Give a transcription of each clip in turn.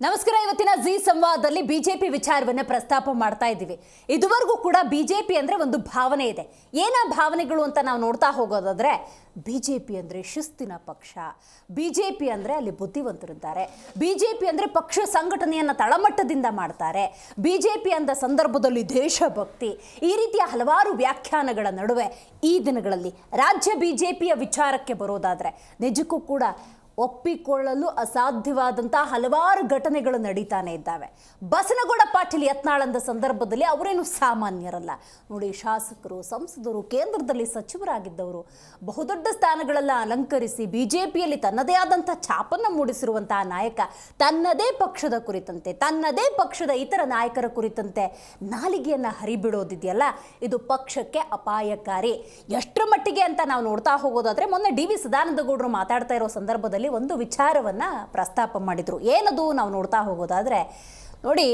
ನಮಸ್ಕಾರ. ಇವತ್ತಿನ ಜಿ ಸಂವಾದದಲ್ಲಿ ಬಿಜೆಪಿ ವಿಚಾರವನ್ನ ಪ್ರಸ್ತಾಪ ಮಾಡ್ತಾ ಇದ್ದೀವಿ. ಇದುವರೆಗೂ ಕೂಡ ಬಿಜೆಪಿ ಅಂದ್ರೆ ಒಂದು ಭಾವನೆ ಇದೆ. ಏನ ಭಾವನೆಗಳು ಅಂತ ನಾವು ನೋಡ್ತಾ ಹೋಗೋದಾದ್ರೆ, ಬಿಜೆಪಿ ಅಂದ್ರೆ ಶಿಸ್ತಿನ ಪಕ್ಷ, ಬಿಜೆಪಿ ಅಂದ್ರೆ ಅಲ್ಲಿ ಬುದ್ಧಿವಂತರಿದ್ದಾರೆ, ಬಿಜೆಪಿ ಅಂದ್ರೆ ಪಕ್ಷ ಸಂಘಟನೆಯನ್ನ ತಳಮಟ್ಟದಿಂದ ಮಾಡ್ತಾರೆ, ಬಿಜೆಪಿ ಅಂದ ಸಂದರ್ಭದಲ್ಲಿ ದೇಶಭಕ್ತಿ, ಈ ರೀತಿಯ ಹಲವಾರು ವ್ಯಾಖ್ಯಾನಗಳ ನಡುವೆ ಈ ದಿನಗಳಲ್ಲಿ ರಾಜ್ಯ ಬಿಜೆಪಿಯ ವಿಚಾರಕ್ಕೆ ಬರೋದಾದ್ರೆ ನಿಜಕ್ಕೂ ಕೂಡ ಒಪ್ಪಿಕೊಳ್ಳಲು ಅಸಾಧ್ಯವಾದಂಥ ಹಲವಾರು ಘಟನೆಗಳು ನಡೀತಾನೆ ಇದ್ದಾವೆ. ಬಸನಗೌಡ ಪಾಟೀಲ್ ಯತ್ನಾಳ್ ಅಂದ ಸಂದರ್ಭದಲ್ಲಿ ಅವರೇನು ಸಾಮಾನ್ಯರಲ್ಲ ನೋಡಿ. ಶಾಸಕರು, ಸಂಸದರು, ಕೇಂದ್ರದಲ್ಲಿ ಸಚಿವರಾಗಿದ್ದವರು, ಬಹುದೊಡ್ಡ ಸ್ಥಾನಗಳೆಲ್ಲ ಅಲಂಕರಿಸಿ ಬಿಜೆಪಿಯಲ್ಲಿ ತನ್ನದೇ ಆದಂಥ ಛಾಪನ್ನು ಮೂಡಿಸಿರುವಂತಹ ನಾಯಕ ತನ್ನದೇ ಪಕ್ಷದ ಕುರಿತಂತೆ, ತನ್ನದೇ ಪಕ್ಷದ ಇತರ ನಾಯಕರ ಕುರಿತಂತೆ ನಾಲಿಗೆಯನ್ನು ಹರಿಬಿಡೋದಿದೆಯಲ್ಲ, ಇದು ಪಕ್ಷಕ್ಕೆ ಅಪಾಯಕಾರಿ. ಎಷ್ಟರ ಮಟ್ಟಿಗೆ ಅಂತ ನಾವು ನೋಡ್ತಾ ಹೋಗೋದಾದ್ರೆ, ಮೊನ್ನೆ ಡಿ.ವಿ. ಸದಾನಂದಗೌಡರು ಮಾತಾಡ್ತಾ ಇರೋ ಸಂದರ್ಭದಲ್ಲಿ ಒಂದು ವಿಚಾರವನ್ನ ಪ್ರಸ್ತಾಪ ಮಾಡಿದ್ರು. ಏನದು ನಾವು ನೋಡ್ತಾ ಹೋಗೋದಾದ್ರೆ, ನೋಡಿ,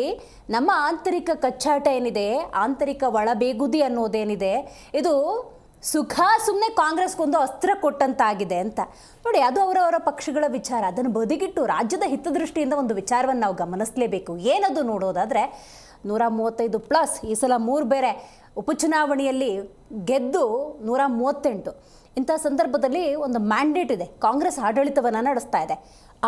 ನಮ್ಮ ಆಂತರಿಕ ಕಚ್ಚಾಟ ಏನಿದೆ, ಆಂತರಿಕ ಒಳಬೇಗುದಿ ಅನ್ನೋದೇನಿದೆ, ಇದು ಸುಮ್ಮನೆ ಕಾಂಗ್ರೆಸ್ಗೊಂದು ಅಸ್ತ್ರ ಕೊಟ್ಟಂತಾಗಿದೆ ಅಂತ ನೋಡಿ. ಅದು ಅವರವರ ಪಕ್ಷಗಳ ವಿಚಾರ. ಅದನ್ನು ಬದಿಗಿಟ್ಟು ರಾಜ್ಯದ ಹಿತದೃಷ್ಟಿಯಿಂದ ಒಂದು ವಿಚಾರವನ್ನು ನಾವು ಗಮನಿಸಲೇಬೇಕು. ಏನದು ನೋಡೋದಾದ್ರೆ, 135+, ಈ ಸಲ 3 ಬೇರೆ ಉಪಚುನಾವಣೆಯಲ್ಲಿ ಗೆದ್ದು 138. ಇಂಥ ಸಂದರ್ಭದಲ್ಲಿ ಒಂದು ಮ್ಯಾಂಡೇಟ್ ಇದೆ. ಕಾಂಗ್ರೆಸ್ ಆಡಳಿತವನ್ನು ನಡೆಸ್ತಾ ಇದೆ.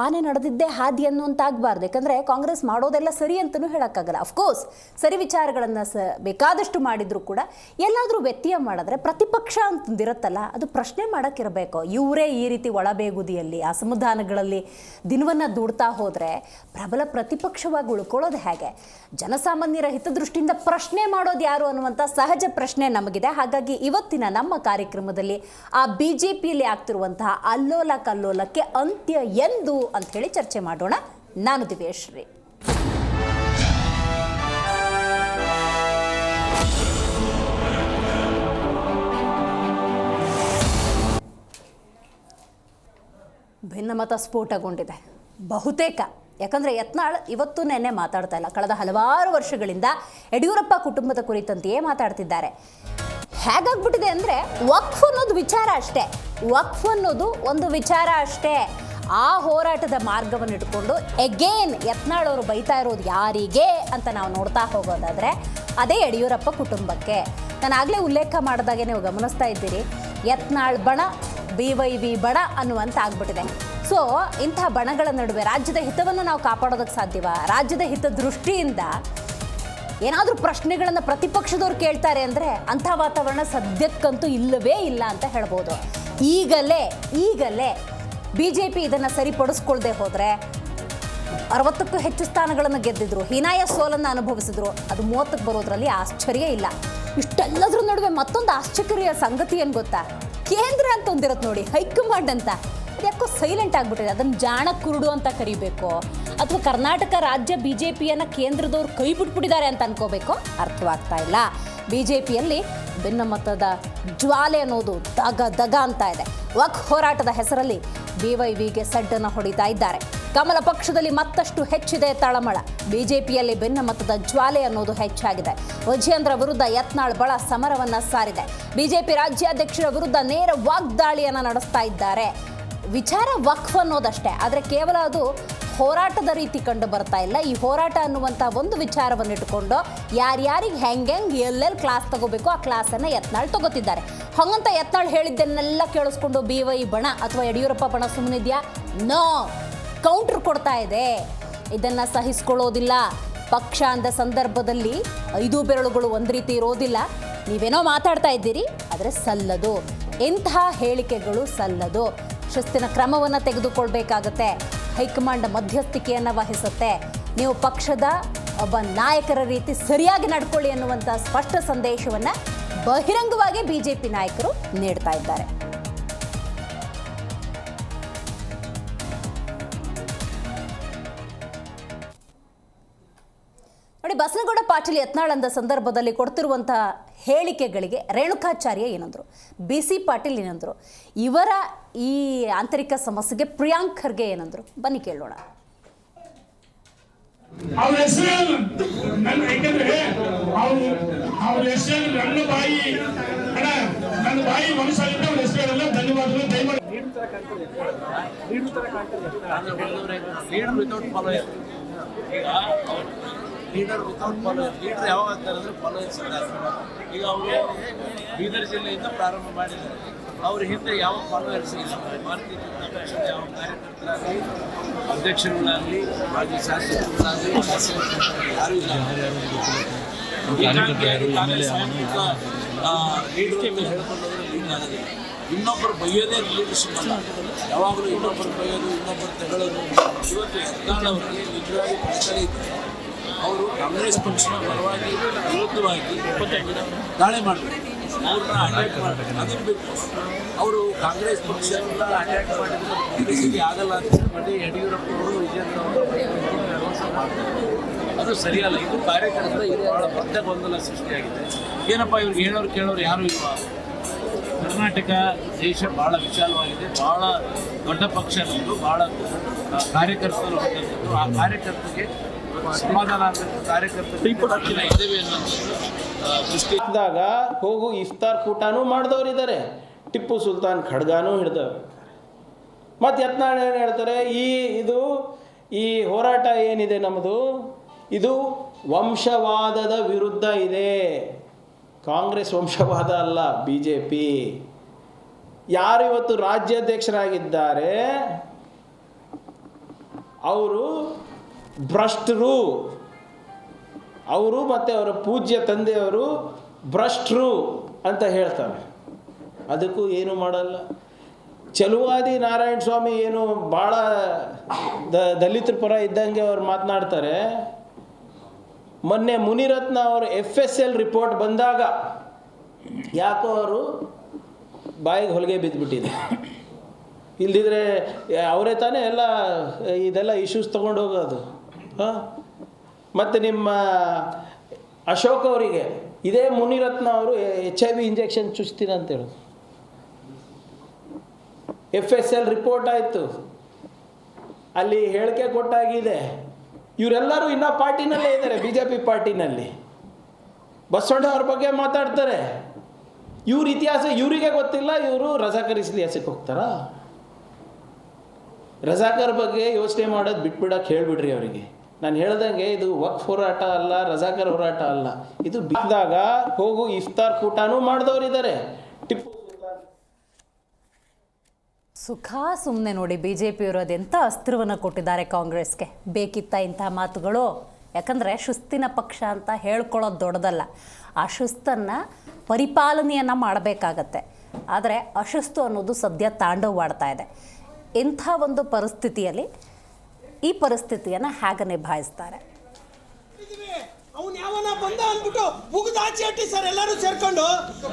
ಆನೆ ನಡೆದಿದ್ದೇ ಹಾದಿ ಅನ್ನುವಂತಾಗಬಾರ್ದು. ಯಾಕಂದರೆ ಕಾಂಗ್ರೆಸ್ ಮಾಡೋದೆಲ್ಲ ಸರಿ ಅಂತಲೂ ಹೇಳೋಕ್ಕಾಗಲ್ಲ. ಅಫ್ಕೋರ್ಸ್ ಸರಿ ವಿಚಾರಗಳನ್ನು ಬೇಕಾದಷ್ಟು ಮಾಡಿದರೂ ಕೂಡ ಎಲ್ಲಾದರೂ ವ್ಯತ್ಯಯ ಮಾಡಿದ್ರೆ ಪ್ರತಿಪಕ್ಷ ಅಂತಂದಿರುತ್ತಲ್ಲ, ಅದು ಪ್ರಶ್ನೆ ಮಾಡೋಕ್ಕಿರಬೇಕು. ಇವರೇ ಈ ರೀತಿ ಒಳಬೇಗುದಿಯಲ್ಲಿ, ಅಸಮಾಧಾನಗಳಲ್ಲಿ ದಿನವನ್ನು ದೂಡ್ತಾ ಹೋದರೆ ಪ್ರಬಲ ಪ್ರತಿಪಕ್ಷವಾಗಿ ಉಳ್ಕೊಳ್ಳೋದು ಹೇಗೆ? ಜನಸಾಮಾನ್ಯರ ಹಿತದೃಷ್ಟಿಯಿಂದ ಪ್ರಶ್ನೆ ಮಾಡೋದು ಯಾರು ಅನ್ನುವಂಥ ಸಹಜ ಪ್ರಶ್ನೆ ನಮಗಿದೆ. ಹಾಗಾಗಿ ಇವತ್ತಿನ ನಮ್ಮ ಕಾರ್ಯಕ್ರಮದಲ್ಲಿ ಆ ಬಿಜೆಪಿಯಲ್ಲಿ ಆಗ್ತಿರುವಂತಹ ಅಲ್ಲೋಲ ಕಲ್ಲೋಲಕ್ಕೆ ಅಂತ್ಯ ಎಂದು ಅಂತ ಹೇಳಿ ಚರ್ಚೆ ಮಾಡೋಣ. ನಾನು ದಿವ್ಯಶ್ರೀ. ಭಿನ್ನಮತ ಸ್ಫೋಟಗೊಂಡಿದೆ ಬಹುತೇಕ. ಯಾಕಂದರೆ ಯತ್ನಾಳ್ ಇವತ್ತು ನೆನ್ನೆ ಮಾತಾಡ್ತಾ ಇಲ್ಲ. ಕಳೆದ ಹಲವಾರು ವರ್ಷಗಳಿಂದ ಯಡಿಯೂರಪ್ಪ ಕುಟುಂಬದ ಕುರಿತಂತೆಯೇ ಮಾತಾಡ್ತಿದ್ದಾರೆ. ಹೇಗಾಗ್ಬಿಟ್ಟಿದೆ ಅಂದರೆ, ವಕ್ಫ್ ಅನ್ನೋದು ವಿಚಾರ ಅಷ್ಟೇ, ವಕ್ಫ್ ಅನ್ನೋದು ಒಂದು ವಿಚಾರ ಅಷ್ಟೇ. ಆ ಹೋರಾಟದ ಮಾರ್ಗವನ್ನು ಇಟ್ಕೊಂಡು ಎಗೇನ್ ಯತ್ನಾಳ್ ಅವರು ಬೈತಾ ಇರೋದು ಯಾರಿಗೆ ಅಂತ ನಾವು ನೋಡ್ತಾ ಹೋಗೋದಾದರೆ ಅದೇ ಯಡಿಯೂರಪ್ಪ ಕುಟುಂಬಕ್ಕೆ. ನಾನು ಆಗಲೇ ಉಲ್ಲೇಖ ಮಾಡಿದಾಗೆ ನೀವು ಗಮನಿಸ್ತಾ ಇದ್ದೀರಿ, ಯತ್ನಾಳ್ ಬಣ, BYV ಬಣ ಅನ್ನುವಂತ ಆಗ್ಬಿಟ್ಟಿದೆ. ಸೊ ಇಂಥ ಬಣಗಳ ನಡುವೆ ರಾಜ್ಯದ ಹಿತವನ್ನು ನಾವು ಕಾಪಾಡೋದಕ್ಕೆ ಸಾಧ್ಯವ? ರಾಜ್ಯದ ಹಿತ ದೃಷ್ಟಿಯಿಂದ ಏನಾದರೂ ಪ್ರಶ್ನೆಗಳನ್ನು ಪ್ರತಿಪಕ್ಷದವ್ರು ಕೇಳ್ತಾರೆ ಅಂದರೆ ಅಂಥ ವಾತಾವರಣ ಸದ್ಯಕ್ಕಂತೂ ಇಲ್ಲವೇ ಇಲ್ಲ ಅಂತ ಹೇಳ್ಬೋದು. ಈಗಲೇ BJP ಇದನ್ನು ಸರಿಪಡಿಸ್ಕೊಳ್ದೆ ಹೋದರೆ 60ಕ್ಕೂ ಹೆಚ್ಚು ಸ್ಥಾನಗಳನ್ನು ಗೆದ್ದಿದ್ರು, ಹೀನಾಯ ಸೋಲನ್ನು ಅನುಭವಿಸಿದ್ರು. ಅದು 30ಕ್ಕೆ ಬರೋದ್ರಲ್ಲಿ ಆಶ್ಚರ್ಯ ಇಲ್ಲ. ಇಷ್ಟೆಲ್ಲದ್ರ ನಡುವೆ ಮತ್ತೊಂದು ಆಶ್ಚರ್ಯ ಸಂಗತಿ ಏನು ಗೊತ್ತಾ? ಕೇಂದ್ರ ಅಂತ ಒಂದಿರುತ್ತೆ ನೋಡಿ, ಹೈಕಮಾಂಡ್ ಅಂತ, ಯಾಕೋ ಸೈಲೆಂಟ್ ಆಗಿಬಿಟ್ಟಿದೆ. ಅದನ್ನು ಜಾಣ ಕುರುಡು ಅಂತ ಕರಿಬೇಕು, ಅಥವಾ ಕರ್ನಾಟಕ ರಾಜ್ಯ ಬಿಜೆಪಿಯನ್ನು ಕೇಂದ್ರದವ್ರು ಕೈ ಬಿಟ್ಬಿಟ್ಟಿದ್ದಾರೆ ಅಂತ ಅನ್ಕೋಬೇಕು, ಅರ್ಥವಾಗ್ತಾ ಇಲ್ಲ. ಬಿಜೆಪಿಯಲ್ಲಿ ಭಿನ್ನಮತದ ಜ್ವಾಲೆ ಅನ್ನೋದು ದಗ ಅಂತ ಇದೆ. ವಕ್ಫ್ ಹೋರಾಟದ ಹೆಸರಲ್ಲಿ BYVಗೆ ಸಡ್ಡನ್ನು ಹೊಡಿತಾ ಇದ್ದಾರೆ. ಕಮಲ ಪಕ್ಷದಲ್ಲಿ ಮತ್ತಷ್ಟು ಹೆಚ್ಚಿದೆ ತಳಮಳ. ಬಿಜೆಪಿಯಲ್ಲಿ ಭಿನ್ನಮತದ ಜ್ವಾಲೆ ಅನ್ನೋದು ಹೆಚ್ಚಾಗಿದೆ. ವಿಜಯೇಂದ್ರ ವಿರುದ್ಧ ಯತ್ನಾಳ್ ಬಳ ಸಮರವನ್ನ ಸಾರಿದೆ. ಬಿಜೆಪಿ ರಾಜ್ಯಾಧ್ಯಕ್ಷರ ವಿರುದ್ಧ ನೇರ ವಾಗ್ದಾಳಿಯನ್ನು ನಡೆಸ್ತಾ ಇದ್ದಾರೆ. ವಿಚಾರ ವಕ್ಫ್ ಅನ್ನೋದಷ್ಟೇ, ಆದರೆ ಕೇವಲ ಅದು ಹೋರಾಟದ ರೀತಿ ಕಂಡು ಬರ್ತಾ ಇಲ್ಲ. ಈ ಹೋರಾಟ ಅನ್ನುವಂಥ ಒಂದು ವಿಚಾರವನ್ನು ಇಟ್ಕೊಂಡು ಯಾರ್ಯಾರಿಗೆ ಹೆಂಗೆ ಎಲ್ಲೆಲ್ಲಿ ಕ್ಲಾಸ್ ತಗೋಬೇಕು ಆ ಕ್ಲಾಸನ್ನು ಯತ್ನಾಳ್ ತಗೋತಿದ್ದಾರೆ. ಹಂಗಂತ ಯತ್ನಾಳ್ ಹೇಳಿದ್ದನ್ನೆಲ್ಲ ಕೇಳಿಸ್ಕೊಂಡು BY ಬಣ ಅಥವಾ ಯಡಿಯೂರಪ್ಪ ಬಣ ಸುಮ್ಮನಿದ್ಯಾ? ನೋ, ಕೌಂಟ್ರ್ ಕೊಡ್ತಾ ಇದೆ. ಇದನ್ನು ಸಹಿಸ್ಕೊಳ್ಳೋದಿಲ್ಲ. ಪಕ್ಷ ಅಂದ ಸಂದರ್ಭದಲ್ಲಿ 5 ಬೆರಳುಗಳು ಒಂದು ರೀತಿ ಇರೋದಿಲ್ಲ. ನೀವೇನೋ ಮಾತಾಡ್ತಾ ಇದ್ದೀರಿ, ಆದರೆ ಸಲ್ಲದು. ಇಂಥ ಹೇಳಿಕೆಗಳು ಸಲ್ಲದು. ಶಿಸ್ತಿನ ಕ್ರಮವನ್ನು ತೆಗೆದುಕೊಳ್ಬೇಕಾಗತ್ತೆ. ಹೈಕಮಾಂಡ್ ಮಧ್ಯಸ್ಥಿಕೆಯನ್ನು ವಹಿಸುತ್ತೆ. ನೀವು ಪಕ್ಷದ ಒಬ್ಬ ನಾಯಕರ ರೀತಿ ಸರಿಯಾಗಿ ನಡ್ಕೊಳ್ಳಿ ಅನ್ನುವಂಥ ಸ್ಪಷ್ಟ ಸಂದೇಶವನ್ನು ಬಹಿರಂಗವಾಗಿ ಬಿಜೆಪಿ ನಾಯಕರು ನೀಡ್ತಾ ಇದ್ದಾರೆ. ನೋಡಿ, ಬಸನಗೌಡ ಪಾಟೀಲ್ ಯತ್ನಾಳ್ ಅಂದ ಸಂದರ್ಭದಲ್ಲಿ ಕೊಡ್ತಿರುವಂತಹ ಹೇಳಿಕೆಗಳಿಗೆ ರೇಣುಕಾಚಾರ್ಯ ಏನಂದ್ರು, BC ಪಾಟೀಲ್ ಏನಂದ್ರು, ಇವರ ಈ ಆಂತರಿಕ ಸಮಸ್ಯೆಗೆ ಪ್ರಿಯಾಂಕ್ ಖರ್ಗೆ ಏನಂದ್ರು, ಬನ್ನಿ ಕೇಳೋಣ. ಅವ್ರ ಹೆಸರು ನನ್ನ, ಯಾಕಂದ್ರೆ ಅವ್ರ ಹೆಸರು ನನ್ನ ಬಾಯಿ ಮನಸ್ಸಾಗಿದ್ದ ಅವ್ರ ಹೆಸರೆಲ್ಲ ಧನ್ಯವಾದಗಳು. ದಯಮಾಡಿ ಈಗ ಲೀಡರ್ ವಿತೌಟ್ ಫಾಲೋಯರ್ಸ್, ಲೀಡರ್ ಯಾವಾಗ ಆಗ್ತಾರೆ ಅಂದರೆ ಫಾಲೋಯರ್ಸ್ ಇದ್ದಾರೆ. ಈಗ ಅವರು ಬೀದರ್ ಜಿಲ್ಲೆಯಿಂದ ಪ್ರಾರಂಭ ಮಾಡಿದ್ದಾರೆ. ಅವ್ರ ಹಿಂದೆ ಯಾವ ಫಾಲೋಯರ್ಸ್ ಇಲ್ಲ. ಭಾರತೀಯ ಜನತಾ ಪಕ್ಷದ ಯಾವ ಕಾರ್ಯಕರ್ತರಾಗಲಿ, ಅಧ್ಯಕ್ಷರುಗಳಾಗಲಿ, ಮಾಜಿ ಶಾಸಕರುಗಳಾಗಲಿ, ಯಾರೂ ಇಲ್ಲ. ಸಾಂಸ್ಥಿಕ ಲೀಡರ್ ಅಂತ ಹೇಳ್ಕೊಂಡ್ರೆ ಲೀಡ್ ಆಗೋದಿಲ್ಲ. ಇನ್ನೊಬ್ಬರು ಬೈಯೋದೇ ಲೀಡರ್ಶಿಪ್ ಅಲ್ಲ. ಯಾವಾಗಲೂ ಇನ್ನೊಬ್ಬರು ಬೈಯೋದು, ಇನ್ನೊಬ್ಬರು ತಗೊಳ್ಳೋದು. ಇವತ್ತು ಯತ್ನಾಳ್ ಅವರಿಗೆ ನಿಜವಾಗಿ ಪ್ರಚಾರ ಇದ್ದಾರೆ. ಅವರು ಕಾಂಗ್ರೆಸ್ ಪಕ್ಷದ ಪರವಾಗಿ ವಿರುದ್ಧವಾಗಿ ದಾಳಿ ಮಾಡಬೇಕು, ಅವ್ರನ್ನ ಅಟ್ಯಾಕ್ ಮಾಡಬೇಕು. ಅದನ್ನು ಬಿಟ್ಟು ಅವರು ಕಾಂಗ್ರೆಸ್ ಪಕ್ಷವನ್ನ ಅಟ್ಯಾಕ್ ಮಾಡಿದ್ರೆ ಕಾಂಗ್ರೆಸ್ಸಿಗೆ ಆಗಲ್ಲ ಅಂತ ಮಾಡಿ ಯಡಿಯೂರಪ್ಪ ಅವರು, ವಿಜೇಂದ್ರ ಅವರು ಮಾಡ್ತಾರೆ. ಅದು ಸರಿಯಲ್ಲ. ಇದು ಕಾರ್ಯಕರ್ತರ ಇದು ಭಾಳ ದೊಡ್ಡ ಗೊಂದಲ ಸೃಷ್ಟಿಯಾಗಿದೆ. ಏನಪ್ಪ ಇವ್ರಿಗೆ ಹೇಳೋರು ಕೇಳೋರು ಯಾರೂ ಇಲ್ವಾ? ಕರ್ನಾಟಕ ದೇಶ ಭಾಳ ವಿಶಾಲವಾಗಿದೆ. ಭಾಳ ದೊಡ್ಡ ಪಕ್ಷ ನಮ್ಮದು, ಭಾಳ ಕಾರ್ಯಕರ್ತರು ಹೊಂದಿದ್ದು. ಆ ಕಾರ್ಯಕರ್ತರಿಗೆ ಸಮಾಧಾನ ಆಗಬೇಕು, ಕಾರ್ಯಕರ್ತರು ಇದ್ದೇವೆ ಅನ್ನೋ ದೃಷ್ಟಿದಾಗ ಹೋಗು ಇಫ್ತಾರ್ ಕೂಟನೂ ಮಾಡಿದವರಿದ್ದಾರೆ, ಟಿಪ್ಪು ಸುಲ್ತಾನ್ ಖಡ್ಗಾನೂ ಹಿಡಿದವರು. ಮತ್ತು ಯತ್ನಾಳ್ ಏನು ಹೇಳ್ತಾರೆ, ಈ ಹೋರಾಟ ಏನಿದೆ ನಮ್ಮದು, ಇದು ವಂಶವಾದದ ವಿರುದ್ಧ ಇದೆ. ಕಾಂಗ್ರೆಸ್ ವಂಶವಾದ ಅಲ್ಲ, BJP. ಯಾರು ಇವತ್ತು ರಾಜ್ಯಾಧ್ಯಕ್ಷರಾಗಿದ್ದಾರೆ ಅವರು ಭ್ರಷ್ಟರು. ಅವರು ಮತ್ತು ಅವರ ಪೂಜ್ಯ ತಂದೆಯವರು ಭ್ರಷ್ಟರು ಅಂತ ಹೇಳ್ತಾರೆ. ಅದಕ್ಕೂ ಏನು ಮಾಡಲ್ಲ. ಚಲುವಾದಿ ನಾರಾಯಣ ಸ್ವಾಮಿ ಏನು ಭಾಳ ದಲಿತರ ಪರ ಇದ್ದಂಗೆ ಅವ್ರು ಮಾತನಾಡ್ತಾರೆ. ಮೊನ್ನೆ ಮುನಿರತ್ನ ಅವರು FSL ರಿಪೋರ್ಟ್ ಬಂದಾಗ ಯಾಕೋ ಅವರು ಬಾಯಿಗೆ ಹೊಲಿಗೆ ಬಿದ್ದುಬಿಟ್ಟಿದೆ. ಇಲ್ದಿದ್ರೆ ಅವರೇ ತಾನೇ ಇದೆಲ್ಲ ಇಶ್ಯೂಸ್ ತೊಗೊಂಡು ಹೋಗೋದು. ಮತ್ತು ನಿಮ್ಮ ಅಶೋಕ್ ಅವರಿಗೆ ಇದೇ ಮುನಿರತ್ನ ಅವರು HIV ಇಂಜೆಕ್ಷನ್ ಚುಚ್ತೀನಿ ಅಂತೇಳಿ FSL ರಿಪೋರ್ಟ್ ಆಯಿತು, ಅಲ್ಲಿ ಹೇಳಿಕೆ ಕೊಟ್ಟಾಗಿದೆ. ಇವರೆಲ್ಲರೂ ಇನ್ನೂ ಪಾರ್ಟಿನಲ್ಲೇ ಇದ್ದಾರೆ, BJP ಪಾರ್ಟಿನಲ್ಲಿ. ಬಸವಣ್ಣ ಅವ್ರ ಬಗ್ಗೆ ಮಾತಾಡ್ತಾರೆ. ಇವ್ರ ಇತಿಹಾಸ ಇವರಿಗೆ ಗೊತ್ತಿಲ್ಲ, ಇವರು ರಜಾಕರ್ ಇತಿಹಾಸಕ್ಕೆ ಹೋಗ್ತಾರಾ? ರಜಾಕರ್ ಬಗ್ಗೆ ಯೋಚನೆ ಮಾಡೋದು ಬಿಟ್ಬಿಡಕ್ಕೆ ಹೇಳಿಬಿಡ್ರಿ ಅವರಿಗೆ. ನಾನು ಹೇಳ್ದಂಗೆ ಇದು ವಕ್ಫ್ ಹೋರಾಟ ಅಲ್ಲ, ರಜಾಕರ್ ಹೋರಾಟ ಅಲ್ಲ. ಇದು ಬಿದ್ದಾಗ ಹೋಗು ಇಫ್ತಾರ್ ಕೂಟನೂ ಮಾಡಿದವರಿದ್ದಾರೆ. ಟಿಪ್ಪು ಸುಖ ಸುಮ್ಮನೆ ನೋಡಿ, BJPಯವರು ಅದೆಂಥ ಅಸ್ತ್ರವನ್ನು ಕೊಟ್ಟಿದ್ದಾರೆ ಕಾಂಗ್ರೆಸ್ಗೆ. ಬೇಕಿತ್ತ ಇಂಥ ಮಾತುಗಳು? ಯಾಕಂದರೆ ಶಿಸ್ತಿನ ಪಕ್ಷ ಅಂತ ಹೇಳ್ಕೊಳ್ಳೋದು ದೊಡ್ಡದಲ್ಲ. ಆ ಶಿಸ್ತನ್ನು ಪರಿಪಾಲನೆಯನ್ನು ಮಾಡಬೇಕಾಗತ್ತೆ. ಆದರೆ ಅಶಿಸ್ತು ಅನ್ನೋದು ಸದ್ಯ ತಾಂಡವವಾಡ್ತಾ ಇದೆ. ಇಂಥ ಒಂದು ಪರಿಸ್ಥಿತಿಯಲ್ಲಿ ಈ ಪರಿಸ್ಥಿತಿಯನ್ನು ಹೇಗೆ ನಿಭಾಯಿಸ್ತಾರೆ? ಅವನು ಯಾವನ ಬಂದ ಅಂದ್ಬಿಟ್ಟು ಮುಗಿದು ಆಚೆ ಹಟ್ಟಿ ಸರ್, ಎಲ್ಲರೂ ಸೇರ್ಕೊಂಡು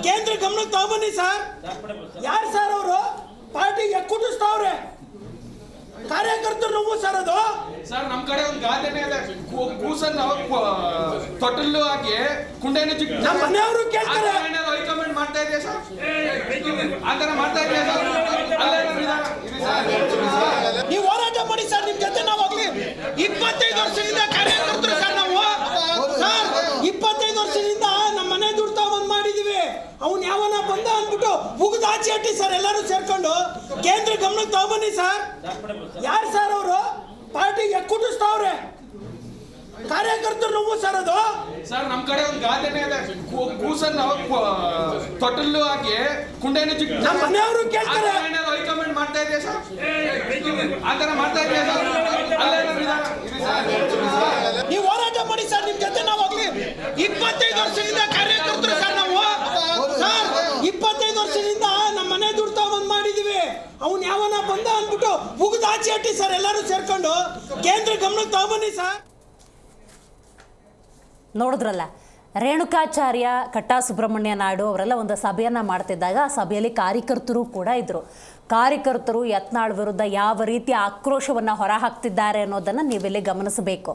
ಕೇಂದ್ರ ಗಮನಕ್ಕೆ ತಗೊಂಬನ್ನಿ ಸರ್. ಯಾರು ಸರ್ ಅವರು? ಪಾರ್ಟಿಗೆ ಕುಟಿಸ್ತಾವ್ರೆ ಕಾರ್ಯಕರ್ತರು ನೋವು ಸರ್. ಅದು ಸರ್ ನಮ್ಮ ಕಡೆ ಒಂದು ಗಾದೆನೇ ಇದೆ, ಕೂಸನ್ನ ತೊಟ್ಟಲು ಹಾಕಿ ಕುಂಡೆನ ಚಿಕ್ಕ ನಮ್ಮ ಮನೆಯವರು ಕೇಳ್ತಾರೆ. ಹೈಕಮೆಂಟ್ ಮಾಡ್ತಾ ಇದೆಯಾ ಸರ್? ಆ ಥರ ಮಾಡ್ತಾ ಇದೆಯಾ ಸರ್? ನೀವು ಹೋರಾಟ ಮಾಡಿ ಸರ್, ನಿಮ್ ಜೊತೆ ನಾವು ಹೋಗ್ಲಿ. 25 ವರ್ಷದಿಂದ ಕಾರ್ಯಕರ್ತರು ಸರ್ ನಾವು. ಸರ್ 25 ವರ್ಷದಿಂದ ನಮ್ಮ ಮನೆ ದುಡ್ಡು ತಗೊಂಡ್ ಮಾಡಿದೀವಿ. ಅವನು ಯಾವನ ಬಂದ ಅಂದ್ಬಿಟ್ಟು ಮುಗಿದು ಆಚೆ ಹಟ್ಟಿ ಸರ್, ಎಲ್ಲರೂ ಸೇರ್ಕೊಂಡು ಕೇಂದ್ರ ಗಮನಕ್ಕೆ ತಗೊಂಬನ್ನಿ ಸರ್. ಯಾರು ಸರ್ ಅವರು? ಪಾರ್ಟಿಗೆ ಕುಟಿಸ್ತಾವ್ರೆ ಕಾರ್ಯಕರ್ತರು ನೋವು ಸರ್. ಅದು ಸರ್ ನಮ್ಮ ಕಡೆ ಒಂದು ಗಾದೆನೇ ಇದೆ, ಕೂಸನ್ನ ತೊಟ್ಟಲು ಹಾಕಿ ಕುಂಡೆನ ಚಿಕ್ಕ ನಮ್ಮ ಮನೆಯವರು ಕೇಳ್ತಾರೆ. ಹೈಕಮೆಂಟ್ ಮಾಡ್ತಾ ಇದೆಯಾ ಸರ್? ಆ ಥರ ಮಾಡ್ತಾ ಇದೆಯಾ ಸರ್? ನೀವು ಹೋರಾಟ ಮಾಡಿ ಸರ್, ನಿಮ್ ಜೊತೆ ನಾವು ಹೋಗ್ಲಿ. 25 ವರ್ಷದಿಂದ ಕಾರ್ಯಕರ್ತರು ಸರ್ ನಾವು. ಸರ್ 25 ವರ್ಷದಿಂದ ನಮ್ಮ ಮನೆ ದುಡ್ಡು ತಗೊಂಡ್ ಮಾಡಿದೀವಿ. ಅವನು ಯಾವನ ಬಂದ ಅಂದ್ಬಿಟ್ಟು ಮುಗಿದು ಆಚೆ ಹಟ್ಟಿ ಸರ್, ಎಲ್ಲರೂ ಸೇರ್ಕೊಂಡು ಕೇಂದ್ರ ಗಮನಕ್ಕೆ ತಗೊಂಬನ್ನಿ ಸರ್. ನೋಡಿದ್ರಲ್ಲ, ರೇಣುಕಾಚಾರ್ಯ, ಕಟ್ಟಾ ಸುಬ್ರಹ್ಮಣ್ಯ ನಾಯ್ಡು ಅವರೆಲ್ಲ ಒಂದು ಸಭೆಯನ್ನು ಮಾಡ್ತಿದ್ದಾಗ ಆ ಸಭೆಯಲ್ಲಿ ಕಾರ್ಯಕರ್ತರು ಕೂಡ ಇದ್ದರು. ಕಾರ್ಯಕರ್ತರು ಯತ್ನಾಳ್ ವಿರುದ್ಧ ಯಾವ ರೀತಿ ಆಕ್ರೋಶವನ್ನು ಹೊರಹಾಕ್ತಿದ್ದಾರೆ ಅನ್ನೋದನ್ನು ನೀವೆಲ್ಲಿ ಗಮನಿಸಬೇಕು.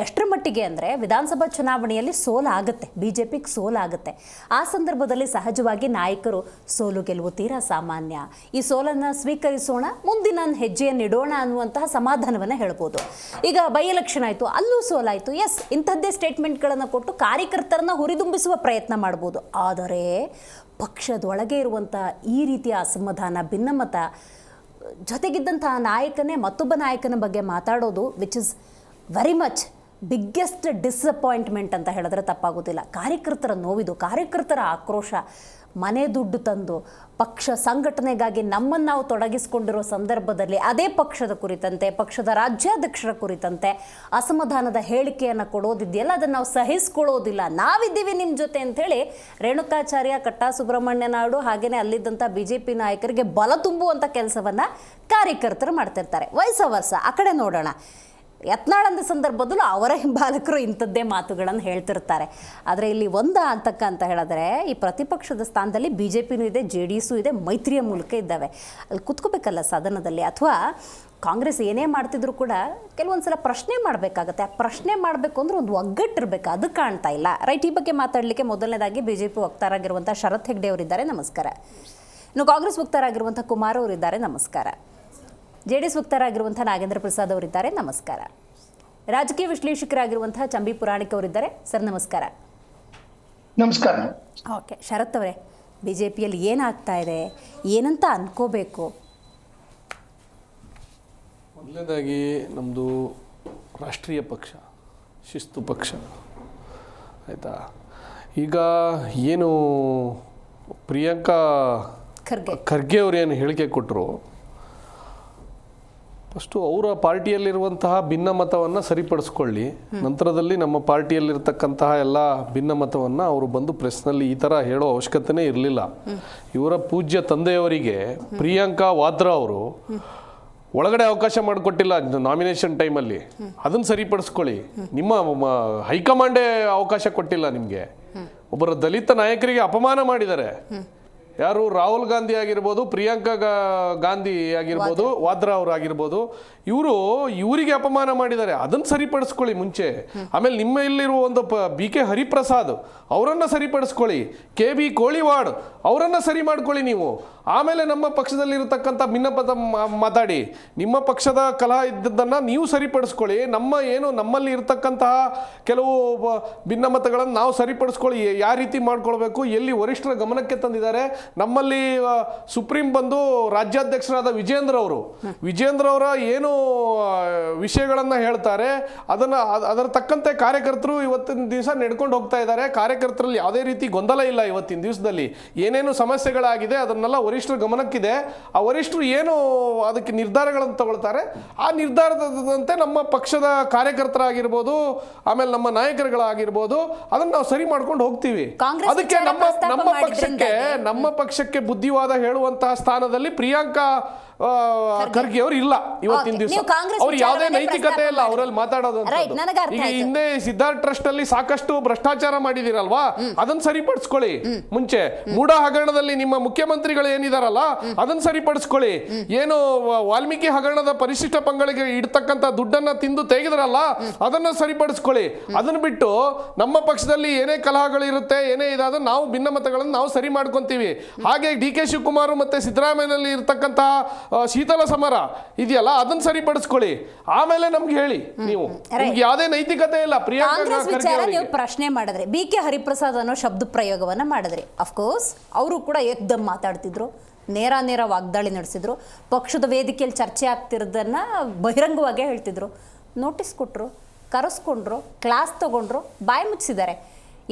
ಎಷ್ಟರ ಮಟ್ಟಿಗೆ ಅಂದರೆ ವಿಧಾನಸಭಾ ಚುನಾವಣೆಯಲ್ಲಿ ಸೋಲಾಗುತ್ತೆ, BJPಗೆ ಸೋಲಾಗುತ್ತೆ. ಆ ಸಂದರ್ಭದಲ್ಲಿ ಸಹಜವಾಗಿ ನಾಯಕರು ಸೋಲು ಗೆಲುವು ತೀರಾ ಸಾಮಾನ್ಯ, ಈ ಸೋಲನ್ನು ಸ್ವೀಕರಿಸೋಣ, ಮುಂದಿನ ಹೆಜ್ಜೆಯನ್ನು ಇಡೋಣ ಅನ್ನುವಂತಹ ಸಮಾಧಾನವನ್ನು ಹೇಳ್ಬೋದು. ಈಗ ಬೈ ಎಲೆಕ್ಷನ್ ಆಯಿತು, ಅಲ್ಲೂ ಸೋಲಾಯಿತು, ಎಸ್, ಇಂಥದ್ದೇ ಸ್ಟೇಟ್ಮೆಂಟ್ಗಳನ್ನು ಕೊಟ್ಟು ಕಾರ್ಯಕರ್ತರನ್ನು ಹುರಿದುಂಬಿಸುವ ಪ್ರಯತ್ನ ಮಾಡ್ಬೋದು. ಆದರೆ ಪಕ್ಷದೊಳಗೆ ಇರುವಂಥ ಈ ರೀತಿಯ ಅಸಮಾಧಾನ, ಭಿನ್ನಮತ, ಜೊತೆಗಿದ್ದಂತಹ ನಾಯಕನೇ ಮತ್ತೊಬ್ಬ ನಾಯಕನ ಬಗ್ಗೆ ಮಾತಾಡೋದು which is very much biggest disappointment ಅಂತ ಹೇಳಿದ್ರೆ ತಪ್ಪಾಗೋದಿಲ್ಲ. ಕಾರ್ಯಕರ್ತರ ನೋವಿದು, ಕಾರ್ಯಕರ್ತರ ಆಕ್ರೋಶ, ಮನೆ ದುಡ್ಡು ತಂದು ಪಕ್ಷ ಸಂಘಟನೆಗಾಗಿ ನಮ್ಮನ್ನು ನಾವು ತೊಡಗಿಸಿಕೊಂಡಿರೋ ಸಂದರ್ಭದಲ್ಲಿ ಅದೇ ಪಕ್ಷದ ಕುರಿತಂತೆ, ಪಕ್ಷದ ರಾಜ್ಯಾಧ್ಯಕ್ಷರ ಕುರಿತಂತೆ ಅಸಮಾಧಾನದ ಹೇಳಿಕೆಯನ್ನು ಕೊಡೋದಿದೆಯಲ್ಲ, ಅದನ್ನು ನಾವು ಸಹಿಸ್ಕೊಳ್ಳೋದಿಲ್ಲ, ನಾವಿದ್ದೀವಿ ನಿಮ್ಮ ಜೊತೆ ಅಂಥೇಳಿ ರೇಣುಕಾಚಾರ್ಯ, ಕಟ್ಟಾ ಸುಬ್ರಹ್ಮಣ್ಯ ನಾಯ್ಡು ಹಾಗೆಯೇ ಅಲ್ಲಿದ್ದಂಥ BJP ನಾಯಕರಿಗೆ ಬಲ ತುಂಬುವಂಥ ಕೆಲಸವನ್ನು ಕಾರ್ಯಕರ್ತರು ಮಾಡ್ತಿರ್ತಾರೆ. ವಯಸ್ಸ ಆ ಕಡೆ ನೋಡೋಣ. ಯತ್ನಾಳ್ ಅಂದ ಸಂದರ್ಭದಲ್ಲೂ ಅವರ ಹಿಂಬಾಲಕರು ಇಂಥದ್ದೇ ಮಾತುಗಳನ್ನು ಹೇಳ್ತಿರ್ತಾರೆ. ಆದರೆ ಇಲ್ಲಿ ಅಂತ ಹೇಳಿದ್ರೆ ಈ ಪ್ರತಿಪಕ್ಷದ ಸ್ಥಾನದಲ್ಲಿ BJPನೂ ಇದೆ, JDS ಇದೆ, ಮೈತ್ರಿಯ ಮೂಲಕ ಇದ್ದಾವೆ. ಅಲ್ಲಿ ಕುತ್ಕೋಬೇಕಲ್ಲ ಸದನದಲ್ಲಿ. ಅಥವಾ ಕಾಂಗ್ರೆಸ್ ಏನೇ ಮಾಡ್ತಿದ್ರು ಕೂಡ ಕೆಲವೊಂದು ಸಲ ಪ್ರಶ್ನೆ ಮಾಡಬೇಕಾಗತ್ತೆ. ಆ ಪ್ರಶ್ನೆ ಮಾಡಬೇಕು ಅಂದ್ರೆ ಒಂದು ಒಗ್ಗಟ್ಟಿರ್ಬೇಕು, ಅದು ಕಾಣ್ತಾ ಇಲ್ಲ. ರೈಟ್, ಈ ಬಗ್ಗೆ ಮಾತಾಡಲಿಕ್ಕೆ ಮೊದಲನೇದಾಗಿ BJP ವಕ್ತಾರಾಗಿರುವಂಥ ಶರತ್ ಹೆಗ್ಡೆ ಅವರಿದ್ದಾರೆ, ನಮಸ್ಕಾರ. ಇನ್ನು ಕಾಂಗ್ರೆಸ್ ವಕ್ತಾರಾಗಿರುವಂಥ ಕುಮಾರ್ ಅವರಿದ್ದಾರೆ, ನಮಸ್ಕಾರ. JDS ವಕ್ತಾರಾಗಿರುವಂಥ ನಾಗೇಂದ್ರ ಪ್ರಸಾದ್ ಅವರಿದ್ದಾರೆ, ನಮಸ್ಕಾರ. ರಾಜಕೀಯ ವಿಶ್ಲೇಷಕರಾಗಿರುವಂಥ ಚಂಬಿ ಪುರಾಣಿಕ್ ಅವರಿದ್ದಾರೆ, ಸರ್ ನಮಸ್ಕಾರ. ನಮಸ್ಕಾರ. ಓಕೆ, ಶರತ್ ಅವರೇ, BJPಯಲ್ಲಿ ಏನಾಗ್ತಾ ಇದೆ, ಏನಂತ ಅನ್ಕೋಬೇಕು? ಮೊದಲನೇದಾಗಿ ನಮ್ಮದು ರಾಷ್ಟ್ರೀಯ ಪಕ್ಷ, ಶಿಸ್ತು ಪಕ್ಷ, ಆಯಿತಾ. ಈಗ ಏನು ಪ್ರಿಯಾಂಕಾ ಖರ್ಗೆ ಅವರು ಏನು ಹೇಳಿಕೆ ಕೊಟ್ಟರು, ಫಸ್ಟು ಅವರ ಪಾರ್ಟಿಯಲ್ಲಿರುವಂತಹ ಭಿನ್ನಮತವನ್ನು ಸರಿಪಡಿಸ್ಕೊಳ್ಳಿ, ನಂತರದಲ್ಲಿ ನಮ್ಮ ಪಾರ್ಟಿಯಲ್ಲಿರ್ತಕ್ಕಂತಹ ಎಲ್ಲ ಭಿನ್ನಮತವನ್ನು ಅವರು ಬಂದು ಪ್ರೆಸ್ನಲ್ಲಿ ಈ ಥರ ಹೇಳೋ ಅವಶ್ಯಕತೆನೇ ಇರಲಿಲ್ಲ. ಇವರ ಪೂಜ್ಯ ತಂದೆಯವರಿಗೆ ಪ್ರಿಯಾಂಕಾ ವಾದ್ರಾ ಅವರು ಒಳಗಡೆ ಅವಕಾಶ ಮಾಡಿಕೊಟ್ಟಿಲ್ಲ ನಾಮಿನೇಷನ್ ಟೈಮಲ್ಲಿ, ಅದನ್ನು ಸರಿಪಡಿಸ್ಕೊಳ್ಳಿ. ನಿಮ್ಮ ಹೈಕಮಾಂಡೇ ಅವಕಾಶ ಕೊಟ್ಟಿಲ್ಲ ನಿಮಗೆ. ಒಬ್ಬರ ದಲಿತ ನಾಯಕರಿಗೆ ಅಪಮಾನ ಮಾಡಿದ್ದಾರೆ. ಯಾರು? ರಾಹುಲ್ ಗಾಂಧಿ ಆಗಿರ್ಬೋದು, ಪ್ರಿಯಾಂಕಾ ಗಾಂಧಿ ಆಗಿರ್ಬೋದು, ವಾದ್ರಾ ಅವರು ಆಗಿರ್ಬೋದು, ಇವರಿಗೆ ಅಪಮಾನ ಮಾಡಿದ್ದಾರೆ. ಅದನ್ನು ಸರಿಪಡಿಸ್ಕೊಳ್ಳಿ ಮುಂಚೆ. ಆಮೇಲೆ ನಿಮ್ಮ ಇಲ್ಲಿರುವ ಒಂದು BK ಹರಿಪ್ರಸಾದ್ ಅವರನ್ನು ಸರಿಪಡಿಸ್ಕೊಳ್ಳಿ, KB ಕೋಳಿವಾಡ್ ಅವರನ್ನು ಸರಿ ಮಾಡ್ಕೊಳ್ಳಿ ನೀವು. ಆಮೇಲೆ ನಮ್ಮ ಪಕ್ಷದಲ್ಲಿರತಕ್ಕಂಥ ಭಿನ್ನಮತ ಮಾತಾಡಿ, ನಿಮ್ಮ ಪಕ್ಷದ ಕಲಹ ಇದ್ದದ್ದನ್ನು ನೀವು ಸರಿಪಡಿಸ್ಕೊಳ್ಳಿ. ನಮ್ಮಲ್ಲಿ ಇರತಕ್ಕಂತಹ ಕೆಲವು ಭಿನ್ನಮತಗಳನ್ನು ನಾವು ಸರಿಪಡಿಸ್ಕೊಳ್ಳಿ. ಯಾವ ರೀತಿ ಮಾಡ್ಕೊಳ್ಬೇಕು, ಎಲ್ಲಿ ವರಿಷ್ಠರ ಗಮನಕ್ಕೆ ತಂದಿದ್ದಾರೆ. ನಮ್ಮಲ್ಲಿ ಸುಪ್ರೀಂ ಬಂದು ರಾಜ್ಯಾಧ್ಯಕ್ಷರಾದ ವಿಜೇಂದ್ರ ಅವರ ಏನು ವಿಷಯಗಳನ್ನು ಹೇಳ್ತಾರೆ, ಅದರ ತಕ್ಕಂತೆ ಕಾರ್ಯಕರ್ತರು ಇವತ್ತಿನ ದಿವಸ ನಡ್ಕೊಂಡು ಹೋಗ್ತಾ ಇದ್ದಾರೆ. ಕಾರ್ಯಕರ್ತರಲ್ಲಿ ಯಾವುದೇ ರೀತಿ ಗೊಂದಲ ಇಲ್ಲ. ಇವತ್ತಿನ ದಿವಸದಲ್ಲಿ ಏನೇನು ಸಮಸ್ಯೆಗಳಾಗಿದೆ ಅದನ್ನೆಲ್ಲ ವರಿಷ್ಠರ ಗಮನಕ್ಕಿದೆ. ಆ ವರಿಷ್ಠರು ಏನು ಅದಕ್ಕೆ ನಿರ್ಧಾರಗಳನ್ನು ತಗೊಳ್ತಾರೆ, ಆ ನಿರ್ಧಾರದಂತೆ ನಮ್ಮ ಪಕ್ಷದ ಕಾರ್ಯಕರ್ತರಾಗಿರ್ಬೋದು, ಆಮೇಲೆ ನಮ್ಮ ನಾಯಕರುಗಳಾಗಿರ್ಬೋದು, ಅದನ್ನು ನಾವು ಸರಿ ಮಾಡ್ಕೊಂಡು ಹೋಗ್ತೀವಿ. ಅದಕ್ಕೆ ನಮ್ಮ ಪಕ್ಷಕ್ಕೆ ಬುದ್ಧಿವಾದ ಹೇಳುವಂತಹ ಸ್ಥಾನದಲ್ಲಿ ಪ್ರಿಯಾಂಕಾ ಖರ್ಗೆ ಅವರು ಇಲ್ಲ ಇವತ್ತಿನ ದಿವಸ. ಅವ್ರು ಯಾವುದೇ ನೈತಿಕತೆ ಇಲ್ಲ ಅವರಲ್ಲಿ ಮಾತಾಡೋದು. ಈಗ ಹಿಂದೆ ಸಿದ್ಧಾರ್ಥ ಟ್ರಸ್ಟ್ ಅಲ್ಲಿ ಸಾಕಷ್ಟು ಭ್ರಷ್ಟಾಚಾರ ಮಾಡಿದಿರಲ್ವಾ, ಅದನ್ನ ಸರಿಪಡಿಸ್ಕೊಳ್ಳಿ ಮುಂಚೆ. ಮೂಢ ಹಗರಣದಲ್ಲಿ ನಿಮ್ಮ ಮುಖ್ಯಮಂತ್ರಿಗಳು ಏನಿದಾರಲ್ಲ ಅದನ್ನ ಸರಿಪಡಿಸ್ಕೊಳ್ಳಿ. ಏನು ವಾಲ್ಮೀಕಿ ಹಗರಣದ ಪರಿಶಿಷ್ಟ ಪಂಗಡಿಗೆ ಇಡ್ತಕ್ಕಂಥ ದುಡ್ಡನ್ನ ತಿಂದು ತೆಗೆದ್ರಲ್ಲ, ಅದನ್ನ ಸರಿಪಡಿಸ್ಕೊಳ್ಳಿ. ಅದನ್ನ ಬಿಟ್ಟು ನಮ್ಮ ಪಕ್ಷದಲ್ಲಿ ಏನೇ ಕಲಹಗಳಿರುತ್ತೆ, ಏನೇ ಇದಾದ ನಾವು ಭಿನ್ನಮತಗಳನ್ನು ನಾವು ಸರಿ ಮಾಡ್ಕೊಂತೀವಿ. ಹಾಗೆ DK ಶಿವಕುಮಾರ್ ಮತ್ತೆ ಸಿದ್ದರಾಮಯ್ಯನಲ್ಲಿ ಇರ್ತಕ್ಕಂತಹ ಶೀತಲ ಸಮರ ಇದೆಯಲ್ಲ, ಅದನ್ನ ಸರಿಪಡಿಸ್ಕೊಳ್ಳಿ. ಆಮೇಲೆ ನಮ್ಗೆ ಹೇಳಿ. ನೀವು ಯಾವುದೇ ನೈತಿಕತೆ ಇಲ್ಲ. ಪ್ರಿಯಾಂಕಾ ಪ್ರಶ್ನೆ ಮಾಡಿದ್ರೆ BK ಹರಿಪ್ರಸಾದ್ ಅನ್ನೋ ಶಬ್ದ ಪ್ರಯೋಗವನ್ನ ಮಾಡಿದ್ರಿ. ಅಫ್ಕೋರ್ಸ್ ಅವರು ಕೂಡ ಏಕ್ದಮ್ ಮಾತಾಡ್ತಿದ್ರು, ನೇರ ವಾಗ್ದಾಳಿ ನಡೆಸಿದ್ರು, ಪಕ್ಷದ ವೇದಿಕೆಯಲ್ಲಿ ಚರ್ಚೆ ಆಗ್ತಿರೋದನ್ನ ಬಹಿರಂಗವಾಗಿ ಹೇಳ್ತಿದ್ರು. ನೋಟಿಸ್ ಕೊಟ್ಟರು, ಕರೆಸ್ಕೊಂಡ್ರು, ಕ್ಲಾಸ್ ತಗೊಂಡ್ರು, ಬಾಯಿ ಮುಚ್ಚಿದ್ದಾರೆ.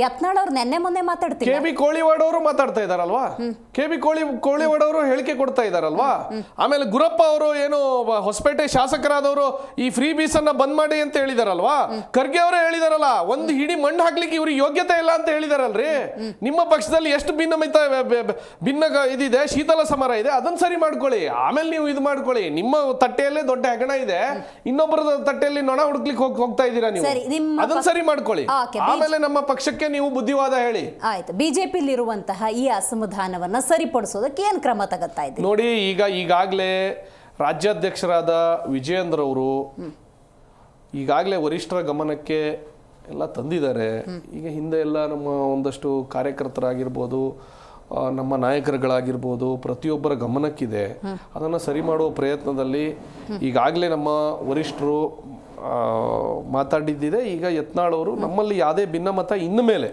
ಯತ್ನಾಳ್ ಅವ್ರು ಮೊನ್ನೆ ಮಾತಾಡ್ತೀವಿ. KB ಕೋಳಿವಾಡ್ ಅವರು ಮಾತಾಡ್ತಾ ಇದಾರಲ್ವಾ, KB ಕೋಳಿವಾಡ್ ಅವರು ಹೇಳಿಕೆ ಕೊಡ್ತಾ ಇದಾರಲ್ವಾ. ಆಮೇಲೆ ಗುರಪ್ಪ ಅವರು ಏನು ಹೊಸಪೇಟೆ ಶಾಸಕರಾದವರು ಈ ಫ್ರೀ ಬೀಸ್ ಅನ್ನ ಬಂದ್ ಮಾಡಿ ಅಂತ ಹೇಳಿದಾರಲ್ವಾ. ಖರ್ಗೆ ಅವರೇ ಹೇಳಿದಾರಲ್ಲ, ಒಂದು ಹಿಡಿ ಮಣ್ಣು ಹಾಕ್ಲಿಕ್ಕೆ ಇವ್ರಿಗೆ ಯೋಗ್ಯತೆ ಇಲ್ಲ ಅಂತ ಹೇಳಿದಾರಲ್ರಿ. ನಿಮ್ಮ ಪಕ್ಷದಲ್ಲಿ ಎಷ್ಟು ಭಿನ್ನ ಇದಿದೆ, ಶೀತಲ ಸಮರ ಇದೆ, ಅದನ್ನ ಸರಿ ಮಾಡ್ಕೊಳ್ಳಿ. ಆಮೇಲೆ ನೀವು ಇದು ಮಾಡ್ಕೊಳ್ಳಿ. ನಿಮ್ಮ ತಟ್ಟೆಯಲ್ಲೇ ದೊಡ್ಡ ಹೆಗಣ ಇದೆ, ಇನ್ನೊಬ್ಬರ ತಟ್ಟೆಯಲ್ಲಿ ನೊಣ ಹುಡುಕ್ಲಿಕ್ಕೆ ಹೋಗ್ತಾ ಇದ್ದೀರಾ ನೀವು. ಅದನ್ನ ಸರಿ ಮಾಡ್ಕೊಳ್ಳಿ. ಆಮೇಲೆ ನಮ್ಮ ಪಕ್ಷಕ್ಕೆ ನೀವು ಬುದ್ಧಿವಾದ ಹೇಳಿ. ಆಯ್ತು, BJPಲಿರುವಂತಹ ಈ ಅಸಮಾಧಾನವನ್ನ ಸರಿಪಡಿಸೋದಕ್ಕೆ ಏನು ಕ್ರಮ ತಗೋತಾ ಇದ್ದೀರಿ? ನೋಡಿ, ಈಗಾಗಲೇ ರಾಜ್ಯಾಧ್ಯಕ್ಷರಾದ ವಿಜಯೇಂದ್ರ ಅವರು ಈಗಾಗಲೇ ವರಿಷ್ಠರ ಗಮನಕ್ಕೆ ಎಲ್ಲ ತಂದಿದ್ದಾರೆ. ಈಗ ಹಿಂದೆ ಎಲ್ಲ ನಮ್ಮ ಒಂದಷ್ಟು ಕಾರ್ಯಕರ್ತರಾಗಿರ್ಬೋದು, ನಮ್ಮ ನಾಯಕರುಗಳಾಗಿರ್ಬೋದು, ಪ್ರತಿಯೊಬ್ಬರ ಗಮನಕ್ಕಿದೆ. ಅದನ್ನು ಸರಿ ಮಾಡುವ ಪ್ರಯತ್ನದಲ್ಲಿ ಈಗಾಗಲೇ ನಮ್ಮ ವರಿಷ್ಠರು ಮಾತಾಡಿದ್ದಿದೆ. ಈಗ ಯತ್ನಾಳ್ ಅವರು ನಮ್ಮಲ್ಲಿ ಯಾವುದೇ ಭಿನ್ನಮತ ಇನ್ನು ಮೇಲೆ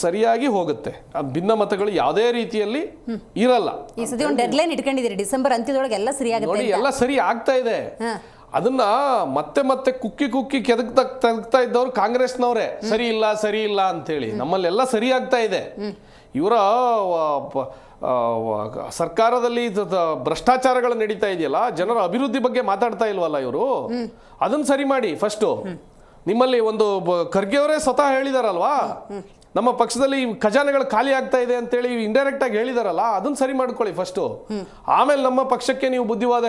ಸರಿಯಾಗಿ ಹೋಗುತ್ತೆ. ಆ ಭಿನ್ನಮತಗಳು ಯಾವುದೇ ರೀತಿಯಲ್ಲಿ ಇರಲ್ಲ. ಈ ಸತಿ ಒಂದು ಡೆಡ್ಲೈನ್ ಇಟ್ಕೊಂಡಿದ್ದೀರಿ, ಡಿಸೆಂಬರ್ ಅಂತ್ಯದೊಳಗೆ ಎಲ್ಲ ಸರಿಯಾಗುತ್ತೆ. ನೋಡಿ, ಎಲ್ಲ ಸರಿ ಆಗ್ತಾ ಇದೆ. ಅದನ್ನ ಮತ್ತೆ ಮತ್ತೆ ಕುಕ್ಕಿ ತೆಗ್ತಾ ಇದ್ದವ್ರು ಕಾಂಗ್ರೆಸ್ನವರೇ, ಸರಿ ಇಲ್ಲ ಅಂತೇಳಿ. ನಮ್ಮಲ್ಲೆಲ್ಲ ಸರಿ ಆಗ್ತಾ ಇದೆ. ಇವರ ಸರ್ಕಾರದಲ್ಲಿ ಭ್ರಷ್ಟಾಚಾರಗಳು ನಡೀತಾ ಇದೆಯಲ್ಲ, ಜನರ ಅಭಿವೃದ್ಧಿ ಬಗ್ಗೆ ಮಾತಾಡ್ತಾ ಇಲ್ವಲ್ಲ ಇವರು. ಅದನ್ನ ಸರಿ ಮಾಡಿ ಫಸ್ಟು. ನಿಮ್ಮಲ್ಲಿ ಒಂದು ಖರ್ಗೆ ಅವರೇ ಸ್ವತಃ ಹೇಳಿದಾರಲ್ವಾ, ನಮ್ಮ ಪಕ್ಷದಲ್ಲಿ ಖಜಾನೆಗಳು ಖಾಲಿ ಆಗ್ತಾ ಇದೆ ಅಂತೇಳಿ ಇಂಡೈರೆಕ್ಟ್ ಆಗಿ ಹೇಳಿದಾರಲ್ಲ, ಅದನ್ನ ಸರಿ ಮಾಡ್ಕೊಳ್ಳಿ ಫಸ್ಟು. ಆಮೇಲೆ ನಮ್ಮ ಪಕ್ಷಕ್ಕೆ ನೀವು ಬುದ್ಧಿವಾದ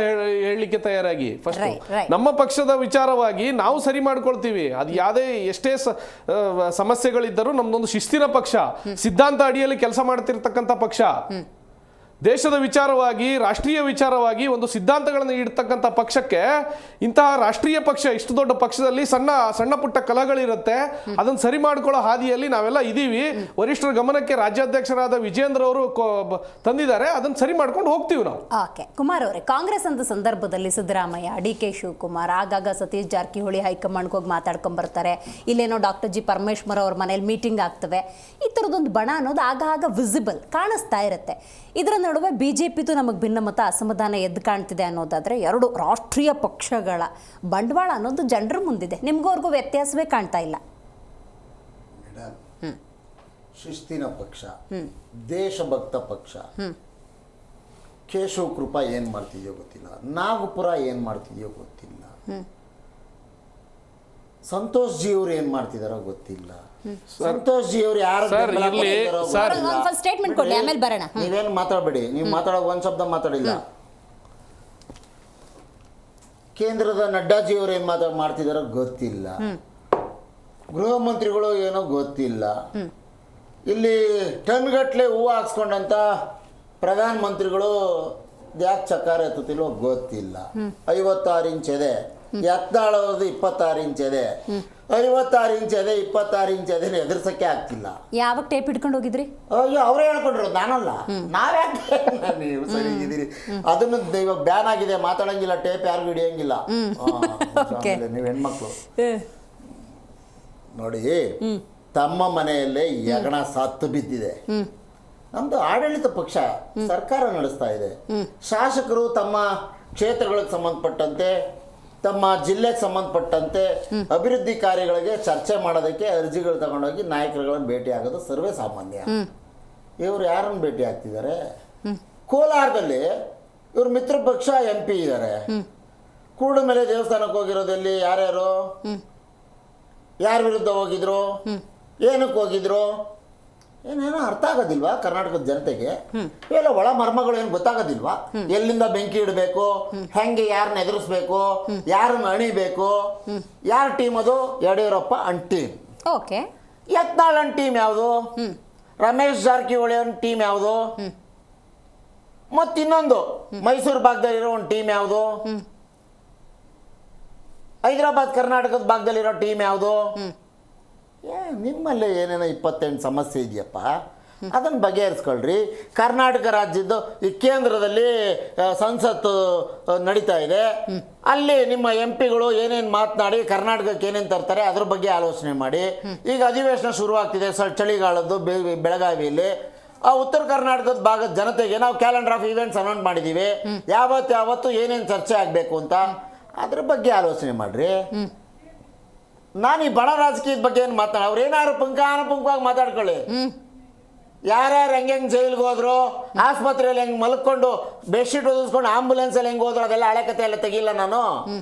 ಹೇಳಲಿಕ್ಕೆ ತಯಾರಾಗಿ ಫಸ್ಟ್. ನಮ್ಮ ಪಕ್ಷದ ವಿಚಾರವಾಗಿ ನಾವು ಸರಿ ಮಾಡ್ಕೊಳ್ತೀವಿ. ಅದು ಯಾವುದೇ ಎಷ್ಟೇ ಸಮಸ್ಯೆಗಳಿದ್ದರೂ ನಮ್ದೊಂದು ಶಿಸ್ತಿನ ಪಕ್ಷ, ಸಿದ್ಧಾಂತ ಅಡಿಯಲ್ಲಿ ಕೆಲಸ ಮಾಡ್ತಿರ್ತಕ್ಕಂಥ ಪಕ್ಷ. ದೇಶದ ವಿಚಾರವಾಗಿ, ರಾಷ್ಟ್ರೀಯ ವಿಚಾರವಾಗಿ ಒಂದು ಸಿದ್ಧಾಂತಗಳನ್ನು ಇಡ್ತಕ್ಕಂಥ ಪಕ್ಷಕ್ಕೆ ಇಂತಹ ರಾಷ್ಟ್ರೀಯ ಪಕ್ಷ, ಇಷ್ಟು ದೊಡ್ಡ ಪಕ್ಷದಲ್ಲಿ ಸಣ್ಣ ಪುಟ್ಟ ಕಲಹಗಳಿರುತ್ತೆ, ಅದನ್ನು ಸರಿ ಮಾಡ್ಕೊಳ್ಳೋ ಹಾದಿಯಲ್ಲಿ ನಾವೆಲ್ಲ ಇದ್ದೀವಿ. ವರಿಷ್ಠರ ಗಮನಕ್ಕೆ ರಾಜ್ಯಾಧ್ಯಕ್ಷರಾದ ವಿಜೇಂದ್ರ ಅವರು ತಂದಿದ್ದಾರೆ, ಅದನ್ನು ಸರಿ ಮಾಡ್ಕೊಂಡು ಹೋಗ್ತೀವಿ ನಾವು. ಓಕೆ, ಕುಮಾರ್ ಅವರೇ, ಕಾಂಗ್ರೆಸ್ ಅಂತ ಸಂದರ್ಭದಲ್ಲಿ ಸಿದ್ದರಾಮಯ್ಯ, DK ಶಿವಕುಮಾರ್, ಆಗಾಗ ಸತೀಶ್ ಜಾರಕಿಹೊಳಿ ಹೈಕಮಾಂಡ್ಗೆ ಹೋಗಿ ಮಾತಾಡ್ಕೊಂಡ್ ಬರ್ತಾರೆ. ಇಲ್ಲೇನೋ ಡಾಕ್ಟರ್ G ಪರಮೇಶ್ವರ್ ಅವ್ರ ಮನೇಲಿ ಮೀಟಿಂಗ್ ಆಗ್ತವೆ. ಈ ಥರದೊಂದು ಬಣ ಅನ್ನೋದು ಆಗಾಗ ವಿಸಿಬಲ್ ಕಾಣಿಸ್ತಾ ಇರುತ್ತೆ. ಇದರ ನಡುವೆ BJPದು ನಮಗೆ ಭಿನ್ನಮತ, ಅಸಮಾಧಾನ ಎದ್ದು ಕಾಣ್ತಿದೆ ಅನ್ನೋದಾದರೆ, ಎರಡು ರಾಷ್ಟ್ರೀಯ ಪಕ್ಷಗಳ ಬಂಡವಾಳ ಅನ್ನೋದು ಜನರ ಮುಂದಿದೆ. ನಿಮ್ಗವ್ರಿಗೂ ವ್ಯತ್ಯಾಸವೇ ಕಾಣ್ತಾ ಇಲ್ಲ. ಮೇಡಮ್, ಶಿಸ್ತಿನ ಪಕ್ಷ, ದೇಶಭಕ್ತ ಪಕ್ಷ. ಕೇಶವ ಕೃಪಾ ಏನು ಮಾಡ್ತಿದೆಯೋ ಗೊತ್ತಿಲ್ಲ, ನಾಗಪುರ ಏನು ಮಾಡ್ತಿದೆಯೋ ಗೊತ್ತಿಲ್ಲ, ಸಂತೋಷ್ ಜಿ ಅವ್ರು ಏನು ಮಾಡ್ತಿದಾರೋ ಗೊತ್ತಿಲ್ಲ. ಸಂತೋಷ್ ಜಿ ಅವ್ರು ಯಾರು ಸ್ಟೇಟ್ಮೆಂಟ್ ಕೊಡಿ, ಆಮೇಲೆ ಬರೋಣ. ನೀವೇನು ಮಾತಾಡಬೇಡಿ, ನೀವು ಮಾತಾಡೋ ಒಂದು ಶಬ್ದ ಮಾತಾಡಿಲ್ಲ. ಕೇಂದ್ರದ ನಡ್ಡಾಜಿ ಅವ್ರು ಏನು ಮಾಡ್ತಿದಾರೋ ಗೊತ್ತಿಲ್ಲ, ಗೃಹ ಮಂತ್ರಿಗಳು ಏನೋ ಗೊತ್ತಿಲ್ಲ, ಇಲ್ಲಿ ಟನ್ಗಟ್ಲೆ ಹೂವು ಹಾಕ್ಸ್ಕೊಂಡಂತ ಪ್ರಧಾನ ಮಂತ್ರಿಗಳು ಯಾಕೆ ಚಕಾರ ಎತ್ತುತ್ತಿಲ್ವೋ ಗೊತ್ತಿಲ್ಲ. 56 ಇಂಚ್ ಇದೆ, ಯತ್ನಾಳವ್ರದ್ದು 26 ಇಂಚ್ ಇದೆ, 56 ಇಂಚ್ ಇದೆ, 26 ಇಂಚ್ ಇದೆ, ಎದುರ್ಸಕ್ಕೆ ಆಗ್ತಿಲ್ಲ. ಯಾವಾಗ ಟೇಪ್ ಹಿಡ್ಕೊಂಡು ಹೋಗಿದ್ರಿ? ಅಯ್ಯೋ, ಅವರೇ ಹೇಳ್ಕೊಂಡಿರೋದು, ನಾನಲ್ಲ. ನಾವ್ಯಾಕೆ? ನೀವು ಸರಿ ಇದ್ದೀರಿ. ಅದನ್ನು ಇವಾಗ ಬ್ಯಾನ್ ಆಗಿದೆ, ಮಾತಾಡಂಗಿಲ್ಲ, ಟೇಪ್ ಯಾರಿಗೂ ಹಿಡಿಯಂಗಿಲ್ಲ. ನೀವು ಹೆಣ್ಮಕ್ಳು ನೋಡಿ, ತಮ್ಮ ಮನೆಯಲ್ಲೇ ಯಗಣ ಸತ್ತು ಬಿದ್ದಿದೆ. ನಮ್ದು ಆಡಳಿತ ಪಕ್ಷ ಸರ್ಕಾರ ನಡೆಸ್ತಾ ಇದೆ. ಶಾಸಕರು ತಮ್ಮ ಕ್ಷೇತ್ರಗಳಿಗೆ ಸಂಬಂಧಪಟ್ಟಂತೆ, ತಮ್ಮ ಜಿಲ್ಲೆಗೆ ಸಂಬಂಧಪಟ್ಟಂತೆ ಅಭಿವೃದ್ಧಿ ಕಾರ್ಯಗಳಿಗೆ ಚರ್ಚೆ ಮಾಡೋದಕ್ಕೆ ಅರ್ಜಿಗಳು ತಗೊಂಡೋಗಿ ನಾಯಕರುಗಳನ್ನು ಭೇಟಿ ಆಗೋದು ಸರ್ವೇ ಸಾಮಾನ್ಯ. ಇವರು ಯಾರನ್ನು ಭೇಟಿ ಆಗ್ತಿದ್ದಾರೆ? ಕೋಲಾರದಲ್ಲಿ ಇವ್ರ ಮಿತ್ರ ಪಕ್ಷ MP ಇದ್ದಾರೆ. ಕೂಡಲೇ ದೇವಸ್ಥಾನಕ್ಕೆ ಹೋಗಿರೋದಲ್ಲಿ ಯಾರ್ಯಾರು, ಯಾರ ವಿರುದ್ಧ ಹೋಗಿದ್ರು, ಏನಕ್ಕೆ ಹೋಗಿದ್ರು, ಏನೇನೋ ಅರ್ಥ ಆಗೋದಿಲ್ವಾ ಕರ್ನಾಟಕದ ಜನತೆಗೆ? ಇವೆಲ್ಲ ಒಳ ಮರ್ಮಗಳು ಏನು ಗೊತ್ತಾಗೋದಿಲ್ವಾ? ಎಲ್ಲಿಂದ ಬೆಂಕಿ ಇಡಬೇಕು, ಹೆಂಗೆ ಯಾರನ್ನ ಎದುರಿಸ್ಬೇಕು, ಯಾರನ್ನ ಅಣಿಬೇಕು, ಯಾರ ಟೀಮ್ ಅದು? Yediyurappa and team. Okay. Yatnal and team ಯಾವುದು? ರಮೇಶ್ ಜಾರಕಿಹೊಳಿ ಅಂಡ್ ಟೀಮ್ ಯಾವುದು? ಮತ್ತಿನ್ನೊಂದು ಮೈಸೂರು ಭಾಗದಲ್ಲಿರೋ ಒಂದು ಟೀಮ್ ಯಾವುದು? ಹೈದರಾಬಾದ್ ಕರ್ನಾಟಕದ ಭಾಗದಲ್ಲಿರೋ ಟೀಮ್ ಯಾವುದು? ನಿಮ್ಮಲ್ಲೇ ಏನೇನೋ 28 ಸಮಸ್ಯೆ ಇದೆಯಪ್ಪ, ಅದನ್ನು ಬಗೆಹರಿಸ್ಕೊಳ್ರಿ. ಕರ್ನಾಟಕ ರಾಜ್ಯದ್ದು ಈ ಕೇಂದ್ರದಲ್ಲಿ ಸಂಸತ್ತು ನಡೀತಾ ಇದೆ, ಅಲ್ಲಿ ನಿಮ್ಮ MPಗಳು ಏನೇನು ಮಾತನಾಡಿ ಕರ್ನಾಟಕಕ್ಕೆ ಏನೇನು ತರ್ತಾರೆ ಅದ್ರ ಬಗ್ಗೆ ಆಲೋಚನೆ ಮಾಡಿ. ಈಗ ಅಧಿವೇಶನ ಶುರುವಾಗ್ತಿದೆ ಚಳಿಗಾಲದ್ದು ಬೆಳಗಾವಿಯಲ್ಲಿ. ಆ ಉತ್ತರ ಕರ್ನಾಟಕದ ಭಾಗದ ಜನತೆಗೆ ನಾವು ಕ್ಯಾಲೆಂಡರ್ ಆಫ್ ಈವೆಂಟ್ಸ್ ಅನೌನ್ಸ್ ಮಾಡಿದ್ದೀವಿ, ಯಾವತ್ತು ಏನೇನು ಚರ್ಚೆ ಆಗಬೇಕು ಅಂತ, ಅದ್ರ ಬಗ್ಗೆ ಆಲೋಚನೆ ಮಾಡ್ರಿ. ನಾನು ಈ ಬಡ ರಾಜಕೀಯದ ಬಗ್ಗೆ ಏನು ಮಾತಾಡ, ಅವ್ರು ಏನಾದ್ರು ಪುಂಖವಾಗಿ ಮಾತಾಡ್ಕೊಳ್ಳಿ. ಯಾರ್ಯಾರು ಹೆಂಗೆ ಜೈಲಿಗೆ ಹೋದ್ರು, ಆಸ್ಪತ್ರೆಯಲ್ಲಿ ಹೆಂಗೆ ಮಲ್ಕೊಂಡು ಬೆಡ್ಶೀಟ್ ಓದಿಸ್ಕೊಂಡು ಆಂಬುಲೆನ್ಸಲ್ಲಿ ಹೆಂಗೆ ಹೋದ್ರು, ಅದೆಲ್ಲ ಹಳೆ ಕತೆ ಎಲ್ಲ ತೆಗಿಲ್ಲ ನಾನು.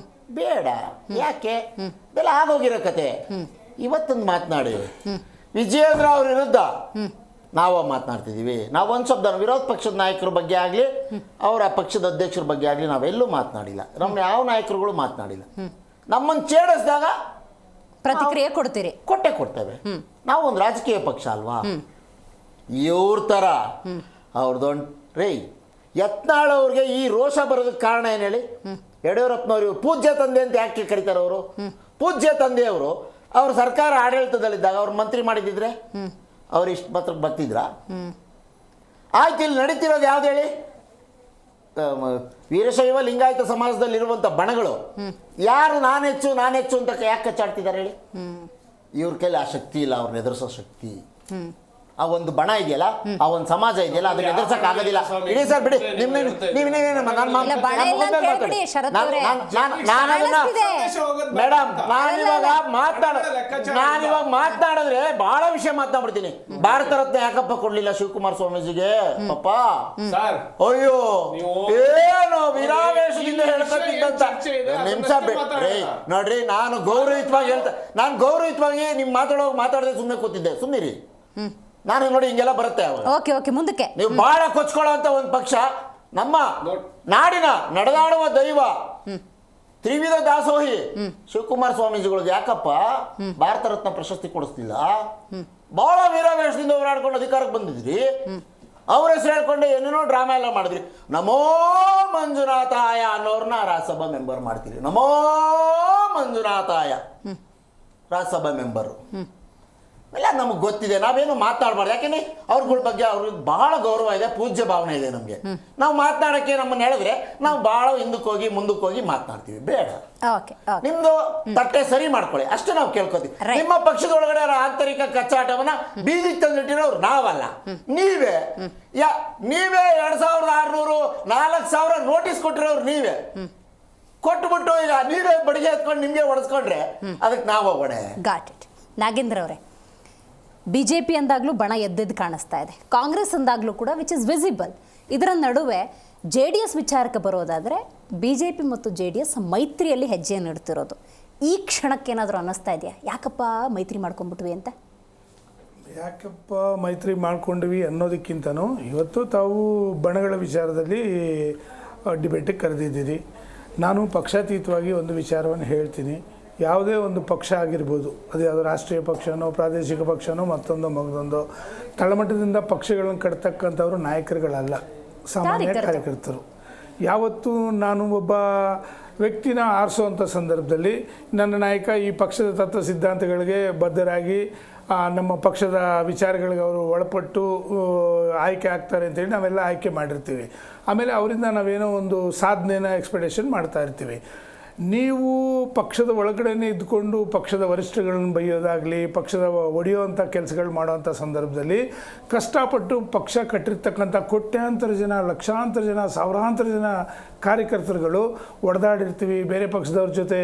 ಬೇಡ, ಯಾಕೆ? ಇದೆಲ್ಲ ಆಗೋಗಿರೋ ಕತೆ. ಇವತ್ತೊಂದು ಮಾತನಾಡಿ, ವಿಜಯೇಂದ್ರ ಅವ್ರ ವಿರುದ್ಧ ನಾವು ಮಾತನಾಡ್ತಿದ್ದೀವಿ. ನಾವು ಒಂದು ಶಬ್ದ ವಿರೋಧ ಪಕ್ಷದ ನಾಯಕರ ಬಗ್ಗೆ ಆಗಲಿ, ಅವರ ಪಕ್ಷದ ಅಧ್ಯಕ್ಷರ ಬಗ್ಗೆ ಆಗಲಿ ನಾವೆಲ್ಲೂ ಮಾತನಾಡಿಲ್ಲ. ನಮ್ಮ ಯಾವ ನಾಯಕರುಗಳು ಮಾತನಾಡಿಲ್ಲ. ನಮ್ಮನ್ನು ಛೇಡಿಸಿದಾಗ ಪ್ರತಿಕ್ರಿಯೆ ಕೊಡ್ತೀರಿ? ಕೊಡ್ತೇವೆ. ನಾವು ಒಂದು ರಾಜಕೀಯ ಪಕ್ಷ ಅಲ್ವಾ? ಇವ್ರ ಥರ ಅವ್ರದ್ದೊಂದು ರೇ ಯತ್ನಾಳ್ ಅವ್ರಿಗೆ ಈ ರೋಷ ಬರೋದಕ್ಕೆ ಕಾರಣ ಏನು ಹೇಳಿ? ಯಡಿಯೂರಪ್ಪನವ್ರು ಪೂಜ್ಯ ತಂದೆ ಅಂತ ಯಾಕೆ ಕರೀತಾರೆ? ಅವರು ಪೂಜ್ಯ ತಂದೆಯವರು ಅವ್ರ ಸರ್ಕಾರ ಆಡಳಿತದಲ್ಲಿದ್ದಾಗ ಅವ್ರು ಮಂತ್ರಿ ಮಾಡಿದ್ದಿದ್ರೆ ಅವ್ರು ಇಷ್ಟು ಮಾತ್ರ ಬರ್ತಿದ್ರ? ಆಯ್ತು, ಇಲ್ಲಿ ನಡೀತಿರೋದು ಯಾವ್ದು ಹೇಳಿ? ವೀರಶೈವ ಲಿಂಗಾಯತ ಸಮಾಜದಲ್ಲಿರುವಂಥ ಬಣಗಳು ಯಾರು ನಾನೆಚ್ಚು ಅಂತ ಯಾಕೆ ಕಚ್ಚಾಡ್ತಿದ್ದಾರೆ ಹೇಳಿ? ಇವ್ರ ಕೈಲಿ ಆ ಶಕ್ತಿ ಇಲ್ಲ, ಅವ್ರನ್ನ ಎದುರಿಸೋ ಶಕ್ತಿ. ಆ ಒಂದು ಬಣ ಇದೆಯಲ್ಲ, ಆ ಒಂದು ಸಮಾಜ ಇದೆಯಲ್ಲ, ಅದನ್ನ ಎದುರ್ಸಕ್ ಆಗೋದಿಲ್ಲ. ಇಡೀ ಸರ್ ಬಿಡಿ, ಮೇಡಮ್, ನಾನಿವಾಗ ಮಾತನಾಡಿದ್ರೆ ಬಹಳ ವಿಷಯ ಮಾತನಾಡ್ಬಿಡ್ತೀನಿ. ಭಾರತ ರತ್ನ ಯಾಕಪ್ಪ ಕೊಡ್ಲಿಲ್ಲ ಶಿವಕುಮಾರ ಸ್ವಾಮೀಜಿಗೆ ಪಾಪ? ಅಯ್ಯೋ ಏನು ವಿರಾವೇಶದಿಂದ ಹೇಳ್ಕೊತಿದ್ದಂತ ನಿಮಿಷ ಬಿಟ್ರಿ ನೋಡ್ರಿ. ನಾನು ಗೌರವಯುತವಾಗಿ ನಿಮ್ ಮಾತಾಡದೆ ಸುಮ್ಮನೆ ಕೂತಿದ್ದೆ. ಸುಮ್ಮನಿರಿ, ನಾನು ನೋಡಿ ಹಿಂಗೆಲ್ಲ ಬರುತ್ತೆ ಅವಾಗ. ಮುಂದಕ್ಕೆ ನೀವು ಬಹಳ ಕೊಚ್ಕೊಳ್ಳುವಂತ ಒಂದು ಪಕ್ಷ, ನಮ್ಮ ನಾಡಿನ ನಡೆದಾಡುವ ದೈವ, ತ್ರಿವಿಧ ದಾಸೋಹಿ ಶಿವಕುಮಾರ ಸ್ವಾಮೀಜಿಗಳಿಗೆ ಯಾಕಪ್ಪ ಭಾರತ ರತ್ನ ಪ್ರಶಸ್ತಿ ಕೊಡಿಸ್ತಿಲ್ಲ? ಬಹಳ ವೀರಾವೇಶದಿಂದ ಹೋರಾಡ್ಕೊಂಡು ಅಧಿಕಾರಕ್ಕೆ ಬಂದಿದ್ರಿ. ಅವ್ರ ಹೆಸರು ಹೇಳ್ಕೊಂಡು ಏನೇನೋ ಡ್ರಾಮಾ ಎಲ್ಲ ಮಾಡಿದ್ರಿ. ನಮೋ ಮಂಜುನಾಥಾಯ ಅನ್ನೋರ್ನ ರಾಜ್ಯಸಭಾ ಮೆಂಬರ್ ಮಾಡ್ತೀರಿ. ನಮೋ ಮಂಜುನಾಥಾಯ ರಾಜ್ಯಸಭಾ ಮೆಂಬರು ಇಲ್ಲ, ನಮಗೆ ಗೊತ್ತಿದೆ, ನಾವೇನು ಮಾತನಾಡಬಾರ್ದು. ಯಾಕೆಂದ್ರೆ ಅವ್ರಗಳ ಬಗ್ಗೆ ಅವ್ರಿಗೆ ಬಹಳ ಗೌರವ ಇದೆ, ಪೂಜ್ಯ ಭಾವನೆ ಇದೆ ನಮಗೆ. ನಾವು ಮಾತನಾಡಕ್ಕೆ ನಮ್ಮನ್ನ ಹೇಳಿದ್ರೆ ನಾವು ಬಹಳ ಹಿಂದಕ್ಕೆ ಹೋಗಿ ಮುಂದಕ್ಕೆ ಹೋಗಿ ಮಾತನಾಡ್ತೀವಿ. ಬೇಡ, ನಿಮ್ದು ತಟ್ಟೆ ಸರಿ ಮಾಡ್ಕೊಳ್ಳಿ ಅಷ್ಟೇ ನಾವು ಕೇಳ್ಕೊತೀವಿ. ನಿಮ್ಮ ಪಕ್ಷದ ಒಳಗಡೆ ಆಂತರಿಕ ಕಚ್ಚಾಟವನ್ನ ಬೀದಿಗೆ ತಂದಿಟ್ಟಿರೋರು ನಾವಲ್ಲ, ನೀವೇ. ನೀವೇ 2600 4,000 ನೋಟಿಸ್ ಕೊಟ್ಟಿರೋರು ನೀವೇ. ಕೊಟ್ಬಿಟ್ಟು ಈಗ ನೀವೇ ಬಡಿಗೆ ಎತ್ಕೊಂಡು ನಿಮ್ಗೆ ಹೊಡೆಸ್ಕೊಂಡ್ರೆ ಅದಕ್ಕೆ ನಾವು ಹೊಣೆ. Got it. ನಾಗೇಂದ್ರ ಅವರೇ, BJP ಅಂದಾಗಲೂ ಬಣ ಎದ್ದೆದ್ದು ಕಾಣಿಸ್ತಾ ಇದೆ, ಕಾಂಗ್ರೆಸ್ ಅಂದಾಗಲೂ ಕೂಡ ವಿಚ್ ಇಸ್ ವಿಸಿಬಲ್. ಇದರ ನಡುವೆ JDS ವಿಚಾರಕ್ಕೆ ಬರೋದಾದರೆ BJP ಮತ್ತು JDS ಮೈತ್ರಿಯಲ್ಲಿ ಹೆಜ್ಜೆಯನ್ನು ಇಡ್ತಿರೋದು ಈ ಕ್ಷಣಕ್ಕೆ ಏನಾದರೂ ಅನ್ನಿಸ್ತಾ ಇದೆಯಾ? ಯಾಕಪ್ಪ ಮೈತ್ರಿ ಮಾಡ್ಕೊಂಡ್ಬಿಟ್ವಿ ಅಂತ? ಯಾಕಪ್ಪ ಮೈತ್ರಿ ಮಾಡ್ಕೊಂಡ್ವಿ ಅನ್ನೋದಕ್ಕಿಂತನೂ ಇವತ್ತು ತಾವು ಬಣಗಳ ವಿಚಾರದಲ್ಲಿ ಡಿಬೇಟಿಗೆ ಕರೆದಿದ್ದೀರಿ. ನಾನು ಪಕ್ಷಾತೀತವಾಗಿ ಒಂದು ವಿಚಾರವನ್ನು ಹೇಳ್ತೀನಿ. ಯಾವುದೇ ಒಂದು ಪಕ್ಷ ಆಗಿರ್ಬೋದು, ಅದು ಯಾವುದೋ ರಾಷ್ಟ್ರೀಯ ಪಕ್ಷನೋ ಪ್ರಾದೇಶಿಕ ಪಕ್ಷನೋ ಮತ್ತೊಂದು ತಳಮಟ್ಟದಿಂದ ಪಕ್ಷಗಳನ್ನು ಕಟ್ತಕ್ಕಂಥವ್ರು ನಾಯಕರುಗಳಲ್ಲ, ಸಾಮಾನ್ಯ ಕಾರ್ಯಕರ್ತರು. ಯಾವತ್ತೂ ನಾನು ಒಬ್ಬ ವ್ಯಕ್ತಿನ ಆರಿಸುವಂಥ ಸಂದರ್ಭದಲ್ಲಿ ನನ್ನ ನಾಯಕ ಈ ಪಕ್ಷದ ತತ್ವ ಸಿದ್ಧಾಂತಗಳಿಗೆ ಬದ್ಧರಾಗಿ ನಮ್ಮ ಪಕ್ಷದ ವಿಚಾರಗಳಿಗೆ ಅವರು ಒಳಪಟ್ಟು ಆಯ್ಕೆ ಆಗ್ತಾರೆ ಅಂತೇಳಿ ನಾವೆಲ್ಲ ಆಯ್ಕೆ ಮಾಡಿರ್ತೀವಿ. ಆಮೇಲೆ ಅವರಿಂದ ನಾವೇನೋ ಒಂದು ಸಾಧನೆನ ಎಕ್ಸ್ಪೆಕ್ಟೇಷನ್ ಮಾಡ್ತಾ ಇರ್ತೀವಿ. ನೀವು ಪಕ್ಷದ ಒಳಗಡೆನೇ ಇದ್ದುಕೊಂಡು ಪಕ್ಷದ ವರಿಷ್ಠಗಳನ್ನು ಬೈಯೋದಾಗಲಿ, ಪಕ್ಷದ ಒಡೆಯುವಂಥ ಕೆಲಸಗಳು ಮಾಡೋವಂಥ ಸಂದರ್ಭದಲ್ಲಿ ಕಷ್ಟಪಟ್ಟು ಪಕ್ಷ ಕಟ್ಟಿರ್ತಕ್ಕಂಥ ಕೋಟ್ಯಾಂತರ ಜನ, ಲಕ್ಷಾಂತರ ಜನ, ಸಾವಿರಾಂತರ ಜನ ಕಾರ್ಯಕರ್ತರುಗಳು ಒಡೆದಾಡಿರ್ತೀವಿ. ಬೇರೆ ಪಕ್ಷದವ್ರ ಜೊತೆ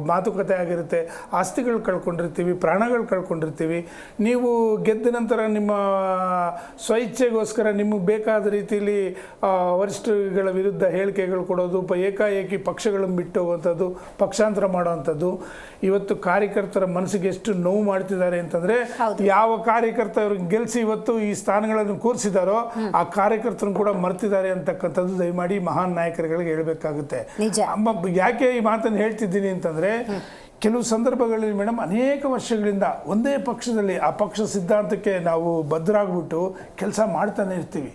ಮಾತುಕತೆ ಆಗಿರುತ್ತೆ, ಆಸ್ತಿಗಳು ಕಳ್ಕೊಂಡಿರ್ತೀವಿ, ಪ್ರಾಣಗಳು ಕಳ್ಕೊಂಡಿರ್ತೀವಿ. ನೀವು ಗೆದ್ದ ನಂತರ ನಿಮ್ಮ ಸ್ವಇಚ್ಛೆಗೋಸ್ಕರ ನಿಮಗೆ ಬೇಕಾದ ರೀತಿಯಲ್ಲಿ ವರಿಷ್ಠಗಳ ವಿರುದ್ಧ ಹೇಳಿಕೆಗಳು ಕೊಡೋದು, ಏಕಾಏಕಿ ಪಕ್ಷಗಳನ್ನು ಬಿಟ್ಟು ಹೋಗುವಂಥದ್ದು, ಪಕ್ಷಾಂತರ ಮಾಡುವಂಥದ್ದು ಇವತ್ತು ಕಾರ್ಯಕರ್ತರ ಮನಸ್ಸಿಗೆ ಎಷ್ಟು ನೋವು ಮಾಡ್ತಿದ್ದಾರೆ ಅಂತಂದರೆ, ಯಾವ ಕಾರ್ಯಕರ್ತ ಅವ್ರಿಗೆ ಗೆಲ್ಲಿಸಿ ಇವತ್ತು ಈ ಸ್ಥಾನಗಳನ್ನು ಕೂರಿಸಿದಾರೋ ಆ ಕಾರ್ಯಕರ್ತರನ್ನು ಕೂಡ ಮರ್ತಿದ್ದಾರೆ ಅಂತಕ್ಕಂಥದ್ದು ದಯಮಾಡಿ ಮಹಾನ್ ನಾಯಕರುಗಳಿಗೆ ಹೇಳಬೇಕಾಗುತ್ತೆ. ಯಾಕೆ ಈ ಮಾತನ್ನು ಹೇಳ್ತಿದ್ದೀನಿ ಅಂತಂದರೆ, ಕೆಲವು ಸಂದರ್ಭಗಳಲ್ಲಿ ಮೇಡಮ್ ಅನೇಕ ವರ್ಷಗಳಿಂದ ಒಂದೇ ಪಕ್ಷದಲ್ಲಿ ಆ ಪಕ್ಷ ಸಿದ್ಧಾಂತಕ್ಕೆ ನಾವು ಬದ್ಧರಾಗ್ಬಿಟ್ಟು ಕೆಲಸ ಮಾಡ್ತಾನೆ ಇರ್ತೀವಿ.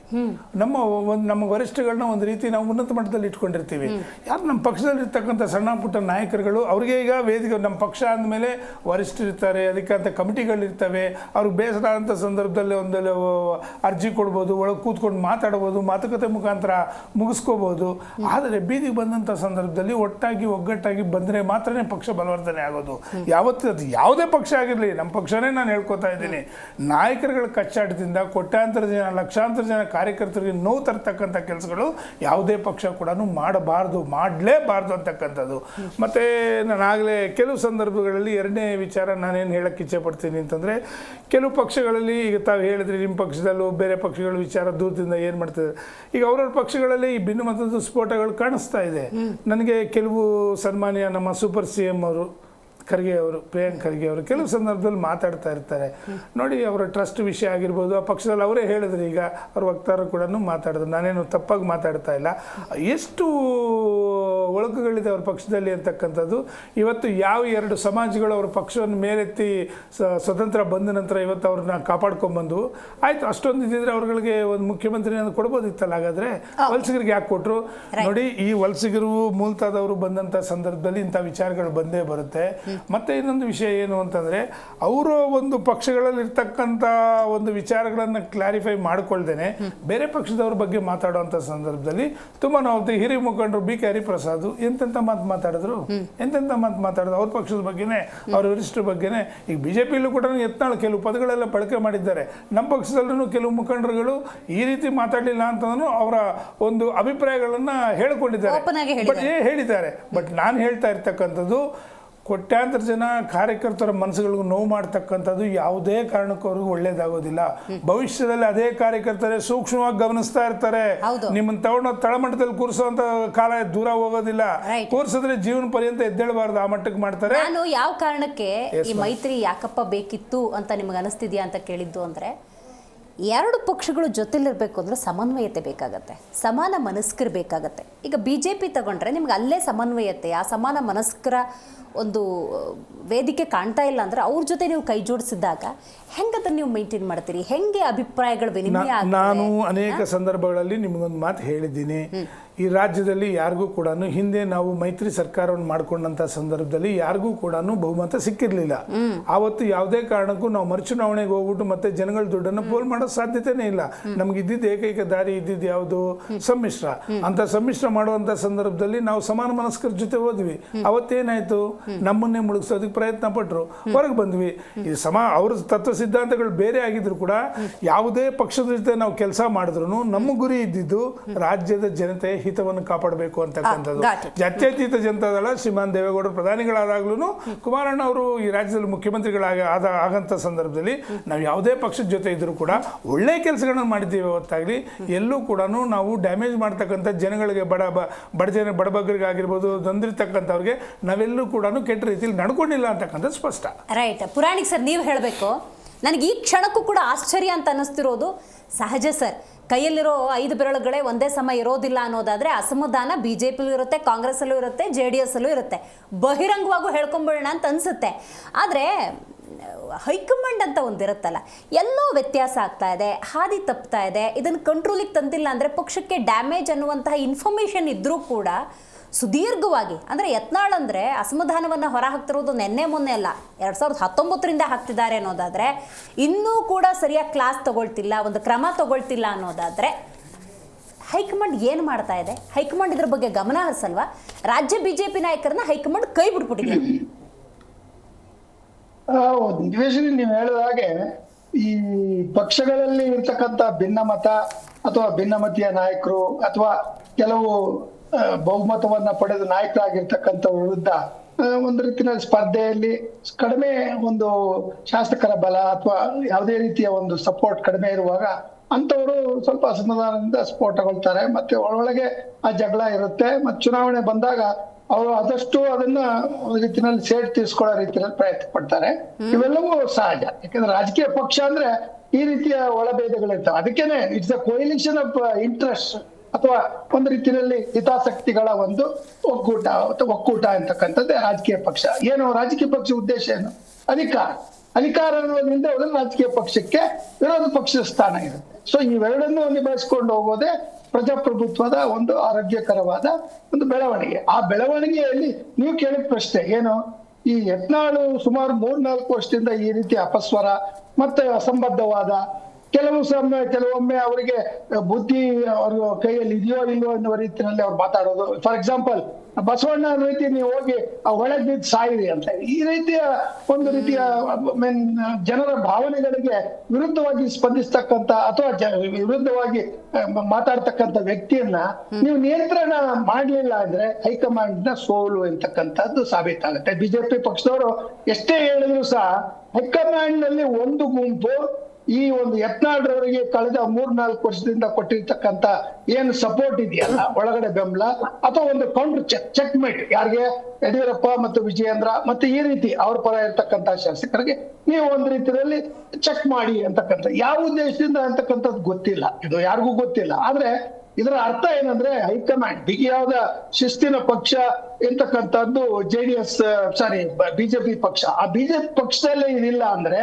ನಮ್ಮ ವರಿಷ್ಠಗಳನ್ನ ಒಂದು ರೀತಿ ನಾವು ಉನ್ನತ ಮಟ್ಟದಲ್ಲಿ ಇಟ್ಕೊಂಡಿರ್ತೀವಿ. ಯಾರು ನಮ್ಮ ಪಕ್ಷದಲ್ಲಿ ಇರ್ತಕ್ಕಂಥ ಸಣ್ಣ ಪುಟ್ಟ ನಾಯಕರುಗಳು, ಅವ್ರಿಗೆ ಈಗ ವೇದಿಕೆ, ನಮ್ಮ ಪಕ್ಷ ಅಂದಮೇಲೆ ವರಿಷ್ಠರಿರ್ತಾರೆ, ಅದಕ್ಕೆ ಅಂತ ಕಮಿಟಿಗಳಿರ್ತವೆ. ಅವ್ರಿಗೆ ಬೇಸರ ಆದಂಥ ಸಂದರ್ಭದಲ್ಲಿ ಒಂದು ಅರ್ಜಿ ಕೊಡ್ಬೋದು, ಒಳಗೆ ಕೂತ್ಕೊಂಡು ಮಾತಾಡ್ಬೋದು, ಮಾತುಕತೆ ಮುಖಾಂತರ ಮುಗಿಸ್ಕೋಬೋದು. ಆದರೆ ಬೀದಿಗೆ ಬಂದಂಥ ಸಂದರ್ಭದಲ್ಲಿ ಒಗ್ಗಟ್ಟಾಗಿ ಬಂದರೆ ಮಾತ್ರನೇ ಪಕ್ಷ ಬಲವರ್ಧನೆ ಆಗೋದು. ಯಾವತ್ತೂ ಅದು ಯಾವುದೇ ಪಕ್ಷ ಆಗಿರಲಿ, ನಮ್ಮ ಪಕ್ಷನೇ ನಾನು ಹೇಳ್ಕೊತಾ ಇದ್ದೀನಿ, ನಾಯಕರುಗಳ ಕಚ್ಚಾಟದಿಂದ ಕೋಟ್ಯಾಂತರ ಜನ, ಲಕ್ಷಾಂತರ ಜನ ಕಾರ್ಯಕರ್ತರಿಗೆ ನೋವು ತರ್ತಕ್ಕಂಥ ಕೆಲಸಗಳು ಯಾವುದೇ ಪಕ್ಷ ಕೂಡ ಮಾಡಲೇಬಾರ್ದು ಅಂತಕ್ಕಂಥದ್ದು. ಮತ್ತು ನಾನಾಗಲೇ ಕೆಲವು ಸಂದರ್ಭಗಳಲ್ಲಿ ಎರಡನೇ ವಿಚಾರ ನಾನೇನು ಹೇಳಕ್ಕೆ ಇಚ್ಛೆ ಪಡ್ತೀನಿ ಅಂತಂದರೆ, ಕೆಲವು ಪಕ್ಷಗಳಲ್ಲಿ ಈಗ ತಾವು ಹೇಳಿದ್ರಿ ನಿಮ್ಮ ಪಕ್ಷದಲ್ಲೂ ಬೇರೆ ಪಕ್ಷಗಳ ವಿಚಾರ ದೂರದಿಂದ ಏನು ಮಾಡ್ತಿದ್ದಾರೆ. ಈಗ ಅವ್ರವ್ರ ಪಕ್ಷಗಳಲ್ಲಿ ಈ ಭಿನ್ನಮತದ ಸ್ಫೋಟಗಳು ಕಾಣಿಸ್ತಾ ಇದೆ. ನನಗೆ ಕೆಲವು ಸನ್ಮಾನ್ಯ ನಮ್ಮ ಸೂಪರ್ CM ಅವರು ಪ್ರಿಯಾಂಕ್ ಖರ್ಗೆ ಅವರು ಕೆಲವು ಸಂದರ್ಭದಲ್ಲಿ ಮಾತಾಡ್ತಾ ಇರ್ತಾರೆ ನೋಡಿ. ಅವರ ಟ್ರಸ್ಟ್ ವಿಷಯ ಆಗಿರ್ಬೋದು, ಆ ಪಕ್ಷದಲ್ಲಿ ಅವರೇ ಹೇಳಿದ್ರು, ಈಗ ಅವ್ರ ವಕ್ತಾರರು ಕೂಡ ಮಾತಾಡಿದ್ರು, ನಾನೇನು ತಪ್ಪಾಗಿ ಮಾತಾಡ್ತಾ ಇಲ್ಲ. ಎಷ್ಟು ಒಳಕುಗಳಿದೆ ಅವ್ರ ಪಕ್ಷದಲ್ಲಿ ಅಂತಕ್ಕಂಥದ್ದು. ಇವತ್ತು ಯಾವ ಎರಡು ಸಮಾಜಗಳು ಅವ್ರ ಪಕ್ಷವನ್ನು ಮೇಲೆತ್ತಿ ಸ್ವತಂತ್ರ ಬಂದ ನಂತರ ಇವತ್ತು ಅವ್ರನ್ನ ಕಾಪಾಡ್ಕೊಂಡ್ಬಂದು ಆಯಿತು. ಅಷ್ಟೊಂದು ಇದ್ದಿದ್ರೆ ಅವ್ರಿಗೆ ಒಂದು ಮುಖ್ಯಮಂತ್ರಿಯನ್ನು ಕೊಡ್ಬೋದಿತ್ತಲ್ಲ. ಹಾಗಾದರೆ ವಲಸಿಗರಿಗೆ ಯಾಕೆ ಕೊಟ್ಟರು? ನೋಡಿ, ಈ ವಲಸಿಗರು ಮೂಲತಃದವರು ಬಂದಂಥ ಸಂದರ್ಭದಲ್ಲಿ ಇಂಥ ವಿಚಾರಗಳು ಬಂದೇ ಬರುತ್ತೆ. ಮತ್ತೆ ಇನ್ನೊಂದು ವಿಷಯ ಏನು ಅಂತಂದರೆ ಅವರು ಒಂದು ಪಕ್ಷಗಳಲ್ಲಿ ಇರ್ತಕ್ಕಂಥ ಒಂದು ವಿಚಾರಗಳನ್ನು ಕ್ಲಾರಿಫೈ ಮಾಡ್ಕೊಳ್ದೇನೆ ಬೇರೆ ಪಕ್ಷದವ್ರ ಬಗ್ಗೆ ಮಾತಾಡುವಂಥ ಸಂದರ್ಭದಲ್ಲಿ ತುಂಬ ನಾವು ಹಿರಿಯ ಮುಖಂಡರು ಬಿ ಕೆ ಹರಿಪ್ರಸಾದ್ ಎಂತೆಂಥ ಮಾತು ಮಾತಾಡಿದ್ರು ಅವ್ರ ಪಕ್ಷದ ಬಗ್ಗೆನೇ ಅವ್ರ ವರಿಷ್ಠರ ಬಗ್ಗೆನೇ. ಈಗ ಬಿಜೆಪಿಯಲ್ಲೂ ಕೂಡ ಯತ್ನಾಳ್ ಕೆಲವು ಪದಗಳೆಲ್ಲ ಬಳಕೆ ಮಾಡಿದ್ದಾರೆ. ನಮ್ಮ ಪಕ್ಷದಲ್ಲೂ ಕೆಲವು ಮುಖಂಡರುಗಳು ಈ ರೀತಿ ಮಾತಾಡಲಿಲ್ಲ ಅಂತಂದ್ರೂ ಅವರ ಒಂದು ಅಭಿಪ್ರಾಯಗಳನ್ನ ಹೇಳಿದ್ದಾರೆ. ಬಟ್ ನಾನು ಹೇಳ್ತಾ ಇರ್ತಕ್ಕಂಥದ್ದು, ಕೋಟ್ಯಾಂತರ ಜನ ಕಾರ್ಯಕರ್ತರ ಮನಸ್ಸುಗಳಿಗೂ ನೋವು ಮಾಡ್ತಕ್ಕಂಥದ್ದು ಯಾವುದೇ ಕಾರಣಕ್ಕೂ ಅವ್ರಿಗೂ ಒಳ್ಳೇದಾಗೋದಿಲ್ಲ. ಭವಿಷ್ಯದಲ್ಲಿ ಅದೇ ಕಾರ್ಯಕರ್ತರೇ ಸೂಕ್ಷ್ಮವಾಗಿ ಗಮನಿಸ್ತಾ ಇರ್ತಾರೆ. ನಿಮ್ಮನ್ನು ತಗೊಂಡು ತಳಮಟ್ಟದಲ್ಲಿ ಕೂರಿಸುವಂತ ಕಾಲ ದೂರ ಹೋಗೋದಿಲ್ಲ. ಕೂರಿಸಿದ್ರೆ ಜೀವನ ಪರ್ಯಂತ ಎದ್ದೇಳಬಾರ್ದು, ಆ ಮಟ್ಟಕ್ಕೆ ಮಾಡ್ತಾರೆ. ನಾನು ಯಾವ ಕಾರಣಕ್ಕೆ ಈ ಮೈತ್ರಿ ಯಾಕಪ್ಪ ಬೇಕಿತ್ತು ಅಂತ ನಿಮ್ಗೆ ಅನಿಸ್ತಿದ್ಯಾ ಅಂತ ಕೇಳಿದ್ದು ಅಂದರೆ, ಎರಡು ಪಕ್ಷಗಳು ಜೊತೆಲಿರಬೇಕು ಅಂದರೆ ಸಮನ್ವಯತೆ ಬೇಕಾಗತ್ತೆ, ಸಮಾನ ಮನಸ್ಕರು ಬೇಕಾಗತ್ತೆ. ಈಗ BJP ತಗೊಂಡ್ರೆ ನಿಮ್ಗೆ ಅಲ್ಲೇ ಸಮನ್ವಯತೆ, ಆ ಸಮಾನ ಮನಸ್ಕರ ಒಂದು ವೇದಿಕೆ ಕಾಣ್ತಾ ಇಲ್ಲ ಅಂದರೆ ಅವ್ರ ಜೊತೆ ನೀವು ಕೈ ಜೋಡಿಸಿದಾಗ ಹೆಂಗದನ್ನು ನೀವು ಮೇಂಟೈನ್ ಮಾಡ್ತೀರಿ? ಹೆಂಗೆ ಅಭಿಪ್ರಾಯಗಳು ವಿನಿಮಯ? ನಾನು ಅನೇಕ ಸಂದರ್ಭಗಳಲ್ಲಿ ನಿಮಗೊಂದು ಮಾತು ಹೇಳಿದ್ದೀನಿ. ಈ ರಾಜ್ಯದಲ್ಲಿ ಯಾರಿಗೂ ಕೂಡ ಹಿಂದೆ ನಾವು ಮೈತ್ರಿ ಸರ್ಕಾರವನ್ನು ಮಾಡ್ಕೊಂಡಂಥ ಸಂದರ್ಭದಲ್ಲಿ ಯಾರಿಗೂ ಕೂಡ ಬಹುಮತ ಸಿಕ್ಕಿರಲಿಲ್ಲ. ಆವತ್ತು ಯಾವುದೇ ಕಾರಣಕ್ಕೂ ನಾವು ಮರುಚುನಾವಣೆಗೆ ಹೋಗ್ಬಿಟ್ಟು ಮತ್ತೆ ಜನಗಳ ದುಡ್ಡನ್ನು ಪೋಲ್ ಮಾಡೋ ಸಾಧ್ಯತೆನೇ ಇಲ್ಲ. ನಮ್ಗೆ ಇದ್ದಿದ್ದು ಏಕೈಕ ದಾರಿ ಇದ್ದಿದ್ದು ಯಾವುದು? ಸಮ್ಮಿಶ್ರ. ಅಂತ ಸಮ್ಮಿಶ್ರ ಮಾಡುವಂಥ ಸಂದರ್ಭದಲ್ಲಿ ನಾವು ಸಮಾನ ಮನಸ್ಕರ ಜೊತೆ ಹೋದ್ವಿ. ಅವತ್ತೇನಾಯ್ತು? ನಮ್ಮನ್ನೇ ಮುಳುಗಿಸೋದಕ್ಕೆ ಪ್ರಯತ್ನ ಪಟ್ಟರು, ಹೊರಗೆ ಬಂದ್ವಿ. ಈ ಅವ್ರ ತತ್ವ ಸಿದ್ಧಾಂತಗಳು ಬೇರೆ ಆಗಿದ್ರು ಕೂಡ ಯಾವುದೇ ಪಕ್ಷದ ಜೊತೆ ನಾವು ಕೆಲಸ ಮಾಡಿದ್ರು ನಮ್ಮ ಗುರಿ ಇದ್ದಿದ್ದು ರಾಜ್ಯದ ಜನತೆಯ ಹಿತವನ್ನು ಕಾಪಾಡಬೇಕು ಅಂತಕ್ಕಂಥದ್ದು. ಜಾತ್ಯತೀತ ಜನತಾದಳ ಶ್ರೀಮಾನ್ ದೇವೇಗೌಡರು ಪ್ರಧಾನಿಗಳಾದಾಗ್ಲೂ ಕುಮಾರಣ್ಣ ಅವರು ಈ ರಾಜ್ಯದಲ್ಲಿ ಮುಖ್ಯಮಂತ್ರಿಗಳಾಗಂಥ ಸಂದರ್ಭದಲ್ಲಿ ನಾವು ಯಾವುದೇ ಪಕ್ಷದ ಜೊತೆ ಇದ್ರೂ ಕೂಡ ಒಳ್ಳೆ ಕೆಲಸಗಳನ್ನ ಮಾಡಿದ್ದೀವಿ. ಹೊತ್ತಾಗಲಿ ಎಲ್ಲೂ ಕೂಡ ನಾವು ಡ್ಯಾಮೇಜ್ ಮಾಡ್ತಕ್ಕಂಥ ಜನಗಳಿಗೆ ಬಡಬಗ್ಗರಿಗಾಗಿರ್ಬೋದು, ನೊಂದಿರ್ತಕ್ಕಂಥವ್ರಿಗೆ ನಾವೆಲ್ಲೂ ಕೂಡ ಕೆಟ್ಟ ರೀತಿಯಲ್ಲಿ ನಡ್ಕೊಂಡಿಲ್ಲ ಅಂತಕ್ಕಂಥದ್ದು ಸ್ಪಷ್ಟ. ರೈಟ್. ಪುರಾಣಿಕ್ ಸರ್, ನೀವು ಹೇಳಬೇಕು. ನನಗೆ ಈ ಕ್ಷಣಕ್ಕೂ ಕೂಡ ಆಶ್ಚರ್ಯ ಅಂತ ಅನ್ನಿಸ್ತಿರೋದು ಸಹಜ ಸರ್. ಕೈಯಲ್ಲಿರೋ 5 ಬೆರಳುಗಳೇ ಒಂದೇ ಸಮ ಇರೋದಿಲ್ಲ ಅನ್ನೋದಾದರೆ ಅಸಮಾಧಾನ BJPಲೂ ಇರುತ್ತೆ, ಕಾಂಗ್ರೆಸ್ಸಲ್ಲೂ ಇರುತ್ತೆ, JDSಲ್ಲೂ ಇರುತ್ತೆ. ಬಹಿರಂಗವಾಗೂ ಹೇಳ್ಕೊಂಬಿಡೋಣ ಅಂತ ಅನಿಸುತ್ತೆ. ಆದರೆ ಹೈಕಮಾಂಡ್ ಅಂತ ಒಂದಿರುತ್ತಲ್ಲ, ಎಲ್ಲೋ ವ್ಯತ್ಯಾಸ ಆಗ್ತಾ ಇದೆ, ಹಾದಿ ತಪ್ತಾ ಇದೆ, ಇದನ್ನು ಕಂಟ್ರೋಲಿಗೆ ತಂದಿಲ್ಲ ಅಂದರೆ ಪಕ್ಷಕ್ಕೆ ಡ್ಯಾಮೇಜ್ ಅನ್ನುವಂತಹ ಇನ್ಫಾರ್ಮೇಷನ್ ಇದ್ದರೂ ಕೂಡ ಸುದೀರ್ಘವಾಗಿ, ಅಂದರೆ ಯತ್ನಾಳ್ ಅಂದರೆ ಅಸಮಾಧಾನವನ್ನು ಹೊರ ಹಾಕ್ತಿರೋದು ನೆನ್ನೆ ಮೊನ್ನೆ ಅಲ್ಲ, 2019ರಿಂದ ಹಾಕ್ತಿದ್ದಾರೆ ಅನ್ನೋದಾದರೆ, ಇನ್ನೂ ಕೂಡ ಸರಿಯಾಗಿ ಕ್ಲಾಸ್ ತಗೊಳ್ತಿಲ್ಲ, ಒಂದು ಕ್ರಮ ತಗೊಳ್ತಿಲ್ಲ ಅನ್ನೋದಾದರೆ ಹೈಕಮಾಂಡ್ ಏನು ಮಾಡ್ತಾ ಇದೆ? ಹೈಕಮಾಂಡ್ ಇದ್ರ ಬಗ್ಗೆ ಗಮನ ಹರಿಸಲ್ವಾ? ರಾಜ್ಯ BJP ನಾಯಕರನ್ನ ಹೈಕಮಾಂಡ್ ಕೈ ಬಿಟ್ಬಿಟ್ಟಿದೆ. ನಿವೇಶನ ನೀವು ಹೇಳಿದ ಹಾಗೆ ಈ ಪಕ್ಷಗಳಲ್ಲಿ ಇರ್ತಕ್ಕಂಥ ಭಿನ್ನಮತ ಅಥವಾ ಭಿನ್ನಮತೀಯ ನಾಯಕರು ಅಥವಾ ಕೆಲವು ಬಹುಮತವನ್ನ ಪಡೆದ ನಾಯಕರಾಗಿರ್ತಕ್ಕಂಥ ವಿರುದ್ಧ ಒಂದು ರೀತಿಯ ಸ್ಪರ್ಧೆಯಲ್ಲಿ ಕಡಿಮೆ ಒಂದು ಶಾಸಕರ ಬಲ ಅಥವಾ ಯಾವುದೇ ರೀತಿಯ ಒಂದು ಸಪೋರ್ಟ್ ಕಡಿಮೆ ಇರುವಾಗ ಅಂತವರು ಸ್ವಲ್ಪ ಅಸಮಾಧಾನದಿಂದ ಸ್ಫೋಟಗೊಳ್ತಾರೆ. ಮತ್ತೆ ಒಳೊಳಗೆ ಆ ಜಗಳ ಇರುತ್ತೆ. ಮತ್ತೆ ಚುನಾವಣೆ ಬಂದಾಗ ಅವರು ಆದಷ್ಟು ಅದನ್ನ ಒಂದು ರೀತಿಯಲ್ಲಿ ಸೇಡ್ ತೀರ್ಸ್ಕೊಳ್ಳೋ ರೀತಿಯಲ್ಲಿ ಪ್ರಯತ್ನ ಪಡ್ತಾರೆ. ಇವೆಲ್ಲವೂ ಸಹಜ. ಯಾಕಂದ್ರೆ ರಾಜಕೀಯ ಪಕ್ಷ ಅಂದ್ರೆ ಈ ರೀತಿಯ ಒಳಭೇದಗಳಿರ್ತವೆ. ಅದಕ್ಕೇನೆ it's a coalition of interest ಅಥವಾ ಒಂದು ರೀತಿಯಲ್ಲಿ ಹಿತಾಸಕ್ತಿಗಳ ಒಂದು ಒಕ್ಕೂಟ ಅಥವಾ ಒಕ್ಕೂಟ ಅಂತಕ್ಕಂಥದ್ದೇ ರಾಜಕೀಯ ಪಕ್ಷ. ಏನು ರಾಜಕೀಯ ಪಕ್ಷ ಉದ್ದೇಶ ಏನು? ಅಧಿಕಾರ ಅನ್ನೋದ್ರಿಂದ ರಾಜಕೀಯ ಪಕ್ಷಕ್ಕೆ ವಿರೋಧ ಪಕ್ಷದ ಸ್ಥಾನ ಇರುತ್ತೆ. ಸೊ ಇವೆರಡನ್ನೂ ನಿಭಾಯಿಸ್ಕೊಂಡು ಹೋಗೋದೇ ಪ್ರಜಾಪ್ರಭುತ್ವದ ಒಂದು ಆರೋಗ್ಯಕರವಾದ ಒಂದು ಬೆಳವಣಿಗೆ. ಆ ಬೆಳವಣಿಗೆಯಲ್ಲಿ ನೀವು ಕೇಳಿದ ಪ್ರಶ್ನೆ ಏನು? ಈ ಯತ್ನಾಳು ಸುಮಾರು 3-4 ವರ್ಷದಿಂದ ಈ ರೀತಿ ಅಪಸ್ವರ ಮತ್ತೆ ಅಸಂಬದ್ಧವಾದ ಕೆಲವೊಮ್ಮೆ ಅವರಿಗೆ ಬುದ್ಧಿ ಅವ್ರ ಕೈಯಲ್ಲಿ ಇದೆಯೋ ಇಲ್ಲೋ ಎನ್ನುವ ರೀತಿಯಲ್ಲಿ ಅವ್ರು ಮಾತಾಡೋದು. ಫಾರ್ ಎಕ್ಸಾಂಪಲ್, ಬಸವಣ್ಣ ರೀತಿ ನೀವು ಹೋಗಿ ಒಳಗೆ ಬಿದ್ದು ಸಾಯಿರಿ ಅಂತ ಈ ರೀತಿಯ ಒಂದು ರೀತಿಯ ಜನರ ಭಾವನೆಗಳಿಗೆ ವಿರುದ್ಧವಾಗಿ ಸ್ಪಂದಿಸ್ತಕ್ಕಂಥ ಅಥವಾ ವಿರುದ್ಧವಾಗಿ ಮಾತಾಡ್ತಕ್ಕಂಥ ವ್ಯಕ್ತಿಯನ್ನ ನೀವು ನಿಯಂತ್ರಣ ಮಾಡ್ಲಿಲ್ಲ ಅಂದ್ರೆ ಹೈಕಮಾಂಡ್ ನ ಸೋಲು ಅಂತಕ್ಕಂಥದ್ದು ಸಾಬೀತಾಗುತ್ತೆ. BJP ಪಕ್ಷದವರು ಎಷ್ಟೇ ಹೇಳಿದ್ರು ಸಹ ಹೈಕಮಾಂಡ್ ನಲ್ಲಿ ಒಂದು ಗುಂಪು ಈ ಒಂದು ಯತ್ನಾಳ್ರವರಿಗೆ ಕಳೆದ 3-4 ವರ್ಷದಿಂದ ಕೊಟ್ಟಿರ್ತಕ್ಕಂಥ ಏನು ಸಪೋರ್ಟ್ ಇದೆಯಲ್ಲ, ಒಳಗಡೆ ಬೆಂಬಲ ಅಥವಾ ಒಂದು ಕೌಂಟರ್ ಚೆಕ್ ಮೇಟ್ ಯಾರಿಗೆ? ಯಡಿಯೂರಪ್ಪ ಮತ್ತು ವಿಜಯೇಂದ್ರ ಮತ್ತೆ ಈ ರೀತಿ ಅವ್ರ ಪರ ಇರ್ತಕ್ಕಂಥ ಶಾಸಕರಿಗೆ ನೀವು ಒಂದು ರೀತಿಯಲ್ಲಿ ಚೆಕ್ ಮಾಡಿ ಅಂತಕ್ಕಂಥ ಯಾವ ಉದ್ದೇಶದಿಂದ ಅಂತಕ್ಕಂಥದ್ದು ಗೊತ್ತಿಲ್ಲ, ಇದು ಯಾರಿಗೂ ಗೊತ್ತಿಲ್ಲ. ಆದ್ರೆ ಇದರ ಅರ್ಥ ಏನಂದ್ರೆ ಹೈಕಮಾಂಡ್ ಬಿಗಿಯಾದ ಶಿಸ್ತಿನ ಪಕ್ಷ ಇರ್ತಕ್ಕಂಥದ್ದು BJP ಪಕ್ಷ. ಆ BJP ಪಕ್ಷದಲ್ಲೇ ಇದಿಲ್ಲ ಅಂದ್ರೆ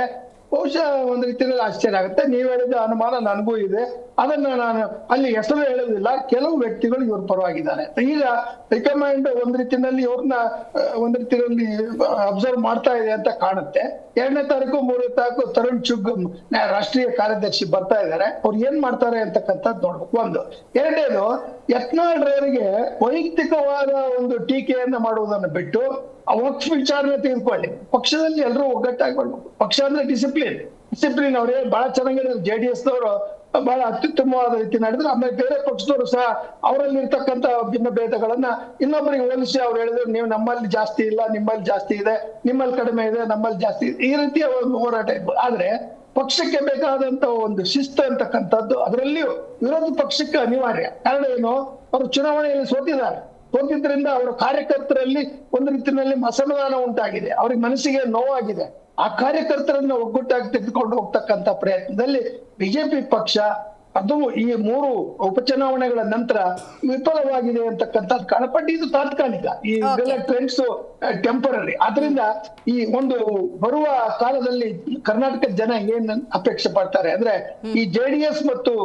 ಬಹುಶಃ ಒಂದು ರೀತಿಯಲ್ಲಿ ಆಶ್ಚರ್ಯ ಆಗುತ್ತೆ. ನೀವು ಹೇಳಿದ ಅನುಮಾನ ನನಗೂ ಇದೆ. ಅದನ್ನ ನಾನು ಅಲ್ಲಿ ಹೆಸರು ಹೇಳೋದಿಲ್ಲ. ಕೆಲವು ವ್ಯಕ್ತಿಗಳು ಇವ್ರ ಪರವಾಗಿದ್ದಾರೆ. ಈಗ ಹೈಕಮಾಂಡ್ ಒಂದ್ ರೀತಿಯಲ್ಲಿ ಇವ್ರನ್ನ ಒಂದ್ ರೀತಿಯಲ್ಲಿ ಅಬ್ಸರ್ವ್ ಮಾಡ್ತಾ ಇದೆ ಅಂತ ಕಾಣುತ್ತೆ. 2ನೇ ತಾರೀಕು 3ನೇ ತಾರೀಕು ತರುಣ್ ಚುಗ್ ರಾಷ್ಟ್ರೀಯ ಕಾರ್ಯದರ್ಶಿ ಬರ್ತಾ ಇದ್ದಾರೆ. ಅವ್ರು ಏನ್ ಮಾಡ್ತಾರೆ ಅಂತಕ್ಕಂಥದ್ದು ನೋಡ್ಬೇಕು. ಒಂದು. ಎರಡನೇದು, ಯತ್ನಾಳ್ರವರಿಗೆ ವೈಯಕ್ತಿಕವಾದ ಒಂದು ಟೀಕೆಯನ್ನ ಮಾಡುವುದನ್ನು ಬಿಟ್ಟು ವಕ್ಫ್ ವಿಚಾರನೆ ತೆಗೆದುಕೊಳ್ಳಿ. ಪಕ್ಷದಲ್ಲಿ ಎಲ್ಲರೂ ಒಗ್ಗಟ್ಟಾಗಿ ಬರ್ಬೇಕು. ಪಕ್ಷ ಅಂದ್ರೆ ಡಿಸಿಪ್ಲಿನ್ ಅವರೇ ಬಹಳ ಚೆನ್ನಾಗಿದ್ದಾರೆ. JDS ನವರು ಬಹಳ ಅತ್ಯುತ್ತಮವಾದ ರೀತಿ ನಡೆದ್ರು. ಆಮೇಲೆ ಬೇರೆ ಪಕ್ಷದವರು ಸಹ ಅವರಲ್ಲಿ ಇರ್ತಕ್ಕಂಥ ಭಿನ್ನ ಭೇದಗಳನ್ನ ಇನ್ನೊಬ್ಬರಿಗೆ ಹೋಲಿಸಿ ಅವ್ರು ಹೇಳಿದ್ರು, ನೀವು ನಮ್ಮಲ್ಲಿ ಜಾಸ್ತಿ ಇಲ್ಲ, ನಿಮ್ಮಲ್ಲಿ ಜಾಸ್ತಿ ಇದೆ, ನಿಮ್ಮಲ್ಲಿ ಕಡಿಮೆ ಇದೆ, ನಮ್ಮಲ್ಲಿ ಜಾಸ್ತಿ ಇದೆ, ಈ ರೀತಿಯ ಒಂದು ಹೋರಾಟ ಇರ್ಬೋದು. ಆದ್ರೆ ಪಕ್ಷಕ್ಕೆ ಬೇಕಾದಂತ ಒಂದು ಶಿಸ್ತು ಅಂತಕ್ಕಂಥದ್ದು ಅದರಲ್ಲಿಯೂ ವಿರೋಧ ಪಕ್ಷಕ್ಕೆ ಅನಿವಾರ್ಯ. ಕಾರಣ ಏನು, ಅವರು ಚುನಾವಣೆಯಲ್ಲಿ ಸೋತಿದ್ರಿಂದ ಅವರ ಕಾರ್ಯಕರ್ತರಲ್ಲಿ ಒಂದು ರೀತಿಯಲ್ಲಿ ಅಸಮಾಧಾನ ಉಂಟಾಗಿದೆ. ಅವ್ರಿಗೆ ಮನಸ್ಸಿಗೆ ನೋವಾಗಿದೆ. ಆ ಕಾರ್ಯಕರ್ತರನ್ನ ಒಗ್ಗಟ್ಟಾಗಿ ತೆಗೆದುಕೊಂಡು ಹೋಗ್ತಕ್ಕಂಥ ಪ್ರಯತ್ನದಲ್ಲಿ ಬಿಜೆಪಿ ಪಕ್ಷ ಅದು ಈ 3 ಉಪಚುನಾವಣೆಗಳ ನಂತರ ವಿಫಲವಾಗಿದೆ ಅಂತಕ್ಕಂಥದ್ದು ಕಾಣಪಟ್ಟು ಇದು ತಾತ್ಕಾಲಿಕ. ಈ ಟ್ರೆಂಡ್ಸ್ ಟೆಂಪರರಿ. ಆದ್ರಿಂದ ಈ ಒಂದು ಬರುವ ಕಾಲದಲ್ಲಿ ಕರ್ನಾಟಕದ ಜನ ಏನ್ ಅಪೇಕ್ಷೆ ಪಡ್ತಾರೆ ಅಂದ್ರೆ, ಈ JDS ಮತ್ತು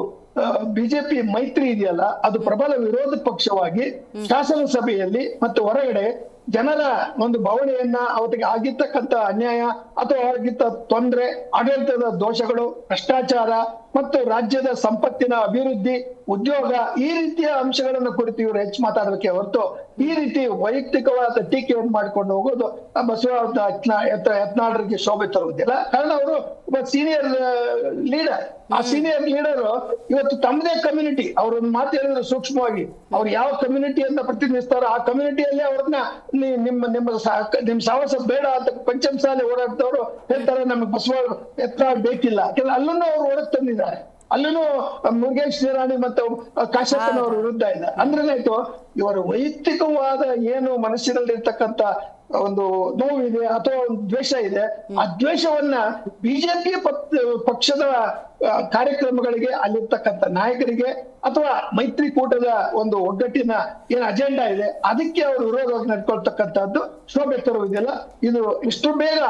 ಬಿಜೆಪಿ ಮೈತ್ರಿ ಇದೆಯಲ್ಲ, ಅದು ಪ್ರಬಲ ವಿರೋಧ ಪಕ್ಷವಾಗಿ ಶಾಸನಸಭೆಯಲ್ಲಿ ಮತ್ತು ಹೊರಗಡೆ ಜನರ ಒಂದು ಭಾವನೆಯನ್ನ ಅವತ್ತಿಗೆ ಆಗಿರ್ತಕ್ಕಂಥ ಅನ್ಯಾಯ ಅಥವಾ ಆಗಿದ್ದ ತೊಂದರೆ, ಆಡಳಿತದ ದೋಷಗಳು, ಭ್ರಷ್ಟಾಚಾರ ಮತ್ತು ರಾಜ್ಯದ ಸಂಪತ್ತಿನ ಅಭಿವೃದ್ಧಿ, ಉದ್ಯೋಗ, ಈ ರೀತಿಯ ಅಂಶಗಳನ್ನು ಕುರಿತು ಇವರು ಹೆಚ್ಚು ಮಾತಾಡಬೇಕೆ ಹೊರತು ಈ ರೀತಿ ವೈಯಕ್ತಿಕವಾದ ಟೀಕೆಯನ್ನು ಮಾಡ್ಕೊಂಡು ಹೋಗೋದು ಯತ್ನಾಳರಿಗೆ ಶೋಭೆ ತರುವುದಿಲ್ಲ. ಕಾರಣ ಅವರು ಒಬ್ಬ ಸೀನಿಯರ್ ಲೀಡರ್. ಆ ಸೀನಿಯರ್ ಲೀಡರ್ ಇವತ್ತು ತಮ್ಮದೇ ಕಮ್ಯುನಿಟಿ, ಅವ್ರೊಂದು ಮಾತು ಹೇಳಿದ್ರು ಸೂಕ್ಷ್ಮವಾಗಿ, ಅವ್ರು ಯಾವ ಕಮ್ಯುನಿಟಿಯನ್ನ ಪ್ರತಿನಿಧಿಸ್ತಾರೋ ಆ ಕಮ್ಯುನಿಟಿಯಲ್ಲಿ ಅವ್ರನ್ನ ನಿಮ್ ಸಾಹಸ ಬೇಡ ಅಂತ ಪಂಚಮಸಾಲಿ ಓಡಾಡ್ತವ್ರು ಹೇಳ್ತಾರೆ, ನಮಗೆ ಬಸವ ಯತ್ನಾಳ್ ಬೇಕಿಲ್ಲ. ಅಲ್ಲೂ ಅವ್ರು ಹೊರಗೆ ತಂದಿದ್ದಾರೆ. ಅಲ್ಲೂ ಮುರುಗೇಶ್ ನಿರಾಣಿ ಮತ್ತು ಕಾಶ್ಯಪ್ಪನವರ ವಿರುದ್ಧ ಇದೆ. ಅಂದ್ರೇನಾಯ್ತು, ಇವರ ವೈಯಕ್ತಿಕವಾದ ಏನು ಮನಸ್ಸಿನಲ್ಲಿರ್ತಕ್ಕಂಥ ಒಂದು ನೋವಿದೆ ಅಥವಾ ಒಂದು ದ್ವೇಷ ಇದೆ, ಆ ದ್ವೇಷವನ್ನ ಬಿಜೆಪಿ ಪಕ್ಷದ ಕಾರ್ಯಕ್ರಮಗಳಿಗೆ, ಅಲ್ಲಿರ್ತಕ್ಕಂಥ ನಾಯಕರಿಗೆ ಅಥವಾ ಮೈತ್ರಿಕೂಟದ ಒಂದು ಒಗ್ಗಟ್ಟಿನ ಏನ್ ಅಜೆಂಡಾ ಇದೆ ಅದಕ್ಕೆ ಅವರು ವಿರೋಧವಾಗಿ ನಡ್ಕೊಳ್ತಕ್ಕಂಥದ್ದು ಶೋಭೆ ತರುವುದಿಲ್ಲ. ಇದು ಇಷ್ಟು ಬೇಗ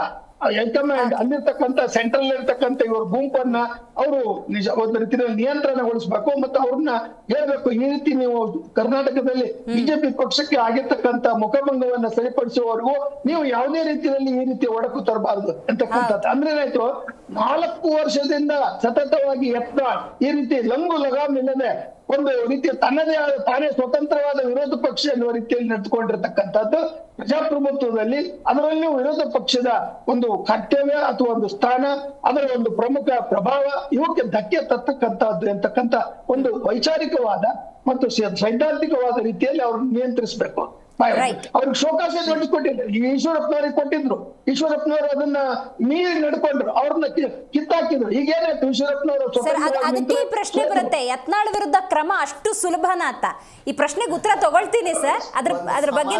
ಹೈಕಮಾಂಡ್ ಅಲ್ಲಿರ್ತಕ್ಕಂಥ ಸೆಂಟ್ರಲ್ ಇರ್ತಕ್ಕಂಥ ಇವ್ರ ಗುಂಪನ್ನ ಅವರು ನಿಜ ಒಂದು ರೀತಿಯಲ್ಲಿ ನಿಯಂತ್ರಣಗೊಳಿಸ್ಬೇಕು ಮತ್ತು ಅವ್ರನ್ನ ಹೇಳ್ಬೇಕು, ಈ ರೀತಿ ನೀವು ಕರ್ನಾಟಕದಲ್ಲಿ ಬಿಜೆಪಿ ಪಕ್ಷಕ್ಕೆ ಆಗಿರ್ತಕ್ಕಂಥ ಮುಖಭಂಗವನ್ನ ಸರಿಪಡಿಸುವವರೆಗೂ ನೀವು ಯಾವುದೇ ರೀತಿಯಲ್ಲಿ ಈ ರೀತಿ ಒಡಕು ತರಬಾರದು ಅಂತಕ್ಕಂಥದ್ದು. ಅಂದ್ರೆ ಏನಾಯ್ತು, 4 ವರ್ಷದಿಂದ ಸತತವಾಗಿ ಯತ್ನಾಳ್ ಈ ರೀತಿ ಲಂಗು ಲಗಾಮ್ ಇಲ್ಲದೆ ಒಂದು ರೀತಿಯ ತನ್ನದೇ ಆದ ತಾನೇ ಸ್ವತಂತ್ರವಾದ ವಿರೋಧ ಪಕ್ಷ ಎನ್ನುವ ರೀತಿಯಲ್ಲಿ ನಡೆದುಕೊಂಡಿರ್ತಕ್ಕಂಥದ್ದು ಪ್ರಜಾಪ್ರಭುತ್ವದಲ್ಲಿ, ಅದರಲ್ಲಿಯೂ ವಿರೋಧ ಪಕ್ಷದ ಒಂದು ಕರ್ತವ್ಯ ಅಥವಾ ಒಂದು ಸ್ಥಾನ, ಅದರ ಒಂದು ಪ್ರಮುಖ ಪ್ರಭಾವ ಇವಕ್ಕೆ ಧಕ್ಕೆ ತರ್ತಕ್ಕಂಥದ್ದು ಅಂತಕ್ಕಂಥ ಒಂದು ವೈಚಾರಿಕವಾದ ಮತ್ತು ಸೈದ್ಧಾಂತಿಕವಾದ ರೀತಿಯಲ್ಲಿ ಅವ್ರನ್ನ ನಿಯಂತ್ರಿಸಬೇಕು. ಅವ್ರಿಗೆ ಶೋಕಾಸ ನೋಟಿಸ್ ಕೊಟ್ಟಿದ್ರು, ಈಶ್ವರಪ್ಪನವ್ರಿಗೆ ಕೊಟ್ಟಿದ್ರು. ಈಶ್ವರಪ್ಪನವರು ಅದನ್ನ ಮೀರಿ ನಡ್ಕೊಂಡ್ರು, ಅವ್ರನ್ನ ಕಿತ್ತಾಕಿದ್ರು. ಈಗೇನಾಯ್ತು, ಈಶ್ವರಪ್ಪನವರು ಅದಕ್ಕೆ ಈ ಪ್ರಶ್ನೆ ಬರುತ್ತೆ, ಯತ್ನಾಳ್ ವಿರುದ್ಧ ಕ್ರಮ ಅಷ್ಟು ಸುಲಭನಾ ಅಂತ. ಈ ಪ್ರಶ್ನೆಗೆ ಉತ್ತರ ತಗೊಳ್ತೀನಿ ಸರ್. ಅದ್ರ ಬಗ್ಗೆ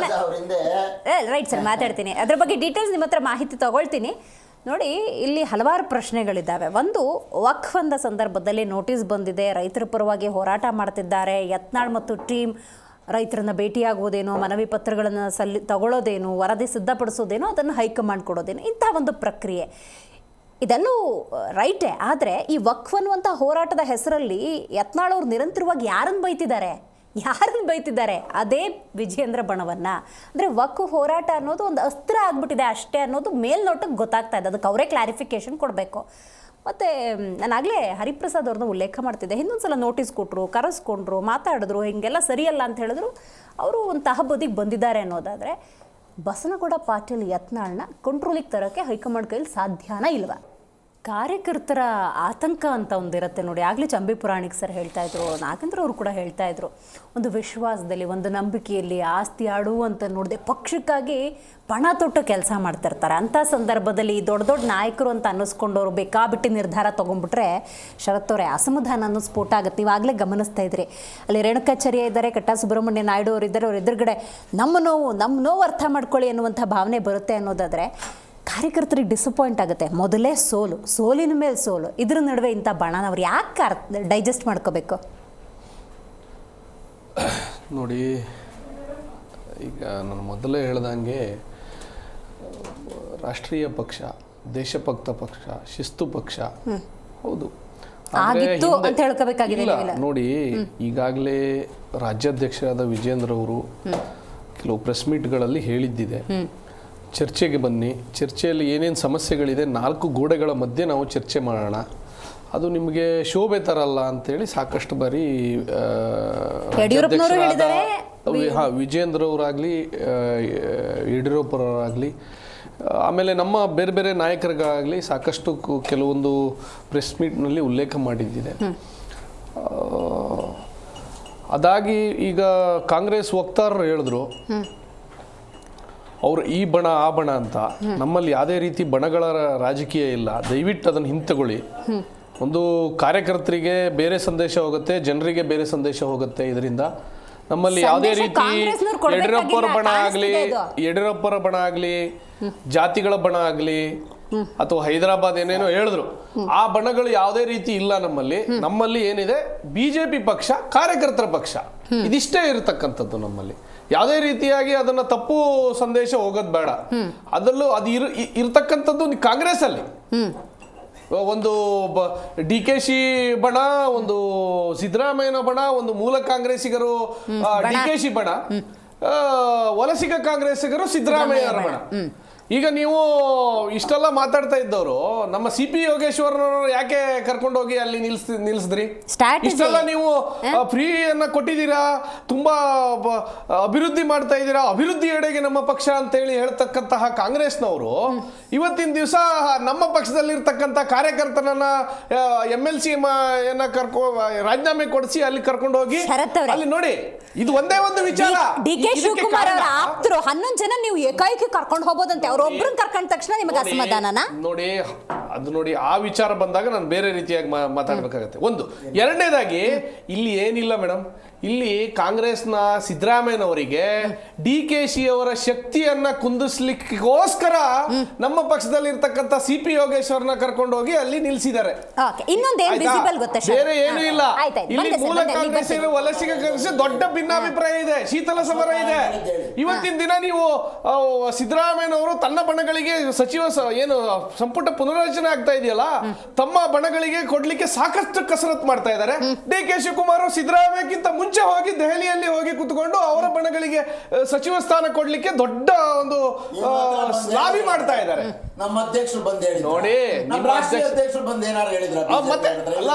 ರೈಟ್ ಸರ್ ಮಾತಾಡ್ತೀನಿ. ಅದ್ರ ಬಗ್ಗೆ ಡೀಟೇಲ್ಸ್ ನಿಮ್ಮ ಹತ್ರ ಮಾಹಿತಿ ತಗೊಳ್ತೀನಿ. ನೋಡಿ, ಇಲ್ಲಿ ಹಲವಾರು ಪ್ರಶ್ನೆಗಳಿದ್ದಾವೆ. ಒಂದು, ವಕ್ಫ್ ಅಂದ ಸಂದರ್ಭದಲ್ಲಿ ನೋಟಿಸ್ ಬಂದಿದೆ, ರೈತರ ಪರವಾಗಿ ಹೋರಾಟ ಮಾಡ್ತಿದ್ದಾರೆ, ಯತ್ನಾಳ್ ಮತ್ತು ಟೀಮ್ ರೈತರನ್ನ ಭೇಟಿಯಾಗುವುದೇನೋ, ಮನವಿ ಪತ್ರಗಳನ್ನು ತಗೊಳ್ಳೋದೇನು, ವರದಿ ಸಿದ್ಧಪಡಿಸೋದೇನೋ, ಅದನ್ನು ಹೈಕಮಾಂಡ್ ಕೊಡೋದೇನೋ, ಇಂಥ ಒಂದು ಪ್ರಕ್ರಿಯೆ ಇದೆಲ್ಲೂ ರೈಟೇ. ಆದರೆ ಈ ವಕ್ಫ್ ಅನ್ನುವಂಥ ಹೋರಾಟದ ಹೆಸರಲ್ಲಿ ಯತ್ನಾಳ್ ಅವ್ರು ನಿರಂತರವಾಗಿ ಯಾರನ್ನು ಬೈತಿದ್ದಾರೆ? ಅದೇ ವಿಜಯೇಂದ್ರ ಬಣವನ್ನ. ಅಂದರೆ ವಕ್ಫ್ ಹೋರಾಟ ಅನ್ನೋದು ಒಂದು ಅಸ್ತ್ರ ಆಗ್ಬಿಟ್ಟಿದೆ ಅಷ್ಟೇ ಅನ್ನೋದು ಮೇಲ್ನೋಟಕ್ಕೆ ಗೊತ್ತಾಗ್ತಾ ಇದೆ. ಅದಕ್ಕೆ ಅವರೇ ಕ್ಲಾರಿಫಿಕೇಶನ್ ಕೊಡಬೇಕು. ಮತ್ತು ನಾನಾಗಲೇ ಹರಿಪ್ರಸಾದ್ ಅವ್ರನ್ನ ಉಲ್ಲೇಖ ಮಾಡ್ತಿದ್ದೆ, ಹಿಂದೊಂದು ಸಲ ನೋಟಿಸ್ ಕೊಟ್ಟರು, ಕರೆಸ್ಕೊಂಡ್ರು, ಮಾತಾಡಿದ್ರು, ಹೀಗೆಲ್ಲ ಸರಿಯಲ್ಲ ಅಂತ ಹೇಳಿದ್ರು. ಅವರು ಒಂದು ತಹಬದಿಗೆ ಬಂದಿದ್ದಾರೆ ಅನ್ನೋದಾದರೆ, ಬಸನಗೌಡ ಪಾಟೀಲ್ ಯತ್ನಾಳ್ನ ಕಂಟ್ರೋಲಿಗೆ ತರೋಕ್ಕೆ ಹೈಕಮಾಂಡ್ ಕೈಲಿ ಸಾಧ್ಯನಾ ಇಲ್ವಾ? ಕಾರ್ಯಕರ್ತರ ಆತಂಕ ಅಂತ ಒಂದಿರುತ್ತೆ ನೋಡಿ. ಆಗಲೇ ಚಂಬಿ ಪುರಾಣಿಕ್ ಸರ್ ಹೇಳ್ತಾ ಇದ್ರು, ನಾಗೇಂದ್ರ ಅವರು ಕೂಡ ಹೇಳ್ತಾ ಇದ್ರು, ಒಂದು ವಿಶ್ವಾಸದಲ್ಲಿ, ಒಂದು ನಂಬಿಕೆಯಲ್ಲಿ ಆಸ್ತಿ ಆಡು ಅಂತ ನೋಡಿದೆ ಪಕ್ಷಕ್ಕಾಗಿ ಪಣ ತೊಟ್ಟು ಕೆಲಸ ಮಾಡ್ತಿರ್ತಾರೆ. ಅಂಥ ಸಂದರ್ಭದಲ್ಲಿ ದೊಡ್ಡ ದೊಡ್ಡ ನಾಯಕರು ಅಂತ ಅನ್ನಿಸ್ಕೊಂಡವ್ರು ಬೇಕಾಬಿಟ್ಟು ನಿರ್ಧಾರ ತೊಗೊಂಡ್ಬಿಟ್ರೆ ಶರತ್ ಅವರೇ ಅಸಮಾಧಾನ ಅನ್ನೋ ಸ್ಫೋಟ ಆಗುತ್ತೆ. ನೀವು ಆಗಲೇ ಗಮನಿಸ್ತಾ ಇದ್ರಿ, ಅಲ್ಲಿ ರೇಣುಕಾಚಾರ್ಯ ಇದ್ದಾರೆ, ಕಟ್ಟಾ ಸುಬ್ರಹ್ಮಣ್ಯ ನಾಯ್ಡು ಅವರು ಇದ್ದಾರೆ, ಅವ್ರ ಎದುರುಗಡೆ ನಮ್ಮ ನೋವು ಅರ್ಥ ಮಾಡ್ಕೊಳ್ಳಿ ಅನ್ನುವಂಥ ಭಾವನೆ ಬರುತ್ತೆ ಅನ್ನೋದಾದರೆ ಕಾರ್ಯಕರ್ತರಿಗೆ ಡಿಸಪಾಯಿಂಟ್ ಆಗುತ್ತೆ. ಮೊದಲೇ ಸೋಲಿನ ಮೇಲೆ ಸೋಲು, ಇದ್ರ ನಡುವೆ ಇಂಥ ಬಣನ ಅವ್ರು ಯಾಕೆ ಡೈಜೆಸ್ಟ್ ಮಾಡ್ಕೋಬೇಕು? ನೋಡಿ, ಈಗ ನಾನು ಮೊದಲೇ ಹೇಳ್ದಂಗೆ ರಾಷ್ಟ್ರೀಯ ಪಕ್ಷ ದೇಶಭಕ್ತ ಪಕ್ಷ, ಶಿಸ್ತು ಪಕ್ಷ. ಹೌದು, ಆದ್ರೆ ಆಗಿತ್ತು ಹಿಂದೆ- ಅಂತ ಹೇಳ್ಕೋಬೇಕಾಗಿದೆ ಇಲ್ಲ, ನೀವೆಲ್ಲ. ನೋಡಿ ಈಗಾಗಲೇ ರಾಜ್ಯಾಧ್ಯಕ್ಷರಾದ ವಿಜೇಂದ್ರ ಅವರು ಕೆಲವು ಪ್ರೆಸ್ ಮೀಟ್ಗಳಲ್ಲಿ ಹೇಳಿದ್ದಿದೆ, ಚರ್ಚೆಗೆ ಬನ್ನಿ, ಚರ್ಚೆಯಲ್ಲಿ ಏನೇನು ಸಮಸ್ಯೆಗಳಿದೆ 4 ಗೋಡೆಗಳ ಮಧ್ಯೆ ನಾವು ಚರ್ಚೆ ಮಾಡೋಣ, ಅದು ನಿಮಗೆ ಶೋಭೆ ತರಲ್ಲ ಅಂತೇಳಿ ಸಾಕಷ್ಟು ಬಾರಿ ಯಡಿಯೂರಪ್ಪನವರು ಹೇಳಿದ್ದಾರೆ. ವಿಜೇಂದ್ರ ಅವರಾಗಲಿ ಯಡಿಯೂರಪ್ಪರಾಗಲಿ ಆಮೇಲೆ ನಮ್ಮ ಬೇರೆ ಬೇರೆ ನಾಯಕರಿಗಾಗಲಿ ಸಾಕಷ್ಟು ಕೆಲವೊಂದು ಪ್ರೆಸ್ ಮೀಟ್ನಲ್ಲಿ ಉಲ್ಲೇಖ ಮಾಡಿದ್ದಿದೆ. ಅದಾಗಿ ಈಗ ಕಾಂಗ್ರೆಸ್ ವಕ್ತಾರರು ಹೇಳಿದ್ರು ಅವರು ಈ ಬಣ ಆ ಬಣ ಅಂತ. ನಮ್ಮಲ್ಲಿ ಯಾವುದೇ ರೀತಿ ಬಣಗಳ ರಾಜಕೀಯ ಇಲ್ಲ, ದಯವಿಟ್ಟು ಅದನ್ನು ಹಿಂತೆಗೊಳ್ಳಿ. ಒಂದು ಕಾರ್ಯಕರ್ತರಿಗೆ ಬೇರೆ ಸಂದೇಶ ಹೋಗುತ್ತೆ, ಜನರಿಗೆ ಬೇರೆ ಸಂದೇಶ ಹೋಗುತ್ತೆ. ಇದರಿಂದ ನಮ್ಮಲ್ಲಿ ಯಾವುದೇ ಸಂದೇಶ ರೀತಿ ಕಾಂಗ್ರೆಸ್ನವ್ರು ಕೊಡ್ಬೇಕಾಗಿಲ್ಲ, ಯಡಿಯೂರಪ್ಪರ ಬಣ ಆಗಲಿ, ಕಾಣಿಸ್ತಿದೆ ಇದು. ಯಡಿಯೂರಪ್ಪರ ಬಣ ಆಗಲಿ, ಜಾತಿಗಳ ಬಣ ಆಗಲಿ, ಅಥವಾ ಹೈದರಾಬಾದ್ ಏನೇನೋ ಹೇಳಿದ್ರು, ಆ ಬಣಗಳು ಯಾವುದೇ ರೀತಿ ಇಲ್ಲ ನಮ್ಮಲ್ಲಿ. ನಮ್ಮಲ್ಲಿ ಏನಿದೆ, ಬಿಜೆಪಿ ಪಕ್ಷ ಕಾರ್ಯಕರ್ತರ ಪಕ್ಷ, ಇದಿಷ್ಟೇ ಇರತಕ್ಕಂಥದ್ದು ನಮ್ಮಲ್ಲಿ. ಯಾವುದೇ ರೀತಿಯಾಗಿ ಅದನ್ನ ತಪ್ಪು ಸಂದೇಶ ಹೋಗೋದು ಬೇಡ. ಅದರಲ್ಲೂ ಅದು ಇರ್ತಕ್ಕಂಥದ್ದು ಕಾಂಗ್ರೆಸ್ ಅಲ್ಲಿ ಒಂದು DKC ಬಣ, ಒಂದು ಸಿದ್ದರಾಮಯ್ಯನ ಬಣ, ಒಂದು ಮೂಲ ಕಾಂಗ್ರೆಸ್ಸಿಗರು DKC ಬಣ, ವಲಸಿಗ ಕಾಂಗ್ರೆಸ್ಸಿಗರು ಸಿದ್ದರಾಮಯ್ಯರ ಬಣ. ಈಗ ನೀವು ಇಷ್ಟೆಲ್ಲ ಮಾತಾಡ್ತಾ ಇದ್ದವರು ನಮ್ಮ CP ಯೋಗೇಶ್ವರನವರು ಯಾಕೆ ಕರ್ಕೊಂಡೋಗಿ ಅಲ್ಲಿ ನಿಲ್ಸಿದ್ರಿ? ಇಷ್ಟೆಲ್ಲ ನೀವು ಫ್ರೀಯನ್ನ ಕೊಟ್ಟಿದ್ದೀರಾ, ತುಂಬಾ ಅಭಿವೃದ್ಧಿ ಮಾಡ್ತಾ ಇದ್ದೀರಾ, ಅಭಿವೃದ್ಧಿ ಎಡೆಗೆ ನಮ್ಮ ಪಕ್ಷ ಅಂತ ಹೇಳಿ ಹೇಳ್ತಕ್ಕಂತಹ ಕಾಂಗ್ರೆಸ್ನವರು ಇವತ್ತಿನ ದಿವಸ ನಮ್ಮ ಪಕ್ಷದಲ್ಲಿರ್ತಕ್ಕಂಥ ಕಾರ್ಯಕರ್ತರನ್ನ MLC ರಾಜೀನಾಮೆ ಕೊಡಿಸಿ ಅಲ್ಲಿ ಕರ್ಕೊಂಡು ಹೋಗಿ ಅಲ್ಲಿ ನೋಡಿ, ಇದು ಒಂದೇ ಒಂದು ವಿಚಾರ. DK ಶಿವಕುಮಾರ್ ಅವರ ಆಪ್ತರು 11 ಜನ ನೀವು ಏಕಾಏಕಿ ಕರ್ಕೊಂಡು ಹೋಗೋದಂತೆ, ಅವ್ರೊಬ್ರನ್ನ ಕರ್ಕೊಂಡ ತಕ್ಷಣ ನಿಮಗೆ ಅಸಮಾಧಾನನಾ? ನೋಡಿ, ಅದು ನೋಡಿ, ಆ ವಿಚಾರ ಬಂದಾಗ ನಾನು ಬೇರೆ ರೀತಿಯಾಗಿ ಮಾತಾಡ್ಬೇಕಾಗತ್ತೆ. ಒಂದು, ಎರಡನೇದಾಗಿ ಇಲ್ಲಿ ಏನಿಲ್ಲ ಮೇಡಮ್, ಇಲ್ಲಿ ಕಾಂಗ್ರೆಸ್ನ ಸಿದ್ದರಾಮಯ್ಯನವರಿಗೆ DKC ಅವರ ಶಕ್ತಿಯನ್ನ ಕುಂದಿಸ್ಲಿಕ್ಕೋಸ್ಕರ ನಮ್ಮ ಪಕ್ಷದಲ್ಲಿ ಇರ್ತಕ್ಕಂಥ CP ಯೋಗೇಶ್ವರನ ಕರ್ಕೊಂಡು ಹೋಗಿ ಅಲ್ಲಿ ನಿಲ್ಸಿದ್ದಾರೆ. ಬೇರೆ ಏನು ಇಲ್ಲ. ಇಲ್ಲಿ ಮೂಲ ಕಾಂಗ್ರೆಸ್, ವಲಸಿಗ ಕಾಂಗ್ರೆಸ್ ದೊಡ್ಡ ಭಿನ್ನಾಭಿಪ್ರಾಯ ಇದೆ, ಶೀತಲ ಸಮರ ಇದೆ. ಇವತ್ತಿನ ದಿನ ನೀವು ಸಿದ್ದರಾಮಯ್ಯನವರು ತನ್ನ ಬಣಗಳಿಗೆ ಏನು ಸಂಪುಟ ಪುನರ್ರಚನೆ ಆಗ್ತಾ ಇದೆಯಲ್ಲ, ತಮ್ಮ ಬಣಗಳಿಗೆ ಕೊಡ್ಲಿಕ್ಕೆ ಸಾಕಷ್ಟು ಕಸರತ್ತು ಮಾಡ್ತಾ ಇದ್ದಾರೆ. DK ಶಿವಕುಮಾರ್ ಸಿದ್ದರಾಮಯ್ಯಕ್ಕಿಂತ ಮುಂಚೆ ಹೋಗಿ ದೆಹಲಿಯಲ್ಲಿ ಹೋಗಿ ಕುತ್ಕೊಂಡು ಅವರ ಬಣಗಳಿಗೆ ಸಚಿವ ಸ್ಥಾನ ಕೊಡ್ಲಿಕ್ಕೆ ದೊಡ್ಡ ಒಂದು ಲಾಬಿ ಮಾಡ್ತಾ ಇದ್ದಾರೆ. ನಮ್ಮ ಅಧ್ಯಕ್ಷರು ಬಂದು ಹೇಳಿದ್ರು ನೋಡಿ, ನಮ್ಮ ರಾಷ್ಟ್ರೀಯ ಅಧ್ಯಕ್ಷರು ಬಂದು ಏನಾರು ಹೇಳಿದ್ರು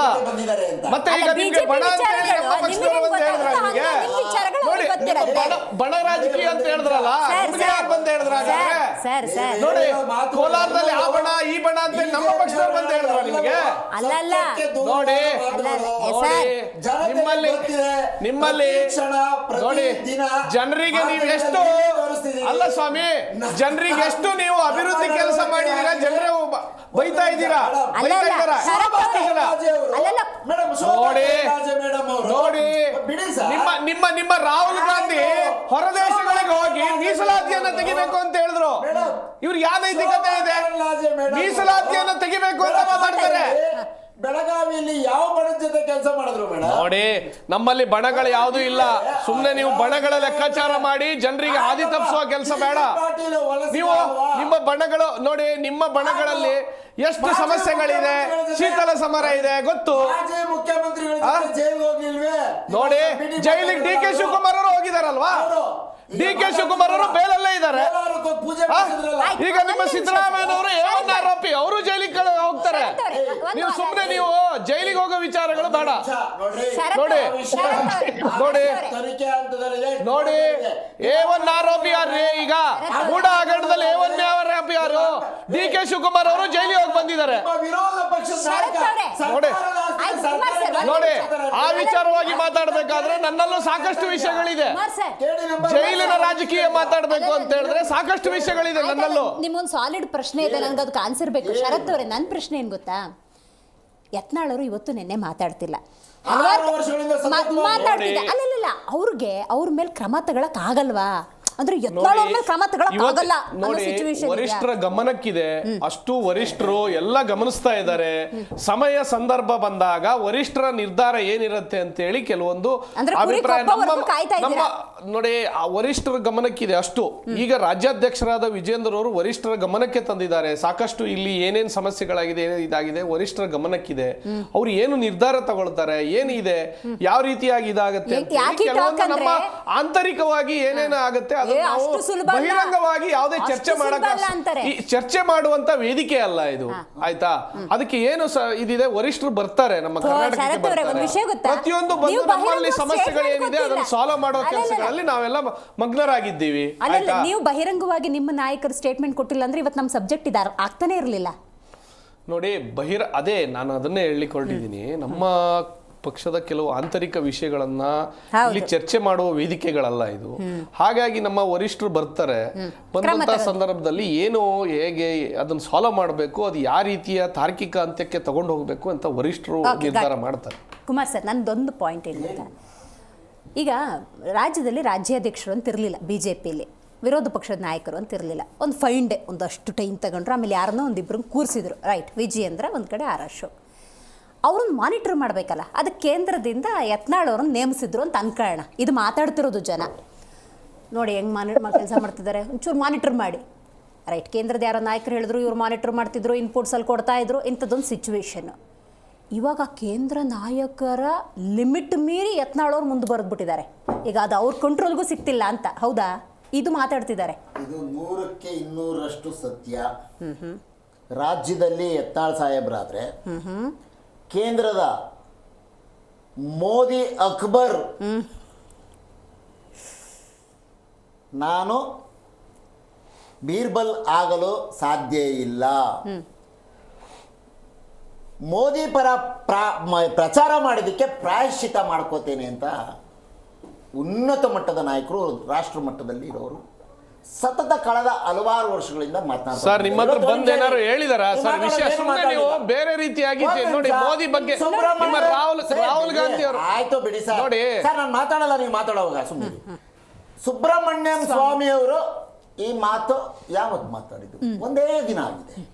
ಮತ್ತೆ ಈಗ ನಿಮ್ಗೆ ಬಣ ಅಂತ ಹೇಳಿ ನಮ್ಮ ಪಕ್ಷದವರು ಬಂದು ಹೇಳಿದ್ರ ನಿಮಗೆ ನೋಡಿ, ಬಣ ರಾಜಕೀಯ ಅಂತ ಹೇಳಿದ್ರಲ್ಲ, ನಿಮ್ಗೆ ಯಾರು ಬಂದು ಹೇಳಿದ್ರ? ನೋಡಿ, ಕೋಲಾರದಲ್ಲಿ ಆ ಬಣ ಈ ಬಣ ಅಂತ ನಮ್ಮ ಪಕ್ಷದವರು ಬಂದು ಹೇಳಿದ್ರ ನಿಮಗೆ? ನೋಡಿ, ನಿಮ್ಮಲ್ಲಿ ನೋಡಿ, ಜನರಿಗೆ ನೀವು ಎಷ್ಟು ಅಲ್ಲ ಸ್ವಾಮಿ, ಜನರಿಗೆ ಎಷ್ಟು ನೀವು ಅಭಿವೃದ್ಧಿ ಕೆಲಸ ಮಾಡಿದೀರಾ, ಜನರೇ ಬೈತಾ ಇದ್ದೀರಾ. ನೋಡಿ, ನಿಮ್ಮ ರಾಹುಲ್ ಗಾಂಧಿ ಹೊರದೇಶಗಳಿಗೆ ಹೋಗಿ ಮೀಸಲಾತಿಯನ್ನ ತೆಗಿಬೇಕು ಅಂತ ಹೇಳಿದ್ರು. ಇವ್ರು ಯಾವ ನೈತಿಕತೆ ಇದೆ? ಮೀಸಲಾತಿಯನ್ನ ತೆಗಿಬೇಕು ಅಂತ ಮಾತಾಡ್ತಾರೆ. ಬೆಳಗಾವಿಯಲ್ಲಿ ಯಾವ ಬಣದ ಜೊತೆ ಕೆಲಸ ಮಾಡಿದ್ರು ಮೇಡಮ್? ನೋಡಿ, ನಮ್ಮಲ್ಲಿ ಬಣಗಳು ಯಾವುದು ಇಲ್ಲ. ಸುಮ್ಮನೆ ನೀವು ಬಣಗಳ ಲೆಕ್ಕಾಚಾರ ಮಾಡಿ ಜನರಿಗೆ ಹಾದಿ ತಪ್ಪಿಸುವ ಕೆಲಸ ಬೇಡ. ನೀವು ನಿಮ್ಮ ಬಣಗಳು ನೋಡಿ, ನಿಮ್ಮ ಬಣಗಳಲ್ಲಿ ಎಷ್ಟು ಸಮಸ್ಯೆಗಳಿದೆ, ಶೀತಲ ಸಮರ ಇದೆ ಗೊತ್ತು. ನೋಡಿ, ಜೈಲಿಗೆ DK ಶಿವಕುಮಾರ್ ಅವರು ಹೋಗಿದಾರಲ್ವಾ? DK ಶಿವಕುಮಾರ್ ಅವರು ಬೇಲಲ್ಲೇ ಇದ್ದಾರೆ. ಈಗ ನಿಮ್ಮ ಸಿದ್ದರಾಮಯ್ಯನವರು A1 ಆರೋಪಿ, ಅವರು ಜೈಲಿಗೆ ಹೋಗ್ತಾರೆ. ನೀವು ಸುಮ್ಮನೆ ನೀವು ಜೈಲಿಗೆ ಹೋಗೋ ವಿಚಾರಗಳು ಬೇಡ. ನೋಡಿ ನೋಡಿ, A1 ಆರೋಪಿ ಯಾರ್ರಿ? ಈಗ ಮೂಡ ಹಗರಣದಲ್ಲಿ A1 ಆರೋಪಿ ಯಾರು? DK ಶಿವಕುಮಾರ್ ಅವರು ಜೈಲಿಗೆ ಹೋಗಿ ಬಂದಿದ್ದಾರೆ. ನೋಡಿ, ಆ ವಿಚಾರವಾಗಿ ಮಾತಾಡ್ಬೇಕಾದ್ರೆ ನನ್ನಲ್ಲೂ ಸಾಕಷ್ಟು ವಿಷಯಗಳಿದೆ. ಜೈಲಿನ ರಾಜಕೀಯ ಮಾತಾಡ್ಬೇಕು ಅಂತ ಹೇಳಿದ್ರೆ ಸಾಕಷ್ಟು ವಿಷಯಗಳಿದೆ ನನ್ನಲ್ಲೂ. ನಿಮ್ಮೊಂದು ಸಾಲಿಡ್ ಪ್ರಶ್ನೆ ಇದೆ, ನನಗೆ ಅದಕ್ಕೆ ಆನ್ಸರ್ ಬೇಕು. ಶರತ್ ಅವರೇ, ನನ್ನ ಪ್ರಶ್ನೆ ಏನ್ ಗೊತ್ತಾ? ಯತ್ನಾಳ್ ಅವರು ಇವತ್ತು ನೆನ್ನೆ ಮಾತಾಡ್ತಿಲ್ಲ, ಮಾತಾಡ್ತಿದ್ದೆ. ಅಲ್ಲಲ್ಲ, ಅವ್ರಿಗೆ ಅವ್ರ ಮೇಲೆ ಕ್ರಮ ತಗೊಳಕ್ ಆಗಲ್ವಾ? ಅಂದ್ರೆ ಯತ್ನಾಳ್ ಅವ್ರ ಮೇಲೆ ಕ್ರಮ ತಗೊಳಕ್ಕಾಗಲ್ಲ ಅನ್ನೋ ನೋಡಿ, ಸಿಚುವೇಶನ್ ವರಿಷ್ಠರ ಗಮನಕ್ಕಿದೆ, ಅಷ್ಟು ವರಿಷ್ಠರು ಎಲ್ಲ ಗಮನಿಸ್ತಾ ಇದ್ದಾರೆ. ಸಮಯ ಸಂದರ್ಭ ಬಂದಾಗ ವರಿಷ್ಠರ ನಿರ್ಧಾರ ಏನಿರುತ್ತೆ ಅಂತ ಹೇಳಿ ಕೆಲವೊಂದು ಅಂದ್ರೆ ಅಭಿಪ್ರಾಯ ಕುರಿಕೊಪ್ಪವರೆಗೂ ಕಾಯ್ತಾ ನಮ್ಮ ಇದ್ದೀರಾ? ನೋಡಿ, ಆ ವರಿಷ್ಠರ ಗಮನಕ್ಕಿದೆ ಅಷ್ಟು. ಈಗ ರಾಜ್ಯಾಧ್ಯಕ್ಷರಾದ ವಿಜೇಂದ್ರ ಅವರು ವರಿಷ್ಠರ ಗಮನಕ್ಕೆ ತಂದಿದ್ದಾರೆ. ಸಾಕಷ್ಟು ಇಲ್ಲಿ ಏನೇನ್ ಸಮಸ್ಯೆಗಳಾಗಿದೆ, ಏನೇನು ಇದಾಗಿದೆ ವರಿಷ್ಠರ ಗಮನಕ್ಕಿದೆ. ಅವ್ರು ಏನು ನಿರ್ಧಾರ ತಗೊಳ್ತಾರೆ, ಏನಿದೆ, ಯಾವ ರೀತಿಯಾಗಿ ಇದಾಗುತ್ತೆ ಅಂತ ಹೇಳಿ ಯಾಕೆ ಕೆಲವೊಂದು talk ನಮ್ಮ ಅಂದ್ರೆ? ಆಂತರಿಕವಾಗಿ ಏನೇನು ಆಗುತ್ತೆ ಅದನ್ನ ನಾವು ಅಷ್ಟು ಸುಲಭ ಅಲ್ಲ. ಬಹಿರಂಗವಾಗಿ ಯಾವುದೇ ಅಷ್ಟು ಚರ್ಚೆ ಸುಲಭ ಮಾಡಕ್ಕೆ ಅಲ್ಲ ಅಂತಾರೆ. ಈ ಚರ್ಚೆ ಮಾಡುವಂತ ವೇದಿಕೆ ಅಲ್ಲ ಇದು, ಆಯ್ತಾ? ಅದಕ್ಕೆ ಏನು ಇದಿದೆ, ವರಿಷ್ಠರು ಬರ್ತಾರೆ ನಮ್ಮ ಕರ್ನಾಟಕಕ್ಕೆ ಶರತ್ ಅವರೇ, ಒಂದು ವಿಷಯ ಗೊತ್ತಾ? ಪ್ರತಿಯೊಂದು ನೀವು ಬಂದು ನಮ್ಮಲ್ಲಿ ಬಹಿರಂಗ ಸಮಸ್ಯೆಗಳು statement ಏನಿದೆ ಅದನ್ನ ಕೊಟ್ಟಿಲ್ಲ. ಸಾಲ್ವ್ ಮಾಡೋ ಅಲ್ಲಲ್ಲ. ಕೆಲಸಗಳಲ್ಲಿ ನಾವೆಲ್ಲ ಮಗ್ನರಾಗಿದ್ದೀವಿ, ಅಲ್ಲಲ್ಲ, ಆಯ್ತಾ? ನೀವು ಬಹಿರಂಗವಾಗಿ ನಿಮ್ಮ ನಾಯಕರು ಸ್ಟೇಟ್ಮೆಂಟ್ ಕೊಟ್ಟಿಲ್ಲ ಅಂದ್ರೆ ಇವತ್ತು ನಮ್ಮ ಸಬ್ಜೆಕ್ಟ್ ಇದಾರ ಆಗ್ತಾನೆ ಇರಲಿಲ್ಲ. ನೋಡಿ, ಅದೇ ನಾನು ಅದನ್ನೇ ಹೇಳಿಕೊಂಡಿದ್ದೀನಿ. ನಮ್ಮ ಪಕ್ಷದ ಕೆಲವು ಆಂತರಿಕ ವಿಷಯಗಳನ್ನ ಇಲ್ಲಿ ಚರ್ಚೆ ಮಾಡುವ ವೇದಿಕೆಗಳಲ್ಲ ಇದು. ಹಾಗಾಗಿ ನಮ್ಮ ವರಿಷ್ಠರು ಬರ್ತಾರೆ, ಬಂದಂತ ಸಂದರ್ಭದಲ್ಲಿ ಏನು ಹೇಗೆ ಅದನ್ನ ಸಾಲ್ವ್ ಮಾಡಬೇಕು, ಅದು ಯಾವ ರೀತಿಯ ತಾರ್ಕಿಕ ಅಂತ್ಯಕ್ಕೆ ತಗೊಂಡು ಹೋಗ್ಬೇಕು ಅಂತ ವರಿಷ್ಠರು ನಿರ್ಧಾರ ಮಾಡ್ತಾರೆ. ಕುಮಾರ್ ಸರ್, ನಂದೊಂದು ಪಾಯಿಂಟ್ ಏನು ಗೊತ್ತಾ, ಈಗ ರಾಜ್ಯದಲ್ಲಿ ರಾಜ್ಯಾಧ್ಯಕ್ಷರು ಅಂತ ಇರಲಿಲ್ಲ, BJPಯಲ್ಲಿ ವಿರೋಧ ಪಕ್ಷದ ನಾಯಕರು ಅಂತ ಇರಲಿಲ್ಲ. ಒಂದು 5 ಡೇ ಒಂದಷ್ಟು ಟೈಮ್ ತಗೊಂಡ್ರು, ಆಮೇಲೆ ಯಾರನ್ನೋ ಒಂದಿಬ್ಬರನ್ನ ಕೂರಿಸಿದ್ರು. ರೈಟ್, ವಿಜಯೇಂದ್ರ ಒಂದು ಕಡೆ ಆರ್ ಅಶೋಕ್, ಅವ್ರನ್ನ ಮಾನಿಟರ್ ಮಾಡಬೇಕಲ್ಲ, ಅದಕ್ಕೆ ಕೇಂದ್ರದಿಂದ ಯತ್ನಾಳ್ ಅವ್ರನ್ನ ನೇಮಿಸಿದ್ರು ಅಂತ ಅನ್ಕೊಳ್ಳೋಣ. ಇದು ಮಾತಾಡ್ತಿರೋದು ಜನ ನೋಡಿ ಹೆಂಗೆ ಕೆಲಸ ಮಾಡ್ತಿದ್ದಾರೆ, ಒಂಚೂರು ಮಾನಿಟರ್ ಮಾಡಿ. ರೈಟ್, ಕೇಂದ್ರದ ಯಾರೋ ನಾಯಕರು ಹೇಳಿದ್ರು, ಇವ್ರು ಮಾನಿಟರ್ ಮಾಡ್ತಿದ್ರು, ಇನ್ಪುಟ್ಸಲ್ಲಿ ಕೊಡ್ತಾ ಇದ್ರು, ಇಂಥದ್ದೊಂದು ಸಿಚುವೇಶನ್ನು. ಇವಾಗ ಕೇಂದ್ರ ನಾಯಕರ ಲಿಮಿಟ್ ಮೀರಿ ಯತ್ನಾಳ್ ಅವ್ರು ಮುಂದೆ ಬರೆದ್ಬಿಟ್ಟಿದ್ದಾರೆ. ಈಗ ಅದು ಅವ್ರ ಕಂಟ್ರೋಲ್ಗೂ ಸಿಗ್ತಿಲ್ಲ ಅಂತ, ಹೌದಾ? ಇದು ಮಾತಾಡ್ತಿದ್ದಾರೆ. ಇದು 100ಕ್ಕೆ 200ರಷ್ಟು ಸತ್ಯ. ರಾಜ್ಯದಲ್ಲಿ ಯತ್ನಾಳ್ ಸಾಹೇಬ್ರಾದ್ರೆ ಕೇಂದ್ರದ ಮೋದಿ ಅಕ್ಬರ್ ನಾನು ಬೀರ್ಬಲ್ ಆಗಲು ಸಾಧ್ಯ ಇಲ್ಲ. ಮೋದಿ ಪರ ಪ್ರಚಾರ ಮಾಡಿದ್ದಕ್ಕೆ ಪ್ರಾಯಶ್ಚಿತ ಮಾಡ್ಕೋತೇನೆ ಅಂತ ಉನ್ನತ ಮಟ್ಟದ ನಾಯಕರು, ರಾಷ್ಟ್ರ ಮಟ್ಟದಲ್ಲಿ ಇರೋರು ಸತತ ಕಳೆದ ಹಲವಾರು ವರ್ಷಗಳಿಂದ ಮಾತನಾಡ್ತಾರೆ. ಸರ್, ನಿಮ್ಮ ಹತ್ರ ಬಂದು ಏನಾದ್ರು ಹೇಳಿದಾರಾ ಸರ್ ವಿಷಯ? ಸುಮ್ಮನೆ ನೀವು ಬೇರೆ ರೀತಿಯಾಗಿ ನೋಡಿ, ಮೋದಿ ಬಗ್ಗೆ ನಿಮ್ಮ ರಾಹುಲ್ ಗಾಂಧಿ ಅವರು. ಆಯ್ತು ಬಿಡಿ ಸರ್, ನೋಡಿ ಸರ್ ನಾನು ಮಾತಾಡಲ್ಲ, ನೀವು ಮಾತಾಡುವಾಗ ಸುಮ್ಮನೆ. ಸುಬ್ರಹ್ಮಣ್ಯಂ ಸ್ವಾಮಿ ಅವರು ಈ ಮಾತು ಯಾವತ್ತು ಮಾತಾಡಿದ್ರು? ಒಂದೇ ದಿನ ಆಗಿದೆ,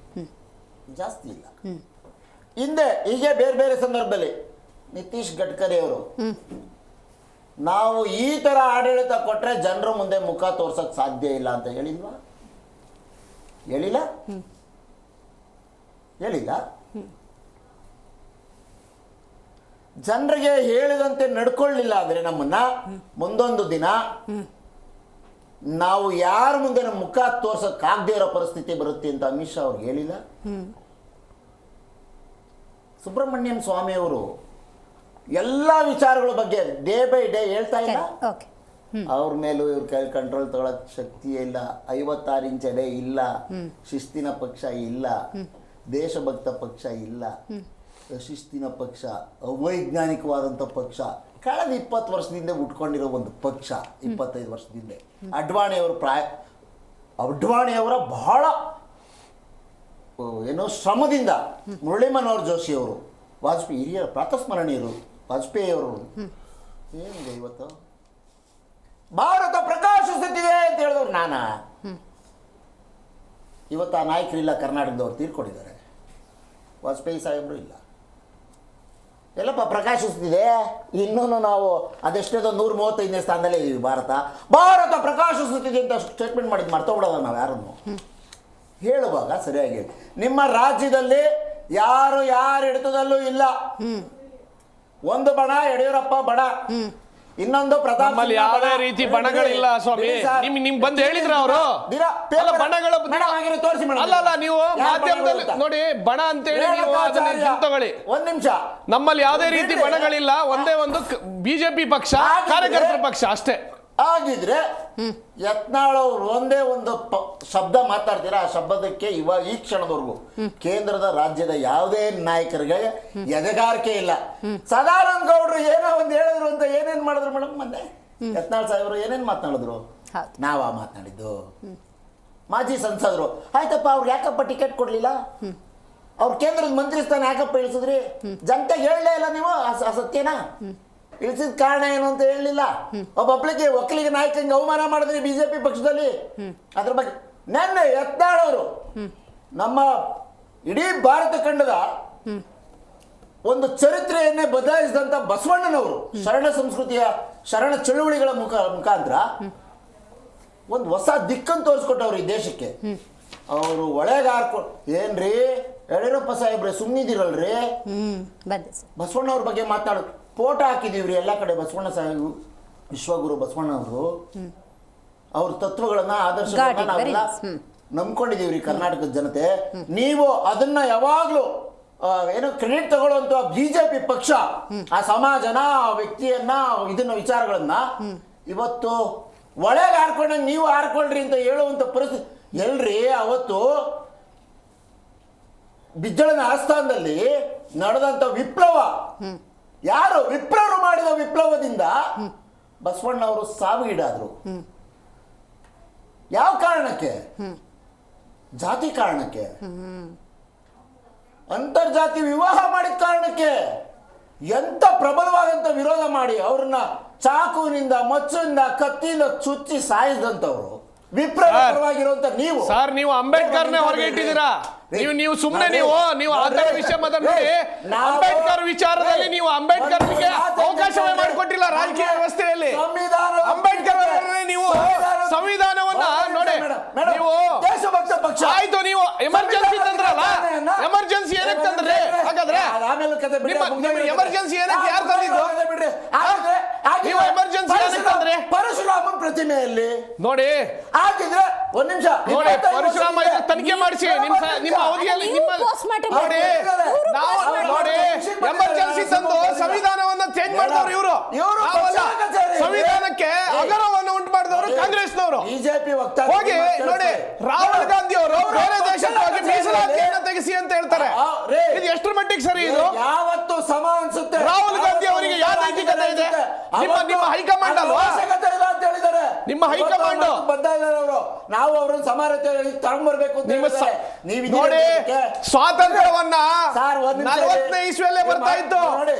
ಜಾಸ್ತಿ ಇಲ್ಲ. ಹಿಂದೆ ಹೀಗೆ ಬೇರೆ ಬೇರೆ ಸಂದರ್ಭದಲ್ಲಿ ನಿತೀಶ್ ಗಡ್ಕರಿ ಅವರು ನಾವು ಈ ತರ ಆಡಳಿತ ಕೊಟ್ರೆ ಜನರ ಮುಂದೆ ಮುಖ ತೋರ್ಸಕ್ ಸಾಧ್ಯ ಇಲ್ಲ ಅಂತ ಹೇಳಿಲ್ವಾ? ಹೇಳಿಲ್ಲ? ಜನರಿಗೆ ಹೇಳಿದಂತೆ ನಡ್ಕೊಳ್ಳಿಲ್ಲ ಅಂದ್ರೆ ನಮ್ಮನ್ನ ಮುಂದೊಂದು ದಿನ ನಾವು ಯಾರ ಮುಂದೆ ನಮ್ಮ ಮುಖ ತೋರ್ಸಕ್ ಆಗದೆ ಇರೋ ಪರಿಸ್ಥಿತಿ ಬರುತ್ತೆ ಅಂತ ಅಮಿತ್ ಶಾ ಅವ್ರಿಗೆ ಹೇಳಿಲ್ಲ? ಸುಬ್ರಹ್ಮಣ್ಯಂ ಸ್ವಾಮಿ ಅವರು ಎಲ್ಲ ವಿಚಾರಗಳ ಬಗ್ಗೆ ಡೇ ಬೈ ಡೇ ಹೇಳ್ತಾ ಇಲ್ಲ. ಅವ್ರ ಮೇಲೂ ಇವ್ರ ಕೈ ಕಂಟ್ರೋಲ್ ತಗೊಳಕ್ ಶಕ್ತಿಯೇ ಇಲ್ಲ. 56 ಇಂಚ್ ಎಡೆ ಇಲ್ಲ, ಶಿಸ್ತಿನ ಪಕ್ಷ ಇಲ್ಲ, ದೇಶಭಕ್ತ ಪಕ್ಷ ಇಲ್ಲ, ಶಿಸ್ತಿನ ಪಕ್ಷ, ಅವೈಜ್ಞಾನಿಕವಾದಂಥ ಪಕ್ಷ, ಕಳೆದ 20 ವರ್ಷದಿಂದ ಉಟ್ಕೊಂಡಿರೋ ಒಂದು ಪಕ್ಷ. 25 ವರ್ಷದಿಂದ ಅಡ್ವಾಣಿಯವರ ಬಹಳ ಏನೋ ಶ್ರಮದಿಂದ ಮುರಳಿ ಮನೋಹರ್ ಜೋಶಿ ಅವರು, ವಾಜಪೇಯಿ ಹಿರಿಯ ಪ್ರಾತಸ್ಮರಣೀಯರು, ವಾಜಪೇಯಿ ಅವರು ಏನಿದೆ ಇವತ್ತು ಭಾರತ ಪ್ರಕಾಶಿಸುತ್ತಿದೆ ಅಂತ ಹೇಳಿದವ್ರು ನಾನಾ? ಇವತ್ತು ಆ ನಾಯಕರಿಲ್ಲ, ಕರ್ನಾಟಕದವ್ರು ತೀರ್ಕೊಂಡಿದ್ದಾರೆ. ವಾಜಪೇಯಿ ಸಾಹೇಬರು ಇಲ್ಲ. ಎಲ್ಲಪ್ಪ ಪ್ರಕಾಶಿಸ್ತಿದೆ? ಇನ್ನೂ ನಾವು ಅದೆಷ್ಟೇದೋ 135ನೇ ಸ್ಥಾನದಲ್ಲೇ ಇದ್ದೀವಿ. ಭಾರತ ಪ್ರಕಾಶಿಸುತ್ತಿದೆ ಅಂತ ಸ್ಟೇಟ್ಮೆಂಟ್ ಮಾಡಿದ್ದು ಮರ್ತೋಗ್ಬಿಡೋದ ನಾವು ಯಾರನ್ನು ಹೇಳುವಾಗ ಸರಿಯಾಗಿ. ನಿಮ್ಮ ರಾಜ್ಯದಲ್ಲಿ ಯಾರು ಯಾರ ಹಿಡಿತದಲ್ಲೂ ಇಲ್ಲ. ಒಂದು ಬಣ ಯಡಿಯೂರಪ್ಪ ಬಣ, ಇನ್ನೊಂದು ಪ್ರತಾಪ್. ಯಾವುದೇ ರೀತಿ ಬಣಗಳಿಲ್ಲ ಸ್ವಾಮಿ. ನಿಮ್ ಬಂದು ಹೇಳಿದ್ರ ಅವರು ಬಣಗಳು ತೋರಿಸಿ ಅಲ್ಲ, ನೀವು ಮಾಧ್ಯಮದಲ್ಲಿ ನೋಡಿ ಬಣ ಅಂತ ಹೇಳಿ ತಗೊಳ್ಳಿ. ಒಂದ್ ನಿಮಿಷ, ನಮ್ಮಲ್ಲಿ ಯಾವುದೇ ರೀತಿ ಬಣಗಳಿಲ್ಲ. ಒಂದೇ ಒಂದು ಬಿಜೆಪಿ ಪಕ್ಷ, ಕಾರ್ಯಕರ್ತರ ಪಕ್ಷ ಅಷ್ಟೇ. ಆಗಿದ್ರೆ ಯತ್ನಾಳ್ ಅವರು ಒಂದೇ ಒಂದು ಶಬ್ದ ಮಾತಾಡ್ತೀರಾ, ಆ ಶಬ್ದಕ್ಕೆ ಇವಾಗ ಈ ಕ್ಷಣದವರೆಗೂ ಕೇಂದ್ರದ ರಾಜ್ಯದ ಯಾವುದೇ ನಾಯಕರಿಗೆ ಎದೆಗಾರಿಕೆ ಇಲ್ಲ. ಸದಾನಂದ ಗೌಡರು ಏನೋ ಒಂದು ಹೇಳಿದ್ರು ಅಂತ ಏನೇನ್ ಮಾಡಿದ್ರು ಮೇಡಮ್? ಮೊನ್ನೆ ಯತ್ನಾಳ್ ಸಾಹೇಬರು ಏನೇನ್ ಮಾತನಾಡಿದ್ರು? ನಾವಾ ಮಾತನಾಡಿದ್ದು? ಮಾಜಿ ಸಂಸದರು ಆಯ್ತಪ್ಪ, ಅವ್ರಿಗೆ ಯಾಕಪ್ಪ ಟಿಕೆಟ್ ಕೊಡ್ಲಿಲ್ಲ? ಅವ್ರ ಕೇಂದ್ರದ ಮಂತ್ರಿ ಸ್ಥಾನ ಯಾಕಪ್ಪ ಇಳಿಸಿದ್ರಿ? ಜನತೆಗೆ ಹೇಳಲೇ ಇಲ್ಲ ನೀವು ಆ ಸತ್ಯನಾ? ಇಳಿಸಿದ ಕಾರಣ ಏನು ಅಂತ ಹೇಳಲಿಲ್ಲ. ಒಕ್ಕಲಿಗ ನಾಯಕಂಗೆ ಅವಮಾನ ಮಾಡಿದ್ರಿ ಬಿಜೆಪಿ ಪಕ್ಷದಲ್ಲಿ. ಅದ್ರ ಬಗ್ಗೆ ನೆನ್ನೆ ಯತ್ನಾಳ್ ಅವರು ನಮ್ಮ ಇಡೀ ಭಾರತ ಖಂಡದ ಒಂದು ಚರಿತ್ರೆಯನ್ನೇ ಬದಲಾಯಿಸಿದಂತ ಬಸವಣ್ಣನವರು ಶರಣ ಸಂಸ್ಕೃತಿಯ ಶರಣ ಚಳುವಳಿಗಳ ಮುಖಾಂತರ ಒಂದು ಹೊಸ ದಿಕ್ಕನ್ನು ತೋರಿಸ್ಕೊಟ್ಟವ್ರು ಈ ದೇಶಕ್ಕೆ. ಅವರು ಒಳಗೆ ಏನ್ರಿ ಯಡಿಯೂರಪ್ಪ ಸಾಹೇಬ್ರೆ ಸುಮ್ಮನಿದಿರಲ್ರಿ, ಬಸವಣ್ಣವ್ರ ಬಗ್ಗೆ ಮಾತಾಡೋ ಫೋಟೋ ಹಾಕಿದೀವ್ರಿ ಎಲ್ಲ ಕಡೆ. ಬಸವಣ್ಣ ಸಾಹೇಬ್ ವಿಶ್ವಗುರು ಬಸವಣ್ಣವರು ಅವ್ರ ತತ್ವಗಳನ್ನ ಆದರ್ಶಗಳನ್ನ ನಾವೆಲ್ಲ ನಂಬ್ಕೊಂಡಿದೀವ್ರಿ ಕರ್ನಾಟಕದ ಜನತೆ. ನೀವು ಅದನ್ನ ಯಾವಾಗ್ಲೂ ಏನೋ ಕ್ರೆಡಿಟ್ ತಗೊಳ್ಳುವಂತ ಬಿಜೆಪಿ ಪಕ್ಷ ಆ ಸಮಾಜನ, ಆ ವ್ಯಕ್ತಿಯನ್ನ, ಇದನ್ನ ವಿಚಾರಗಳನ್ನ ಇವತ್ತು ಒಳಗೆ ಹಾರ್ಕೊಂಡಂಗೆ ನೀವು ಹಾರ್ಕೊಳ್ರಿ ಅಂತ ಹೇಳುವಂತ ಪರಿಸ್ಥಿತಿ ಎಲ್ರಿ. ಅವತ್ತು ಬಿಜ್ಜಳನ ಆಸ್ಥಾನದಲ್ಲಿ ನಡೆದಂತ ವಿಪ್ಲವ, ಯಾರು ವಿಪ್ರರು ಮಾಡಿದ ವಿಪ್ಲವದಿಂದ ಬಸವಣ್ಣ ಅವರು ಸಾವಿಗೀಡಾದ್ರು. ಯಾವ ಕಾರಣಕ್ಕೆ? ಜಾತಿ ಕಾರಣಕ್ಕೆ, ಅಂತರ್ಜಾತಿ ವಿವಾಹ ಮಾಡಿದ ಕಾರಣಕ್ಕೆ. ಎಂತ ಪ್ರಬಲವಾದಂತ ವಿರೋಧ ಮಾಡಿ ಅವ್ರನ್ನ ಚಾಕುವಿನಿಂದ, ಮಚ್ಚುವಿಂದ, ಕತ್ತಿಯಿಂದ ಚುಚ್ಚಿ ಸಾಯಿಸಿದಂತವ್ರು ವಿಪ್ರವಾಗಿರುವಂತ ನೀವು ಸರ್, ನೀವು ಅಂಬೇಡ್ಕರ್ನೇ ಹೊರಗೆ ಇಟ್ಟಿದ್ದೀರಾ. ನೀವು ಸುಮ್ಮನೆ ನೀವು ಆತರ ವಿಷಯ ಮಾತಾಡಿ. ಅಂಬೇಡ್ಕರ್ ವಿಚಾರದಲ್ಲಿ ನೀವು ಅಂಬೇಡ್ಕರ್ಗೆ ಅವಕಾಶವೇ ಮಾಡಿಕೊಟ್ಟಿಲ್ಲ ರಾಜಕೀಯ ವ್ಯವಸ್ಥೆಯಲ್ಲಿ. ಅಂಬೇಡ್ಕರ್ ನೀವು ಸಂವಿಧಾನವನ್ನ ನೋಡಿ, ನೀವು ದೇಶಭಕ್ತ ಪಕ್ಷ ಆಯ್ತು, ನೀವು ಎಮರ್ಜೆನ್ಸಿ ತಂದ್ರಲ್ಲ, ಎಮರ್ಜೆನ್ಸಿ ಏನಕ್ಕೆ ತಂದ್ರಿ? ಹಾಗಾದ್ರೆ ಎಮರ್ಜೆನ್ಸಿ ಏನಕ್ಕೆ ಯಾರು ತಂದಿದ್ದು? ನೀವು ಎಮರ್ಜೆನ್ಸಿ ಏನಕ್ಕೆ ತಂದ್ರಿ? ಪರಶುರಾಮನ್ ಪ್ರತಿಮೆಯಲ್ಲಿ ನೋಡಿ ಆಗಿದ್ರೆ ಒಂದ್ ನಿಮಿಷ ನೋಡಿ, ಪರಶುರಾಮ ತನಿಖೆ ಮಾಡಿಸಿ ನಿಮ್ಮ ಅವಧಿಯಲ್ಲಿ ನೋಡಿ, ನಾವು ನೋಡಿ ಎಮರ್ಜೆನ್ಸಿ ತಂದು ಸಂವಿಧಾನವನ್ನ ಚೇಂಜ್ ಮಾಡಿದವರು ಇವರು. ಸಂವಿಧಾನಕ್ಕೆ ಅಗೌರವವನ್ನು ಉಂಟು ಮಾಡಿದವರು ಕಾಂಗ್ರೆಸ್ನವರು. ಬಿಜೆಪಿ ಹೋಗಿ ನೋಡಿ, ರಾಹುಲ್ ಗಾಂಧಿ ಅವರು ಬೇರೆ ದೇಶಕ್ಕೆ ಹೋಗಿ ಮೀಸಲಾತಿಯನ್ನು ತೆಗೆಸಿ ಅಂತ ಹೇಳ್ತಾರೆ. ಇದು ಎಷ್ಟರ ಮಟ್ಟಿಗೆ ಸರಿ? ಇದು ಯಾವತ್ತು ಸಮ ಅನ್ಸುತ್ತೆ. ರಾಹುಲ್ ಗಾಂಧಿ ಅವರಿಗೆ ಯಾವ ನೈತಿಕತೆ ಇದೆ? ನಿಮ್ಮ ಹೈಕಮಾಂಡ್ ಅಲ್ವಾ? ಅವಶ್ಯಕತೆ ಇಲ್ಲ ಅಂತ ಹೇಳಿದ್ದಾರೆ. ನಿಮ್ಮ ಹೈಕಮಾಂಡ್ ಬದ್ಧ ಇದ್ದಾರೆ ಅವರು. ನಾವು ಅವ್ರನ್ನ ಸಮಾನತೆ ತಗೊಂಡ್ಬರ್ಬೇಕು ಅಂತ ನೀವು ನೋಡಿ. ಸ್ವಾತಂತ್ರ್ಯವನ್ನ 40ನೇ ಇಸ್ವಿಯಲ್ಲೇ ಬರ್ತಾ ಇತ್ತು.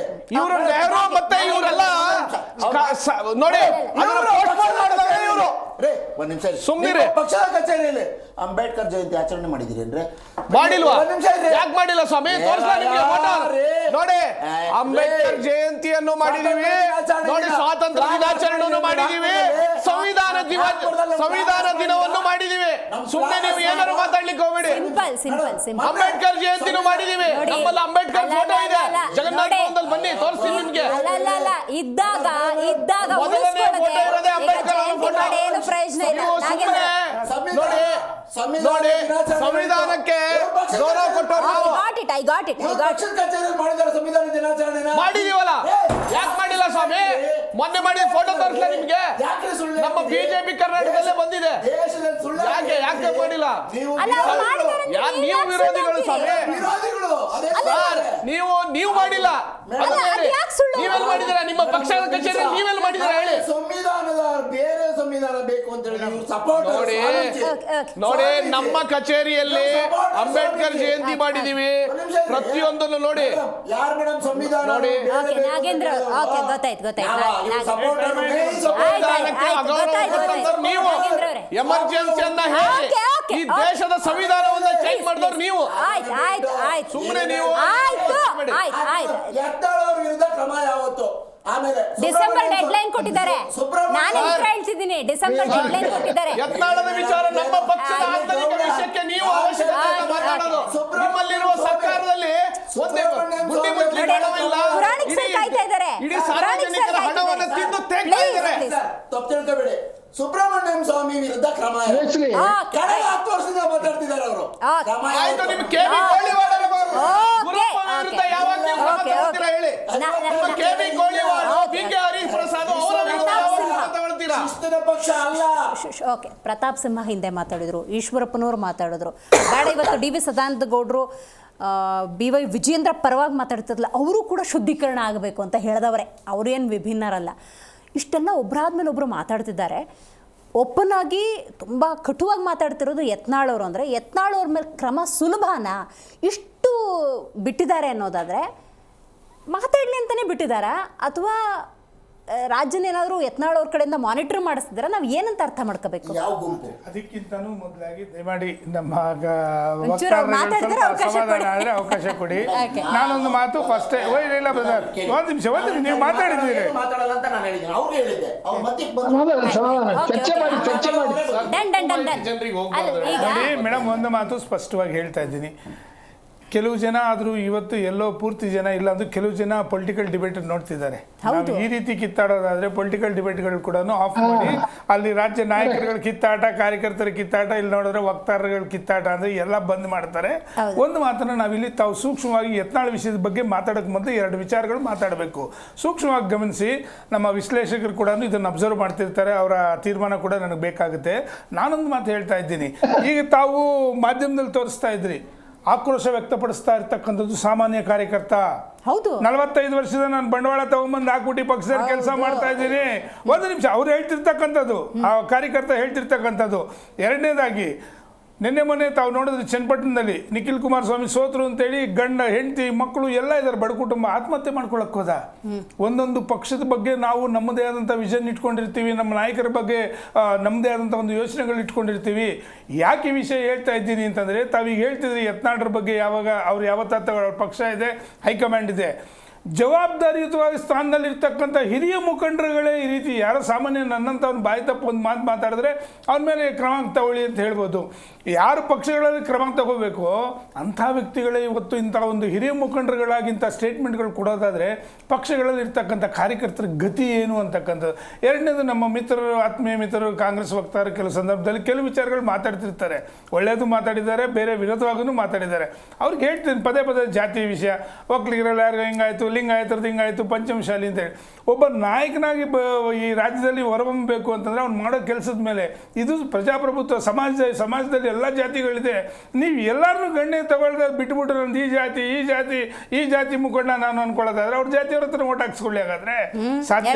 ಇವರು ನೆಹರು ಮತ್ತೆ ಇವರೆಲ್ಲ ನೋಡಿ ಇವರು ಒಂದ್ ನಿಮಿಷ ಸುಮ್ಮನೆ ಪಕ್ಷದ ಕಚೇರಿಯಲ್ಲಿ ಅಂಬೇಡ್ಕರ್ ಜಯಂತಿ ಆಚರಣೆ ಮಾಡಿದಿರೇನ್ರಿ? ಮಾಡಿಲ್ವಾ? ಯಾಕೆ ಮಾಡಿಲ್ಲ ಸ್ವಾಮಿ? ತೋರಿಸ್ಲಾ ನಿಮ್ಗೆ ಫೋಟೋ? ನೋಡಿ, ಅಂಬೇಡ್ಕರ್ ಜಯಂತಿಯನ್ನು ಮಾಡಿದೀವಿ, ನೋಡಿ ಸ್ವಾತಂತ್ರ್ಯ ದಿನಾಚರಣೆಯನ್ನು ಮಾಡಿದೀವಿ, ಸಂವಿಧಾನ ದಿನವನ್ನು ಮಾಡಿದೀವಿ. ಸುಮ್ಮನೆ ನೀವು ಏನಾದ್ರು ಮಾತಾಡ್ಲಿಕ್ಕೆ ಹೋಗ್ಬೇಡಿ. ಅಂಬೇಡ್ಕರ್ ಜಯಂತಿನೂ ಮಾಡಿದೀವಿ. ನಮ್ಮಲ್ಲಿ ಅಂಬೇಡ್ಕರ್ ಫೋಟೋ ಇದೆ, ಜಗನ್ನಾಥ ಭವನದಲ್ಲಿ ಬನ್ನಿ ತೋರಿಸ್ತೀನಿ ನಿಮ್ಗೆ. ಮೊದಲನೇ ಫೋಟೋ ಇರೋದೇ ಅಂಬೇಡ್ಕರ್ ಅವರ ಫೋಟೋ. ನೋಡಿ, ಸಂವಿಧಾನಕ್ಕೆ ಗೌರವ ಕೊಟ್ಟವರು ಮಾಡಿದೀವಲ್ಲ. ಯಾಕೆ ಮಾಡಿಲ್ಲ ಸ್ವಾಮಿ? ಮೊನ್ನೆ ಮಾಡಿದ ಫೋಟೋ ತೋರಿಸಲ ನಿಮ್ಗೆ? ನಮ್ಮ ಬಿಜೆಪಿ ಕರ್ನಾಟಕದಲ್ಲೇ ಬಂದಿದೆ. ಯಾಕೆ ಮಾಡಿಲ್ಲ? ನೀವು ವಿರೋಧಿಗಳು ಸ್ವಾಮಿ. ನೀವು ಮಾಡಿಲ್ಲ. ನೀವೆಲ್ಲ ಮಾಡಿದಿರ? ನಿಮ್ಮ ಪಕ್ಷದ ಕಚೇರಿ ನೀವೆಲ್ಲ ಮಾಡಿದಿರ ಹೇಳಿ? ಸಂವಿಧಾನದ ಬೇರೆ ಸಂವಿಧಾನ ಬೇಕು ಅಂತ ಹೇಳಿ ಸಪೋರ್ಟ್ ನೋಡಿ, ನಮ್ಮ ಕಚೇರಿಯಲ್ಲಿ ಅಂಬೇಡ್ಕರ್ ಜಯಂತಿ ಮಾಡಿದೀವಿ. ಪ್ರತಿಯೊಂದನ್ನು ನೋಡಿ. ಯಾರು ಮೇಡಮ್ ಸಂವಿಧಾನ ನೋಡಿ ನೀವು ಎಮರ್ಜೆನ್ಸಿಯನ್ನ ಹೇಳಿ ಈ ದೇಶದ ಸಂವಿಧಾನವನ್ನ ಚೇಂಜ್ ಮಾಡಿದವರು ನೀವು. ಸುಮ್ಮನೆ ನೀವು ಯತ್ನಾಳ್ ವಿರುದ್ಧ ಕ್ರಮ ಯಾವತ್ತು? ಆಮೇಲೆ ಡಿಸೆಂಬರ್ ಡೆಡ್ಲೈನ್ ಕೊಟ್ಟಿದ್ದಾರೆ. ನಾನು ಹೇಳ್ತಿದ್ದೀನಿ, ಡಿಸೆಂಬರ್ ಡೆಡ್ಲೈನ್ ಕೊಟ್ಟಿದ್ದಾರೆ. ಯತ್ನಾಳದ ವಿಚಾರ ನಮ್ಮ ಪಕ್ಷದ ಆಂತರಿಕ ವಿಷಯಕ್ಕೆ ನೀವು ಅವಶ್ಯಕತೆ ಮಾತಾಡೋದು. ನಿಮ್ಮಲ್ಲಿರುವ ಸರ್ಕಾರದಲ್ಲಿ ಒಂದೇ ಗುಂಡಿ ಮುಚ್ಚಿ ಹಣವಿಲ್ಲ. ಇಡೀ ಸಾರ್ವಜನಿಕರ ಹಣವನ್ನು ತಿಂದು ತೆಗ್ತಾ ಇದ್ದಾರೆ. ತಪ್ಪು ತಿಳ್ಕೋಬೇಡಿ. ಸುಬ್ರಹ್ಮಣ್ಯಂ ಸ್ವಾಮಿ ವಿರುದ್ಧ ಕ್ರಮ ಕಳೆದ 10 ವರ್ಷದಿಂದ ಮಾತಾಡ್ತಿದ್ದಾರೆ ಅವರು. ಆಯ್ತು, ನಿಮ್ ಕೆವಿ ಗೋಳಿವಾಡ ವಿರುದ್ಧ ಯಾವಾಗ ನೀವು ಕ್ರಮ ತಗೊಳ್ತೀರಾ ಹೇಳಿ? ಕೆವಿ ಗೋಳಿವಾಡ, ಬಿಕೆ ಹರಿಪ್ರಸಾದ್ ಅವರ ವಿರುದ್ಧ ಯಾವಾಗ ಕ್ರಮ ತಗೊಳ್ತೀರಾ? ಶಿಸ್ತಿನ ಪಕ್ಷ ಅಲ್ಲ. ಓಕೆ, ಪ್ರತಾಪ್ ಸಿಂಹ ಹಿಂದೆ ಮಾತಾಡಿದ್ರು, ಈಶ್ವರಪ್ಪನವರು ಮಾತಾಡಿದ್ರು. ಬೇಡ, ಇವತ್ತು ಡಿ ವಿ ಸದಾನಂದ ಗೌಡರು BY ವಿಜೇಂದ್ರ ಪರವಾಗಿ ಮಾತಾಡ್ತಿರಲ್ಲ, ಅವರು ಕೂಡ ಶುದ್ಧೀಕರಣ ಆಗಬೇಕು ಅಂತ ಹೇಳಿದವರೇ. ಅವರೇನು ವಿಭಿನ್ನರಲ್ಲ. ಇಷ್ಟೆಲ್ಲ ಒಬ್ಬರಾದ್ಮೇಲೆ ಒಬ್ಬರು ಮಾತಾಡ್ತಿದ್ದಾರೆ. ಓಪನ್ ಆಗಿ ತುಂಬ ಕಟುವಾಗಿ ಮಾತಾಡ್ತಿರೋದು ಯತ್ನಾಳ್ ಅವರು. ಅಂದರೆ ಯತ್ನಾಳ್ ಅವ್ರ ಮೇಲೆ ಕ್ರಮ ಸುಲಭನಾ? ಇಷ್ಟು ಬಿಟ್ಟಿದ್ದಾರೆ ಅನ್ನೋದಾದರೆ ಮಾತಾಡಲಿ ಅಂತಲೇ ಬಿಟ್ಟಿದ್ದಾರಾ, ಅಥವಾ ರಾಜ್ಯನ ಏನಾದರೂ ಯತ್ನಾಳ್ ಅವ್ರ ಕಡೆಯಿಂದ ಮಾನಿಟರ್ ಮಾಡಿಸ್ತಿದ್ರೆ ನಾವು ಏನಂತ ಅರ್ಥ ಮಾಡ್ಕೋಬೇಕು? ಯಾವ ಗುಂಪು? ಅದಕ್ಕಿಂತನೂ ಮೊದಲಾಗಿ ದಯಮಾಡಿ ನಮ್ಮ ಒಂಚೂರು ಅವ್ರು ಮಾತಾಡಿದ್ರೆ ಅವಕಾಶ ಸಮಾಧಾನ ಕೊಡಿ. ಆದರೆ ಅವಕಾಶ ಕೊಡಿ. Okay. ನಾನೊಂದು ಮಾತು ಫಸ್ಟ್ ಇಲ್ಲ ಬ್ರದರ್, ಒಂದು ನಿಮಿಷ ನೀವು ಮಾತಾಡಿದ್ದೀರಿ. ಮಾತಾಡಲ್ಲ ಅಂತ ನಾನು ಹೇಳಿದ್ದೀನಿ, ಅವ್ರು ಹೇಳಿದ್ದೆ. ಅವ್ರು ಮತ್ತೆ ಸಮಾಧಾನ ಚರ್ಚೆ ಮಾಡಿ ಡನ್. ಜನರಿಗೆ ಅಲ್ಲ, ಈಗ ನೋಡಿ ಮೇಡಮ್, ಒಂದು ಮಾತು ಸ್ಪಷ್ಟವಾಗಿ ಹೇಳ್ತಾ ಇದ್ದೀನಿ. ಕೆಲವು ಜನ ಆದರೂ ಇವತ್ತು ಎಲ್ಲೋ ಪೂರ್ತಿ ಜನ ಇಲ್ಲ ಅಂದ್ರೂ ಕೆಲವು ಜನ ಪೊಲಿಟಿಕಲ್ ಡಿಬೇಟ್ ನೋಡ್ತಿದ್ದಾರೆ. ನಾವು ಈ ರೀತಿ ಕಿತ್ತಾಡೋದಾದ್ರೆ ಪೊಲಿಟಿಕಲ್ ಡಿಬೇಟ್ಗಳು ಕೂಡ ಆಫ್ ಮಾಡಿ, ಅಲ್ಲಿ ರಾಜ್ಯ ನಾಯಕರುಗಳ ಕಿತ್ತಾಟ, ಕಾರ್ಯಕರ್ತರ ಕಿತ್ತಾಟ, ಇಲ್ಲಿ ನೋಡಿದ್ರೆ ವಕ್ತಾರಗಳ ಕಿತ್ತಾಟ ಅಂದ್ರೆ ಎಲ್ಲ ಬಂದ್ ಮಾಡ್ತಾರೆ. ಒಂದು ಮಾತನ್ನ ನಾವಿಲ್ಲಿ ತಾವು ಸೂಕ್ಷ್ಮವಾಗಿ ಯತ್ನಾಳ್ ವಿಷಯದ ಬಗ್ಗೆ ಮಾತಾಡೋಕೆ ಮೊದಲು 2 ವಿಚಾರಗಳು ಮಾತಾಡಬೇಕು. ಸೂಕ್ಷ್ಮವಾಗಿ ಗಮನಿಸಿ, ನಮ್ಮ ವಿಶ್ಲೇಷಕರು ಕೂಡ ಇದನ್ನು ಅಬ್ಸರ್ವ್ ಮಾಡ್ತಿರ್ತಾರೆ, ಅವರ ತೀರ್ಮಾನ ಕೂಡ ನನಗೆ ಬೇಕಾಗುತ್ತೆ. ನಾನೊಂದು ಮಾತು ಹೇಳ್ತಾ ಇದ್ದೀನಿ, ಈಗ ತಾವು ಮಾಧ್ಯಮದಲ್ಲಿ ತೋರಿಸ್ತಾ ಇದ್ರಿ, ಆಕ್ರೋಶ ವ್ಯಕ್ತಪಡಿಸ್ತಾ ಇರ್ತಕ್ಕಂಥದ್ದು ಸಾಮಾನ್ಯ ಕಾರ್ಯಕರ್ತ. ಹೌದು, 45 ವರ್ಷದ ನಾನು ಬಂಡವಾಳ ತಗೊಂಬಂದು ಹಾಕ್ಬಿಟ್ಟು ಪಕ್ಷದಲ್ಲಿ ಕೆಲಸ ಮಾಡ್ತಾ ಇದ್ದೀನಿ. ಒಂದು ನಿಮಿಷ, ಅವ್ರು ಹೇಳ್ತಿರ್ತಕ್ಕಂಥದ್ದು, ಆ ಕಾರ್ಯಕರ್ತ ಹೇಳ್ತಿರ್ತಕ್ಕಂಥದ್ದು. ಎರಡನೇದಾಗಿ ನಿನ್ನೆ ಮೊನ್ನೆ ತಾವು ನೋಡಿದ್ರೆ ಚನ್ನಪಟ್ಟಣದಲ್ಲಿ ನಿಖಿಲ್ ಕುಮಾರಸ್ವಾಮಿ ಸೋತರು ಅಂತೇಳಿ ಗಂಡ ಹೆಂಡತಿ ಮಕ್ಕಳು ಎಲ್ಲ ಇದ್ದಾರೆ, ಬಡ ಕುಟುಂಬ ಆತ್ಮಹತ್ಯೆ ಮಾಡ್ಕೊಳಕ್ ಹೋದ. ಒಂದೊಂದು ಪಕ್ಷದ ಬಗ್ಗೆ ನಾವು ನಮ್ಮದೇ ಆದಂಥ ವಿಷನ್ ಇಟ್ಕೊಂಡಿರ್ತೀವಿ, ನಮ್ಮ ನಾಯಕರ ಬಗ್ಗೆ ನಮ್ಮದೇ ಆದಂಥ ಒಂದು ಯೋಚನೆಗಳು ಇಟ್ಕೊಂಡಿರ್ತೀವಿ. ಯಾಕೆ ಈ ವಿಷಯ ಹೇಳ್ತಾ ಇದ್ದೀನಿ ಅಂತಂದರೆ, ತಾವೀಗ ಹೇಳ್ತಿದ್ರಿ ಯತ್ನಾಳ್ರ ಬಗ್ಗೆ, ಯಾವಾಗ ಅವ್ರು ಯಾವತ್ತ ಅವ್ರ ಪಕ್ಷ ಇದೆ, ಹೈಕಮಾಂಡ್ ಇದೆ, ಜವಾಬ್ದಾರಿಯುತವಾಗಿ ಸ್ಥಾನದಲ್ಲಿರ್ತಕ್ಕಂಥ ಹಿರಿಯ ಮುಖಂಡರುಗಳೇ ಈ ರೀತಿ ಯಾರೋ ಸಾಮಾನ್ಯ ನನ್ನಂತ ಅವ್ನು ಬಾಯಿ ತಪ್ಪು ಒಂದು ಮಾತು ಮಾತಾಡಿದ್ರೆ ಅವನ ಮೇಲೆ ಕ್ರಮ ತಗೊಳ್ಳಿ ಅಂತ ಹೇಳ್ಬೋದು. ಯಾರು ಪಕ್ಷಗಳಲ್ಲಿ ಕ್ರಮ ತಗೋಬೇಕು ಅಂಥ ವ್ಯಕ್ತಿಗಳೇ ಇವತ್ತು ಇಂಥ ಒಂದು ಹಿರಿಯ ಮುಖಂಡರುಗಳಾಗಿಂಥ ಸ್ಟೇಟ್ಮೆಂಟ್ಗಳು ಕೊಡೋದಾದರೆ ಪಕ್ಷಗಳಲ್ಲಿ ಇರ್ತಕ್ಕಂಥ ಕಾರ್ಯಕರ್ತರ ಗತಿ ಏನು ಅಂತಕ್ಕಂಥದ್ದು. ಎರಡನೇದು, ನಮ್ಮ ಮಿತ್ರರು, ಆತ್ಮೀಯ ಮಿತ್ರರು, ಕಾಂಗ್ರೆಸ್ ವಕ್ತಾರರು ಕೆಲವು ಸಂದರ್ಭದಲ್ಲಿ ಕೆಲವು ವಿಚಾರಗಳು ಮಾತಾಡ್ತಿರ್ತಾರೆ, ಒಳ್ಳೆಯದು ಮಾತಾಡಿದ್ದಾರೆ, ಬೇರೆ ವಿರೋಧವಾಗೂ ಮಾತಾಡಿದ್ದಾರೆ. ಅವ್ರಿಗೆ ಹೇಳ್ತೀನಿ ಪದೇ ಪದೇ ಜಾತಿ ವಿಷಯ, ಒಕ್ಕಲಿಗರಲ್ಲಿ ಯಾರು ಹಿಂಗಾಯಿತು, ಲಿಂಗಾಯತರದ್ದು ಹಿಂಗಾಯಿತು, ಪಂಚಮಶಾಲಿ ಅಂತೇಳಿ. ಒಬ್ಬ ನಾಯಕನಾಗಿ ಈ ರಾಜ್ಯದಲ್ಲಿ ಹೊರಹೊಮ್ಮಬೇಕು ಅಂತಂದರೆ ಅವ್ನು ಮಾಡೋ ಕೆಲಸದ ಮೇಲೆ. ಇದು ಪ್ರಜಾಪ್ರಭುತ್ವ ಸಮಾಜದಲ್ಲಿ ಎಲ್ಲ ಜಾತಿಗಳಿದೆ. ನೀವು ಎಲ್ಲರನ್ನೂ ಗಣ್ಯ ತಗೊಳ್ದ ಬಿಟ್ಬಿಟ್ಟು ನಂದು ಈ ಜಾತಿ ಮುಖಂಡ ನಾನು ಅನ್ಕೊಳ್ಳೋದಾದ್ರೆ ಅವ್ರ ಜಾತಿಯವ್ರ ಹತ್ರ ಓಟ್ ಹಾಕ್ಸ್ಕೊಳ್ಳಿ. ಹಾಗಾದ್ರೆ ಸಾಧ್ಯ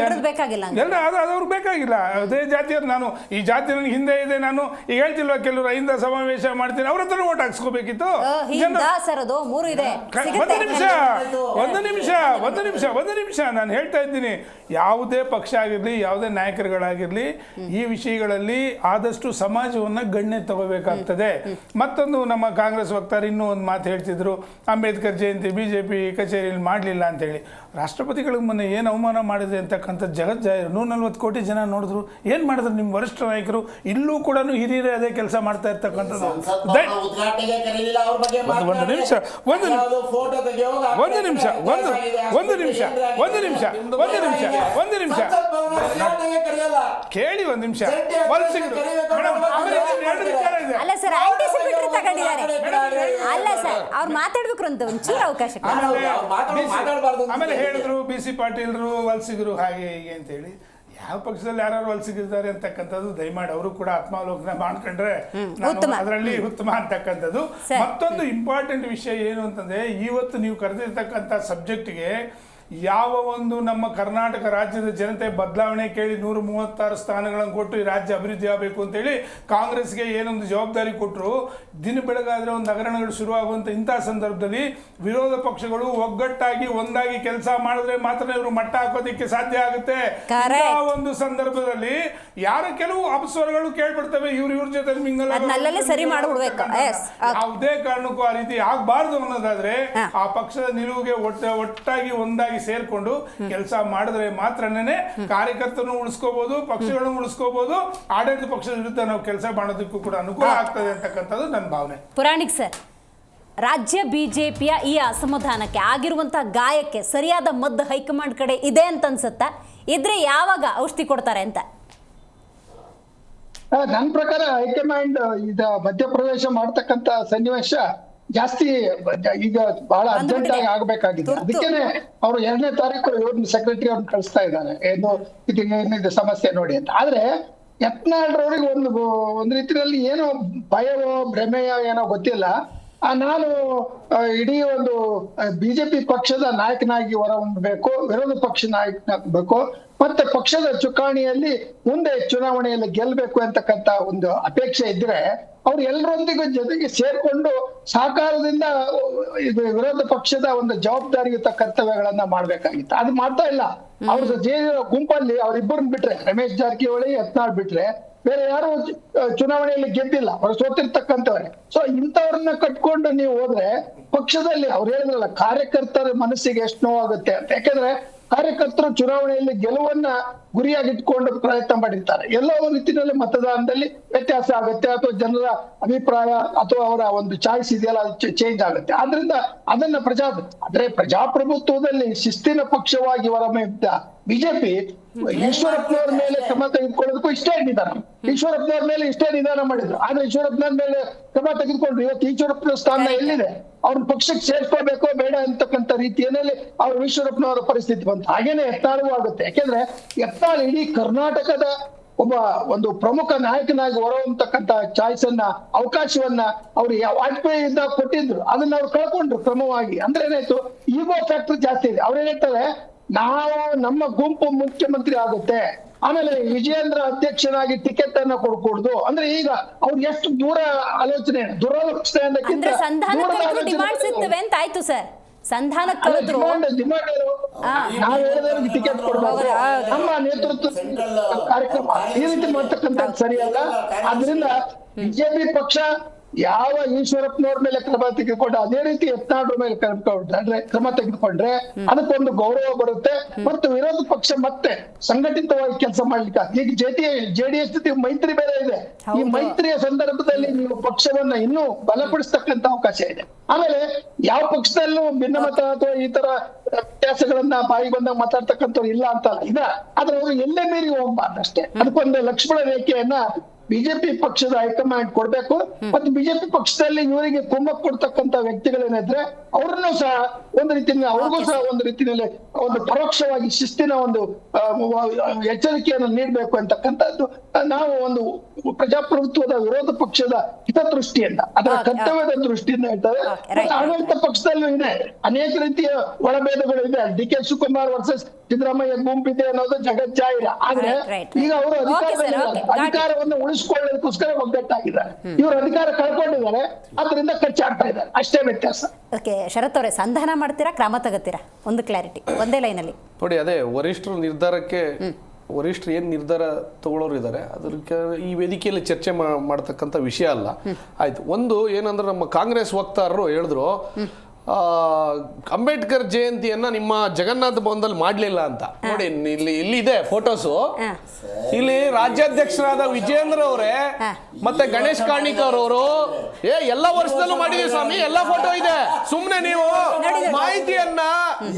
ಎಲ್ಲ ಅದು ಅವ್ರಿಗೆ ಬೇಕಾಗಿಲ್ಲ. ಅದೇ ಜಾತಿಯವ್ರು, ನಾನು ಈ ಜಾತಿ ನನಗೆ ಹಿಂದೆ ಇದೆ, ನಾನು ಈಗ ಹೇಳ್ತಿಲ್ವ ಕೆಲವರು ಅಹಿಂದ ಸಮಾವೇಶ ಮಾಡ್ತೀನಿ, ಅವ್ರ ಹತ್ರ ಓಟ್ ಹಾಕ್ಸ್ಕೋಬೇಕಿತ್ತು. ಒಂದು ನಿಮಿಷ ನಾನು ಹೇಳ್ತಾ ಇದ್ದೀನಿ, ಯಾವುದೇ ಪಕ್ಷ ಆಗಿರಲಿ, ಯಾವುದೇ ನಾಯಕರುಗಳಾಗಿರಲಿ, ಈ ವಿಷಯಗಳಲ್ಲಿ ಆದಷ್ಟು ಸಮಾಜವನ್ನು ಗಣ್ಯ ತಗೋಬೇಕಾಗ್ತದೆ. ಮತ್ತೊಂದು, ನಮ್ಮ ಕಾಂಗ್ರೆಸ್ ವಕ್ತಾರ ಇನ್ನೂ ಒಂದು ಮಾತು ಹೇಳ್ತಿದ್ರು, ಅಂಬೇಡ್ಕರ್ ಜಯಂತಿ BJP ಕಚೇರಿಯಲ್ಲಿ ಮಾಡಲಿಲ್ಲ ಅಂತೇಳಿ. ರಾಷ್ಟ್ರಪತಿಗಳಿಗೆ ಮೊನ್ನೆ ಏನು ಅವಮಾನ ಮಾಡಿದೆ ಅಂತಕ್ಕಂಥ ಜಗಜ್ಜಾಹಿರು. 140 ಕೋಟಿ ಜನ ನೋಡಿದ್ರು. ಏನು ಮಾಡಿದ್ರು ನಿಮ್ಮ ವರಿಷ್ಠ ನಾಯಕರು? ಇಲ್ಲೂ ಕೂಡ ಹಿರಿಯರೇ ಅದೇ ಕೆಲಸ ಮಾಡ್ತಾ ಇರ್ತಕ್ಕಂಥದ್ದು. ಕೇಳಿ ಒಂದು ನಿಮಿಷ. ಅಲ್ಲ ಸರ್, ಆಂಟಿಸಿಪೇಟರಿ ತಗೊಂಡಿದ್ದಾರೆ. ಅಲ್ಲ ಸರ್, ಅವ್ರು ಮಾತಾಡ್ಬೇಕು ಅಂತ ಒಂಚೂರು ಅವಕಾಶ. ಆಮೇಲೆ ಹೇಳಿದ್ರು BC ಪಾಟೀಲ್ರು ವಲಸಿಗರು ಹಾಗೆ ಹೀಗೆ ಅಂತೇಳಿ. ಯಾವ ಪಕ್ಷದಲ್ಲಿ ಯಾರು ವಲಸಿಗಿದ್ದಾರೆ ಅಂತಕ್ಕಂಥದ್ದು ದಯಮಾಡಿ ಅವರು ಕೂಡ ಆತ್ಮಾವಲೋಕನ ಮಾಡ್ಕೊಂಡ್ರೆ ಅದರಲ್ಲಿ ಉತ್ತಮ ಅಂತಕ್ಕಂಥದ್ದು. ಮತ್ತೊಂದು ಇಂಪಾರ್ಟೆಂಟ್ ವಿಷಯ ಏನು ಅಂತಂದ್ರೆ, ಇವತ್ತು ನೀವು ಕರೆದಿರ್ತಕ್ಕಂಥ ಸಬ್ಜೆಕ್ಟ್ಗೆ ಯಾವ ಒಂದು ನಮ್ಮ ಕರ್ನಾಟಕ ರಾಜ್ಯದ ಜನತೆ ಬದಲಾವಣೆ ಕೇಳಿ 136 ಸ್ಥಾನಗಳನ್ನು ಕೊಟ್ಟು ಈ ರಾಜ್ಯ ಅಭಿವೃದ್ಧಿ ಆಗಬೇಕು ಅಂತೇಳಿ ಕಾಂಗ್ರೆಸ್ಗೆ ಏನೊಂದು ಜವಾಬ್ದಾರಿ ಕೊಟ್ಟರು. ದಿನ ಬೆಳಗಾದ್ರೆ ಒಂದು ಹಗರಣಗಳು ಶುರುವಾಗುವಂಥ ಇಂಥ ಸಂದರ್ಭದಲ್ಲಿ ವಿರೋಧ ಪಕ್ಷಗಳು ಒಗ್ಗಟ್ಟಾಗಿ ಒಂದಾಗಿ ಕೆಲಸ ಮಾಡಿದ್ರೆ ಮಾತ್ರ ಇವರು ಮಟ್ಟ ಹಾಕೋದಕ್ಕೆ ಸಾಧ್ಯ ಆಗುತ್ತೆ. ಒಂದು ಸಂದರ್ಭದಲ್ಲಿ ಯಾರು ಕೆಲವು ಅಪಸ್ವರಗಳು ಕೇಳ್ಬಿಡ್ತವೆ, ಇವ್ರ ಜೊತೆ ಮಿಂಗಲ್ ಸರಿ ಮಾಡ್ಬಿಡ್ಬೇಕು. ಯಾವುದೇ ಕಾರಣಕ್ಕೂ ಆ ರೀತಿ ಆಗ್ಬಾರ್ದು ಅನ್ನೋದಾದ್ರೆ ಆ ಪಕ್ಷದ ನಿಲುವಿಗೆ ಒಟ್ಟಾಗಿ ಒಂದಾಗಿ ಸೇರ್ಕೊಂಡು ಕೆಲಸ ಮಾಡಿದ್ರೆ ಮಾತ್ರನೇ ಕಾರ್ಯಕರ್ತರನ್ನು ಉಳಿಸ್ಕೋಬಹುದು, ಪಕ್ಷಗಳನ್ನು ಉಳಿಸ್ಕೋಬಹುದು, ಆಡಳಿತ ಪಕ್ಷದ ವಿರುದ್ಧ ನಾವು ಕೆಲಸ ಮಾಡೋದಕ್ಕೂ ಕೂಡ ಅನುಕೂಲ ಆಗ್ತದೆ ಅಂತಕ್ಕಂಥದ್ದು ನನ್ನ ಭಾವನೆ. ಪುರಾಣಿಕ್ ಸರ್, ರಾಜ್ಯ ಬಿಜೆಪಿಯ ಈ ಅಸಮಾಧಾನಕ್ಕೆ ಆಗಿರುವಂತಹ ಗಾಯಕ್ಕೆ ಸರಿಯಾದ ಮದ್ದು ಹೈಕಮಾಂಡ್ ಕಡೆ ಇದೆ ಅಂತ ಅನ್ಸುತ್ತಾ? ಇದ್ರೆ ಯಾವಾಗ ಔಷಧಿ ಕೊಡ್ತಾರೆ ಅಂತ? ನನ್ನ ಪ್ರಕಾರ ಹೈಕಮಾಂಡ್ ಇದ ಮಧ್ಯಪ್ರವೇಶ ಮಾಡ್ತಕ್ಕಂತ ಸನ್ನಿವೇಶ ಜಾಸ್ತಿ ಈಗ ಬಹಳ ಅರ್ಜೆಂಟ್ ಆಗಿ ಆಗ್ಬೇಕಾಗಿದೆ. ಅದಕ್ಕೇನೆ ಅವರು 2ನೇ ತಾರೀಕು ಇವ್ರನ್ನ ಸೆಕ್ರೆಟರಿ ಅವ್ರನ್ನ ಕಳಿಸ್ತಾ ಇದ್ದಾರೆ, ಏನಿದೆ ಸಮಸ್ಯೆ ನೋಡಿ ಅಂತ. ಆದ್ರೆ ಯತ್ನಾಳ್ರವ್ರಿಗೆ ಒಂದು ರೀತಿಯಲ್ಲಿ ಏನೋ ಭಯವೋ ಭ್ರಮೆಯೋ ಏನೋ ಗೊತ್ತಿಲ್ಲ, ನಾನು ಇಡೀ ಒಂದು ಬಿಜೆಪಿ ಪಕ್ಷದ ನಾಯಕನಾಗಿ ಹೊರಹೊಮ್ಮಬೇಕು, ವಿರೋಧ ಪಕ್ಷ ನಾಯಕನಾಗಬೇಕು, ಮತ್ತೆ ಪಕ್ಷದ ಚುಕ್ಕಾಣಿಯಲ್ಲಿ ಮುಂದೆ ಚುನಾವಣೆಯಲ್ಲಿ ಗೆಲ್ಲಬೇಕು ಅಂತಕ್ಕಂತ ಒಂದು ಅಪೇಕ್ಷೆ ಇದ್ರೆ ಅವ್ರು ಎಲ್ಲರೊಂದಿಗೂ ಜೊತೆಗೆ ಸೇರ್ಕೊಂಡು ಸಹಕಾರದಿಂದ ಇದು ವಿರೋಧ ಪಕ್ಷದ ಒಂದು ಜವಾಬ್ದಾರಿಯುತ ಕರ್ತವ್ಯಗಳನ್ನ ಮಾಡ್ಬೇಕಾಗಿತ್ತು. ಅದು ಮಾಡ್ತಾ ಇಲ್ಲ. ಅವ್ರ ಗುಂಪಲ್ಲಿ ಅವ್ರಿಬ್ಬರನ್ನ ಬಿಟ್ರೆ, ರಮೇಶ್ ಜಾರಕಿಹೊಳಿ, ಯತ್ನಾಳ್ ಬಿಟ್ರೆ ಬೇರೆ ಯಾರು ಚುನಾವಣೆಯಲ್ಲಿ ಗೆದ್ದಿಲ್ಲ, ಅವ್ರು ಸೋತಿರ್ತಕ್ಕಂಥವ್ರೆ. ಸೊ ಇಂಥವ್ರನ್ನ ಕಟ್ಕೊಂಡು ನೀವು ಹೋದ್ರೆ ಪಕ್ಷದಲ್ಲಿ ಅವ್ರು ಹೇಳಿದ್ರಲ್ಲ, ಕಾರ್ಯಕರ್ತರ ಮನಸ್ಸಿಗೆ ಎಷ್ಟು ನೋವಾಗುತ್ತೆ ಅಂತ. ಯಾಕಂದ್ರೆ ಕಾರ್ಯಕರ್ತರು ಚುನಾವಣೆಯಲ್ಲಿ ಗೆಲುವನ್ನ ಗುರಿಯಾಗಿಟ್ಕೊಂಡು ಪ್ರಯತ್ನ ಮಾಡಿರ್ತಾರೆ. ಎಲ್ಲೋ ಒಂದು ರೀತಿಯಲ್ಲಿ ಮತದಾನದಲ್ಲಿ ವ್ಯತ್ಯಾಸ ಆಗುತ್ತೆ, ಅಥವಾ ಜನರ ಅಭಿಪ್ರಾಯ ಅಥವಾ ಅವರ ಒಂದು ಚಾಯ್ಸ್ ಇದೆಯಲ್ಲ, ಅದು ಚೇಂಜ್ ಆಗುತ್ತೆ. ಆದ್ರಿಂದ ಅದನ್ನ ಪ್ರಜಾಪ್ರಭುತ್ವದಲ್ಲಿ ಶಿಸ್ತಿನ ಪಕ್ಷವಾಗಿ ಹೊರಹೊಮ್ಮಿದ್ದ ಬಿಜೆಪಿ ಈಶ್ವರಪ್ಪನವ್ರ ಮೇಲೆ ಕ್ರಮ ತೆಗೆದುಕೊಳ್ಳೋದಕ್ಕೂ ಇಷ್ಟೇ ನಿಧಾನ, ಈಶ್ವರಪ್ಪನವ್ರ ಮೇಲೆ ಇಷ್ಟೇ ನಿಧಾನ ಮಾಡಿದ್ರು. ಆದ್ರೆ ಈಶ್ವರಪ್ಪನವ್ರ ಮೇಲೆ ಕ್ರಮ ತೆಗೆದುಕೊಂಡ್ರು. ಇವತ್ತು ಈಶ್ವರಪ್ಪನ ಸ್ಥಾನ ಎಲ್ಲಿದೆ? ಅವ್ರ ಪಕ್ಷಕ್ಕೆ ಸೇರ್ಸ್ಕೋಬೇಕೋ ಬೇಡ ಅಂತಕ್ಕಂಥ ರೀತಿಯಲ್ಲಿ ಅವ್ರ ಈಶ್ವರಪ್ಪನವರ ಪರಿಸ್ಥಿತಿ ಬಂತು. ಹಾಗೇನೆ ಯತ್ನಾಳೂ ಆಗುತ್ತೆ. ಯಾಕೆಂದ್ರೆ ಯತ್ನಾಳ್ ಇಡೀ ಕರ್ನಾಟಕದ ಒಂದು ಪ್ರಮುಖ ನಾಯಕನಾಗಿ ಹೊರಹೊಮ್ಮತಕ್ಕಂತ ಚಾಯ್ಸ್ ಅನ್ನ, ಅವಕಾಶವನ್ನ ಅವ್ರು ವಾಜಪೇಯಿಯಿಂದ ಕೊಟ್ಟಿದ್ರು. ಅದನ್ನ ಅವ್ರು ಕಳ್ಕೊಂಡ್ರು ಕ್ರಮವಾಗಿ. ಅಂದ್ರೆ ಏನಾಯ್ತು, ಈಗೋ ಫ್ಯಾಕ್ಟರ್ ಜಾಸ್ತಿ ಇದೆ. ಅವ್ರು ಹೇಳ್ತಾರೆ, ನಾವು ನಮ್ಮ ಗುಂಪು ಮುಖ್ಯಮಂತ್ರಿ ಆಗುತ್ತೆ, ಆಮೇಲೆ ವಿಜಯೇಂದ್ರ ಅಧ್ಯಕ್ಷನಾಗಿ ಟಿಕೆಟ್ ಅನ್ನ ಕೊಡ್ಕೊಡ್ದು. ಅಂದ್ರೆ ಈಗ ಅವ್ರು ಎಷ್ಟು ದೂರ ಆಲೋಚನೆ, ದುರಾಲೋಚನೆ ಅನ್ನೋಕ್ಕಿಂತ ಡಿಮಾಂಡ್ಸ್ ಇರ್ತವೆ ಅಂತ ಆಯ್ತು ಸರ್. ಸಂಧಾನಕ್ಕೆ ಕರೆದ್ರು, ನಾವ್ ಹೇಳಿದವ್ರಿಗೆ ಟಿಕೆಟ್ ಕೊಡ್ಬೇಕು, ನಮ್ಮ ನೇತೃತ್ವ ಕಾರ್ಯಕ್ರಮ ಈ ರೀತಿ ಮಾಡ್ತಕ್ಕಂಥ ಸರಿಯಲ್ಲ. ಆದ್ರಿಂದ ಬಿಜೆಪಿ ಪಕ್ಷ ಯಾವ ಈಶ್ವರಪ್ಪನವ್ರ ಮೇಲೆ ಕ್ರಮ ತೆಗೆದುಕೊಂಡು ಅದೇ ರೀತಿ ಯತ್ನಾಳ್ ಮೇಲೆ ಕ್ರಮ ತೆಗೆದುಕೊಂಡ್ರೆ ಅದಕ್ಕೊಂದು ಗೌರವ ಬರುತ್ತೆ. ಮತ್ತು ವಿರೋಧ ಪಕ್ಷ ಮತ್ತೆ ಸಂಘಟಿತವಾಗಿ ಕೆಲಸ ಮಾಡ್ಲಿಕ್ಕೆ ಈಗ ಜೆಡಿಎಸ್ ಜೊತೆ ಮೈತ್ರಿ ಬೇರೆ ಇದೆ. ಈ ಮೈತ್ರಿಯ ಸಂದರ್ಭದಲ್ಲಿ ನೀವು ಪಕ್ಷವನ್ನ ಇನ್ನೂ ಬಲಪಡಿಸ್ತಕ್ಕಂತ ಅವಕಾಶ ಇದೆ. ಆಮೇಲೆ ಯಾವ ಪಕ್ಷದಲ್ಲೂ ಭಿನ್ನಮತ ಅಥವಾ ಈ ತರ ವ್ಯತ್ಯಾಸಗಳನ್ನ ಬಾಯಿ ಬಂದಾಗ ಮಾತಾಡ್ತಕ್ಕಂಥವ್ರು ಇಲ್ಲ ಅಂತಲ್ಲ, ಇದ ಆದ್ರೆ ಅವರು ಎಲ್ಲೇ ಮೀರಿ ಹೋಗ್ಬಾರ್ದು ಅಷ್ಟೇ. ಅದಕ್ಕೊಂದು ಲಕ್ಷ್ಮಣ ರೇಖೆಯನ್ನ ಬಿಜೆಪಿ ಪಕ್ಷದ ಹೈಕಮಾಂಡ್ ಕೊಡ್ಬೇಕು. ಮತ್ತು ಬಿಜೆಪಿ ಪಕ್ಷದಲ್ಲಿ ಇವರಿಗೆ ಕುಮ್ಮಕ್ ಕೊಡ್ತಕ್ಕಂತ ವ್ಯಕ್ತಿಗಳೇನಿದ್ರೆ ಅವ್ರನ್ನೂ ಸಹ ಒಂದು ರೀತಿಯಲ್ಲಿ, ಅವ್ರಿಗೂ ಸಹ ಒಂದು ರೀತಿಯಲ್ಲಿ ಒಂದು ಪರೋಕ್ಷವಾಗಿ ಶಿಸ್ತಿನ ಒಂದು ಎಚ್ಚರಿಕೆಯನ್ನು ನೀಡಬೇಕು ಅಂತಕ್ಕಂಥದ್ದು ನಾವು ಒಂದು ಪ್ರಜಾಪ್ರಭುತ್ವದ ವಿರೋಧ ಪಕ್ಷದ ಹಿತದೃಷ್ಟಿಯಿಂದ, ಅದರ ಕರ್ತವ್ಯದ ದೃಷ್ಟಿಯಿಂದ ಹೇಳ್ತಾರೆ. ಆಡಳಿತ ಪಕ್ಷದಲ್ಲೂ ಇದೆ ಅನೇಕ ರೀತಿಯ ಒಳಭೇದಗಳು ಇದೆ. ಡಿ.ಕೆ. ಶಿವಕುಮಾರ್ ವರ್ಸಸ್ ಸಿದ್ದರಾಮಯ್ಯ ಗುಂಪಿದೆ ಅನ್ನೋದು ಜಗಜ್ಜಾಹಿರ. ಆದ್ರೆ ಈಗ ಅವರು ಅಧಿಕಾರವನ್ನು ಉಳಿಸಿಕೊಳ್ಳೋದಕ್ಕೋಸ್ಕರ ಒಗ್ಗಟ್ಟಾಗಿದ್ದಾರೆ. ಇವರು ಅಧಿಕಾರ ಕಳ್ಕೊಂಡಿದ್ದಾರೆ, ಅದರಿಂದ ಕಚ್ಚಾಡ್ತಾ ಇದ್ದಾರೆ, ಅಷ್ಟೇ ವ್ಯತ್ಯಾಸ. ಓಕೆ, ಶರತ್ ಅವರೇ, ಸಂಧಾನ ಮಾಡ್ತೀರಾ, ಕ್ರಮ ತಗೋತೀರಾ? ಒಂದು ಕ್ಲಾರಿಟಿ ಒಂದೇ ಲೈನಲ್ಲಿ ನೋಡಿ. ಅದೇ ವರಿಷ್ಠರ ನಿರ್ಧಾರಕ್ಕೆ ವರಿಷ್ಠರು ಏನು ನಿರ್ಧಾರ ತಗೊಳ್ಳೋರು ಇದ್ದಾರೆ ಅದಕ್ಕೆ ಈ ವೇದಿಕೆಯಲ್ಲಿ ಚರ್ಚೆ ಮಾಡ್ತಕ್ಕಂಥ ವಿಷಯ ಅಲ್ಲ. ಆಯ್ತು, ಒಂದು ಏನಂದ್ರೆ ನಮ್ಮ ಕಾಂಗ್ರೆಸ್ ವಕ್ತಾರರು ಹೇಳಿದ್ರು, ಅಂಬೇಡ್ಕರ್ ಜಯಂತಿಯನ್ನ ನಿಮ್ಮ ಜಗನ್ನಾಥ ಭವನದಲ್ಲಿ ಮಾಡ್ಲಿಲ್ಲ ಅಂತ. ನೋಡಿ, ಇಲ್ಲಿ ಇದೆ ಫೋಟೋಸು. ಇಲ್ಲಿ ರಾಜ್ಯಾಧ್ಯಕ್ಷರಾದ ವಿಜೇಂದ್ರ ಅವರೇ ಮತ್ತೆ ಗಣೇಶ್ ಕಾಣಿಕರ್ ಅವರು ಎಲ್ಲ ವರ್ಷದಲ್ಲೂ ಮಾಡಿದೀವಿ ಸ್ವಾಮಿ, ಎಲ್ಲ ಫೋಟೋ ಇದೆ. ಸುಮ್ನೆ ನೀವು ಮಾಹಿತಿಯನ್ನ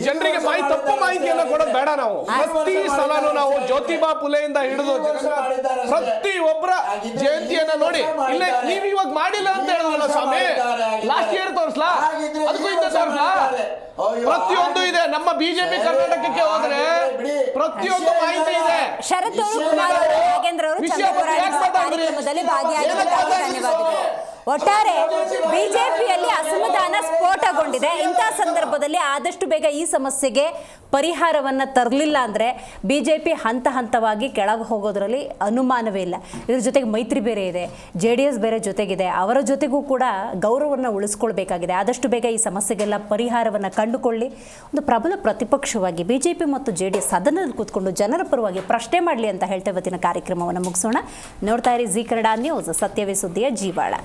ಜನರಿಗೆ ತಪ್ಪು ಮಾಹಿತಿಯನ್ನ ಕೊಡೋದು ಬೇಡ. ನಾವು ಪ್ರತಿ ಸಲನೂ ನಾವು ಜ್ಯೋತಿಬಾ ಫುಲೆಯಿಂದ ಹಿಡಿದು ಪ್ರತಿ ಒಬ್ಬರ ಜಯಂತಿಯನ್ನ ನೋಡಿ, ಇಲ್ಲ ನೀವು ಇವಾಗ ಮಾಡಿಲ್ಲ ಅಂತ ಹೇಳಿದ್ರಲ್ಲ ಸ್ವಾಮಿ, ಲಾಸ್ಟ್ ಇಯರ್ ತೋರಿಸ್ಲಾ, ಅದಕ್ಕೂ ಪ್ರತಿಯೊಂದು ಇದೆ. ನಮ್ಮ ಬಿಜೆಪಿ ಕರ್ನಾಟಕಕ್ಕೆ ಹೋದ್ರೆ ಪ್ರತಿಯೊಂದು ಮಾಹಿತಿ ಇದೆ. ಶರತ್ ಅವರು, ಕುಮಾರ್ ಅವರು, ನಾಗೇಂದ್ರ ಅವರು ಕಾರ್ಯಕ್ರಮದಲ್ಲಿ ಭಾಗಿಯಾಗಿದ್ದಾರೆ. ಧನ್ಯವಾದಗಳು. ಒಟ್ಟಾರೆ ಬಿಜೆಪಿಯಲ್ಲಿ ಅಸಮಾಧಾನ ಸ್ಫೋಟಗೊಂಡಿದೆ. ಇಂತಹ ಸಂದರ್ಭದಲ್ಲಿ ಆದಷ್ಟು ಬೇಗ ಈ ಸಮಸ್ಯೆಗೆ ಪರಿಹಾರವನ್ನು ತರಲಿಲ್ಲ ಅಂದರೆ ಬಿಜೆಪಿ ಹಂತ ಹಂತವಾಗಿ ಕೆಳಗೆ ಹೋಗೋದ್ರಲ್ಲಿ ಅನುಮಾನವೇ ಇಲ್ಲ. ಇದ್ರ ಜೊತೆಗೆ ಮೈತ್ರಿ ಬೇರೆ ಇದೆ, JDS ಬೇರೆ ಜೊತೆಗಿದೆ. ಅವರ ಜೊತೆಗೂ ಕೂಡ ಗೌರವವನ್ನು ಉಳಿಸ್ಕೊಳ್ಬೇಕಾಗಿದೆ. ಆದಷ್ಟು ಬೇಗ ಈ ಸಮಸ್ಯೆಗೆಲ್ಲ ಪರಿಹಾರವನ್ನು ಕಂಡುಕೊಳ್ಳಿ. ಒಂದು ಪ್ರಬಲ ಪ್ರತಿಪಕ್ಷವಾಗಿ ಬಿಜೆಪಿ ಮತ್ತು JDS ಸದನದಲ್ಲಿ ಕೂತ್ಕೊಂಡು ಜನರ ಪರವಾಗಿ ಪ್ರಶ್ನೆ ಮಾಡಲಿ ಅಂತ ಹೇಳ್ತಾ ಇವತ್ತಿನ ಕಾರ್ಯಕ್ರಮವನ್ನು ಮುಗಿಸೋಣ. ನೋಡ್ತಾ ಇರಿ ಜಿ ಕನ್ನಡ ನ್ಯೂಸ್, ಸತ್ಯವೇ ಸುದ್ದಿಯ ಜೀವಾಳ.